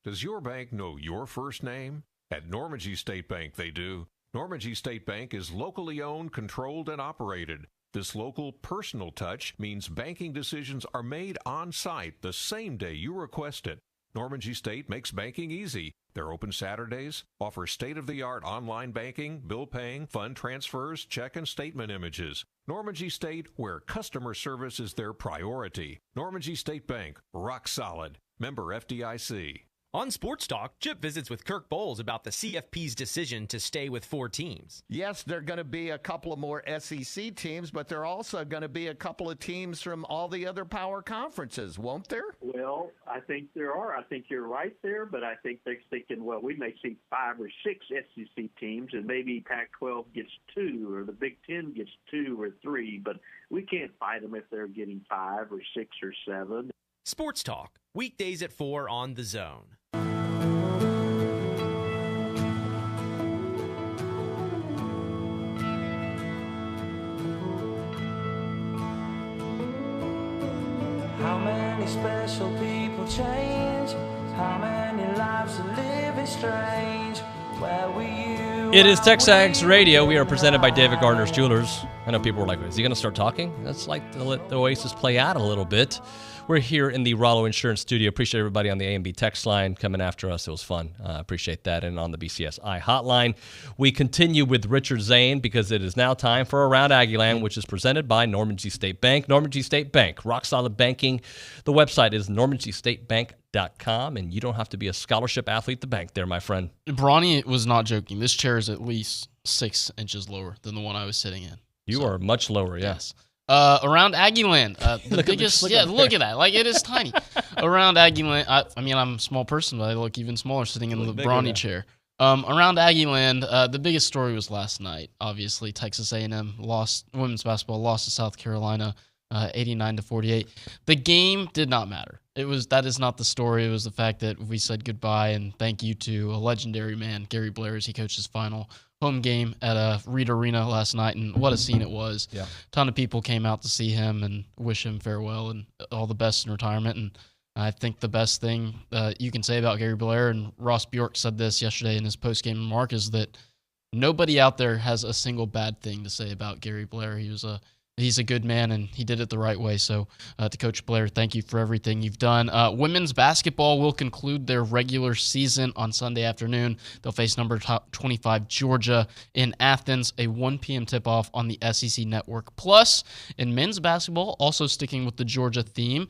Does your bank know your first name? At Normandy State Bank, they do. Normandy State Bank is locally owned, controlled, and operated. This local personal touch means banking decisions are made on site the same day you request it. Normandy State makes banking easy. They're open Saturdays, offer state-of-the-art online banking, bill paying, fund transfers, check and statement images. Normandy State, where customer service is their priority. Normandy State Bank, rock solid. Member FDIC. On Sports Talk, Chip visits with Kirk Bowles about the CFP's decision to stay with 4 teams. Yes, there are going to be a couple of more SEC teams, but there are also going to be a couple of teams from all the other power conferences, won't there? Well, I think there are. I think you're right there, but I think they're thinking, well, we may see 5 or 6 SEC teams, and maybe Pac-12 gets 2, or the Big Ten gets 2 or 3, but we can't fight them if they're getting 5 or 6 or 7. Sports Talk, weekdays at 4 on The Zone. How many special people change? How many lives are living strange? Where were you? It is TexAgs Radio. We are presented by David Garner's Jewelers. I know people were like, is he going to start talking? That's like to let the Oasis play out a little bit. We're here in the Rollo Insurance Studio. Appreciate everybody on the A&B text line coming after us. It was fun. Appreciate that. And on the BCSI hotline, we continue with Richard Zane because it is now time for Around Aggieland, which is presented by Normandy State Bank. Normandy State Bank, rock solid banking. The website is normandystatebank.com, and you don't have to be a scholarship athlete to bank there, my friend. Bronny was not joking. This chair is at least 6 inches lower than the one I was sitting in. You are much lower, yes. Around Aggieland, the biggest, look at that. Like, it is tiny. Around Aggieland, I mean, I'm a small person, but I look even smaller sitting in the Bronny chair. Around Aggieland, the biggest story was last night. Obviously, Texas A&M women's basketball lost to South Carolina, 89-48. The game did not matter. That is not the story. It was the fact that we said goodbye and thank you to a legendary man, Gary Blair, as he coached his final home game at Reed Arena last night, and what a scene it was. Yeah. A ton of people came out to see him and wish him farewell and all the best in retirement. And I think the best thing you can say about Gary Blair, and Ross Bjork said this yesterday in his post-game remark, is that nobody out there has a single bad thing to say about Gary Blair. He's a good man, and he did it the right way. So to Coach Blair, thank you for everything you've done. Women's basketball will conclude their regular season on Sunday afternoon. They'll face number 25 Georgia in Athens, a 1 p.m. tip-off on the SEC Network. Plus, in men's basketball, also sticking with the Georgia theme,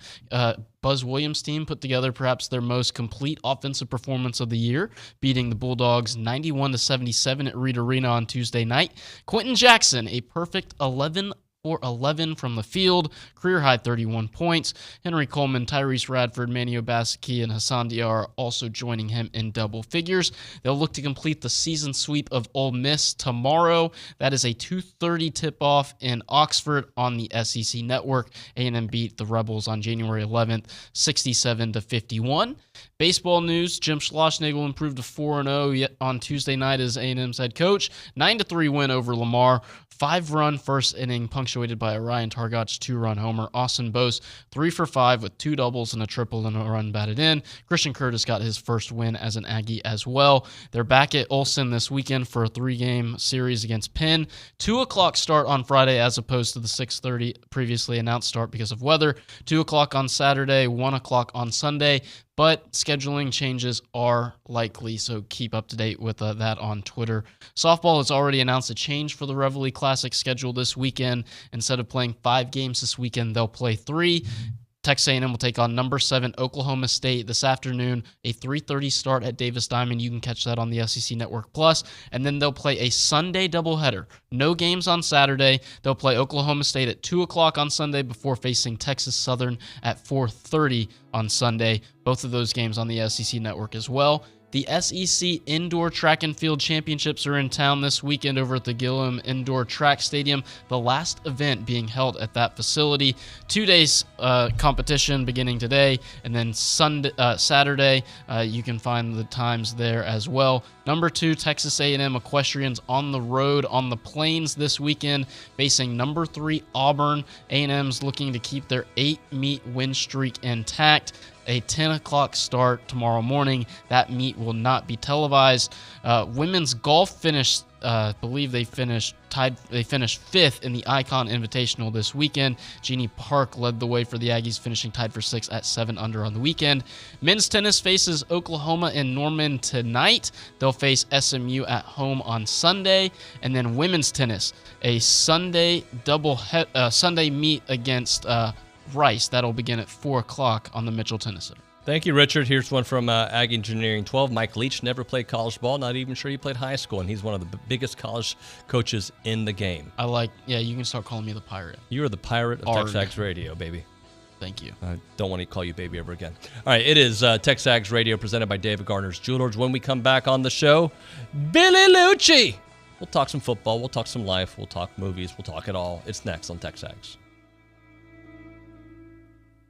Buzz Williams' team put together perhaps their most complete offensive performance of the year, beating the Bulldogs 91-77 at Reed Arena on Tuesday night. Quentin Jackson, a perfect 11 from the field, career-high 31 points. Henry Coleman, Tyrese Radford, Manny Obaseki, and Hassan Diarra also joining him in double figures. They'll look to complete the season sweep of Ole Miss tomorrow. That is a 2:30 tip-off in Oxford on the SEC Network. A&M beat the Rebels on January 11th, 67-51. Baseball news, Jim Schlossnagle improved to 4-0 on Tuesday night as A&M's head coach. 9-3 win over Lamar. 5-run first inning punctuated by a Ryan Targach 2-run homer. Austin Bose 3 for 5 with 2 doubles and a triple and a run batted in. Christian Curtis got his first win as an Aggie as well. They're back at Olsen this weekend for a 3-game series against Penn. 2 o'clock start on Friday as opposed to the 6:30 previously announced start because of weather. 2 o'clock on Saturday, 1 o'clock on Sunday. But scheduling changes are likely, so keep up to date with that on Twitter. Softball has already announced a change for the Reveille Classic schedule this weekend. Instead of playing 5 games this weekend, they'll play 3. Texas A&M will take on number 7 Oklahoma State this afternoon, a 3:30 start at Davis Diamond. You can catch that on the SEC Network Plus. And then they'll play a Sunday doubleheader. No games on Saturday. They'll play Oklahoma State at 2 o'clock on Sunday before facing Texas Southern at 4:30 on Sunday. Both of those games on the SEC Network as well. The SEC Indoor Track and Field Championships are in town this weekend over at the Gillum Indoor Track Stadium, the last event being held at that facility. 2 days competition beginning today, and then Saturday, you can find the times there as well. Number 2, Texas A&M Equestrians on the road on the Plains this weekend, facing number 3 Auburn. A&M's looking to keep their 8-meet win streak intact. A 10 o'clock start tomorrow morning. That meet will not be televised. Women's golf finished, I believe they finished 5th in the Icon Invitational this weekend. Jeannie Park led the way for the Aggies, finishing tied for 6th at 7 under on the weekend. Men's tennis faces Oklahoma and Norman tonight. They'll face SMU at home on Sunday. And then women's tennis, a Sunday Sunday meet against Rice. That'll begin at 4 o'clock on the Mitchell Tennis Center. Thank you, Richard. Here's one from Aggie Engineering 12. Mike Leach never played college ball, not even sure he played high school, and he's one of the biggest college coaches in the game. You can start calling me the Pirate. You are the Pirate of TexAgs Radio, baby. Thank you. I don't want to call you baby ever again. All right, it is TexAgs Radio presented by David Garner's Jewelers. When we come back on the show, Billy Lucci. We'll talk some football, we'll talk some life, we'll talk movies, we'll talk it all. It's next on TexAgs.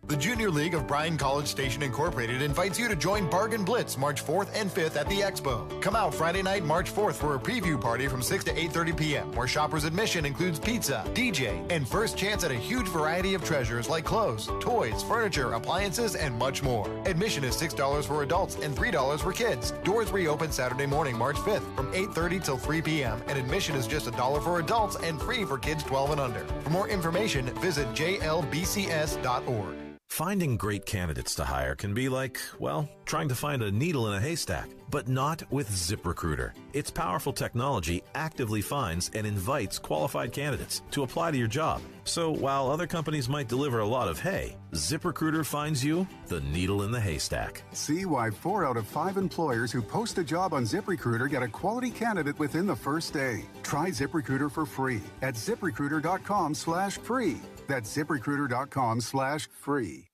The Junior League of Bryan College Station Incorporated invites you to join Bargain Blitz March 4th and 5th at the Expo. Come out Friday night, March 4th for a preview party from 6 to 8:30 p.m. where shoppers admission includes pizza, DJ, and first chance at a huge variety of treasures like clothes, toys, furniture, appliances, and much more. Admission is $6 for adults and $3 for kids. Doors reopen Saturday morning, March 5th from 8:30 till 3 p.m. and admission is just $1 for adults and free for kids 12 and under. For more information, visit jlbcs.org. Finding great candidates to hire can be like, well, trying to find a needle in a haystack, but not with ZipRecruiter. Its powerful technology actively finds and invites qualified candidates to apply to your job. So while other companies might deliver a lot of hay, ZipRecruiter finds you the needle in the haystack. See why 4 out of 5 employers who post a job on ZipRecruiter get a quality candidate within the first day. Try ZipRecruiter for free at ZipRecruiter.com/free. That's ZipRecruiter.com/free.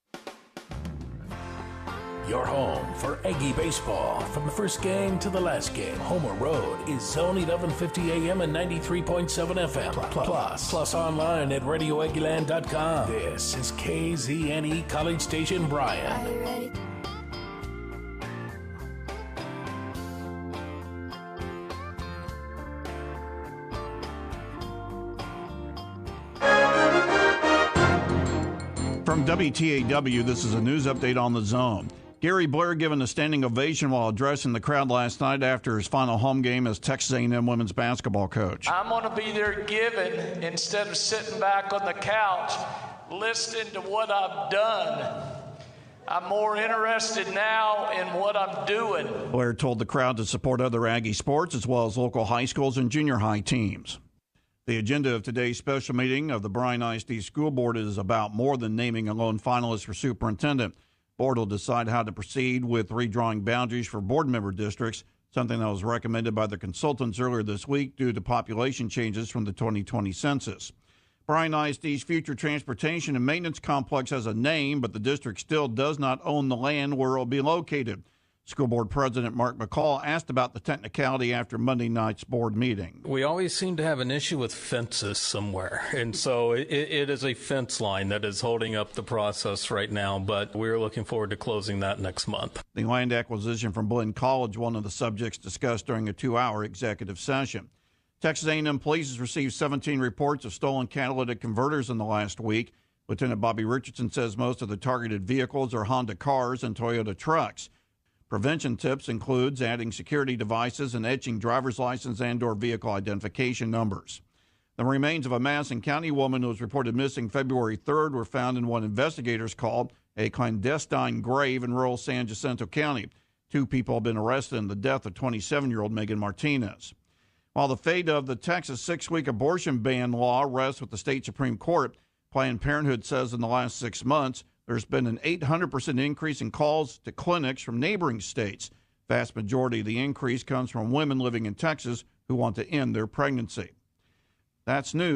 Your home for Aggie baseball. From the first game to the last game, Homer Road is Zone 1150 AM and 93.7 FM. Plus online at RadioAggieland.com. This is KZNE College Station Bryan. From WTAW, this is a news update on the Zone. Gary Blair given a standing ovation while addressing the crowd last night after his final home game as Texas A&M women's basketball coach. I'm going to be there giving instead of sitting back on the couch listening to what I've done. I'm more interested now in what I'm doing. Blair told the crowd to support other Aggie sports as well as local high schools and junior high teams. The agenda of today's special meeting of the Bryan ISD School Board is about more than naming a lone finalist for superintendent. Board will decide how to proceed with redrawing boundaries for board member districts, something that was recommended by the consultants earlier this week due to population changes from the 2020 census. Bryan ISD's future transportation and maintenance complex has a name, but the district still does not own the land where it will be located. School Board President Mark McCall asked about the technicality after Monday night's board meeting. We always seem to have an issue with fences somewhere, and so it is a fence line that is holding up the process right now, but we're looking forward to closing that next month. The land acquisition from Blinn College, one of the subjects discussed during a 2-hour executive session. Texas A&M police has received 17 reports of stolen catalytic converters in the last week. Lieutenant Bobby Richardson says most of the targeted vehicles are Honda cars and Toyota trucks. Prevention tips includes adding security devices and etching driver's license and/or vehicle identification numbers. The remains of a Madison County woman who was reported missing February 3rd were found in what investigators called a clandestine grave in rural San Jacinto County. 2 people have been arrested in the death of 27-year-old Megan Martinez. While the fate of the Texas 6-week abortion ban law rests with the state Supreme Court, Planned Parenthood says in the last 6 months, there's been an 800% increase in calls to clinics from neighboring states. Vast majority of the increase comes from women living in Texas who want to end their pregnancy. That's news.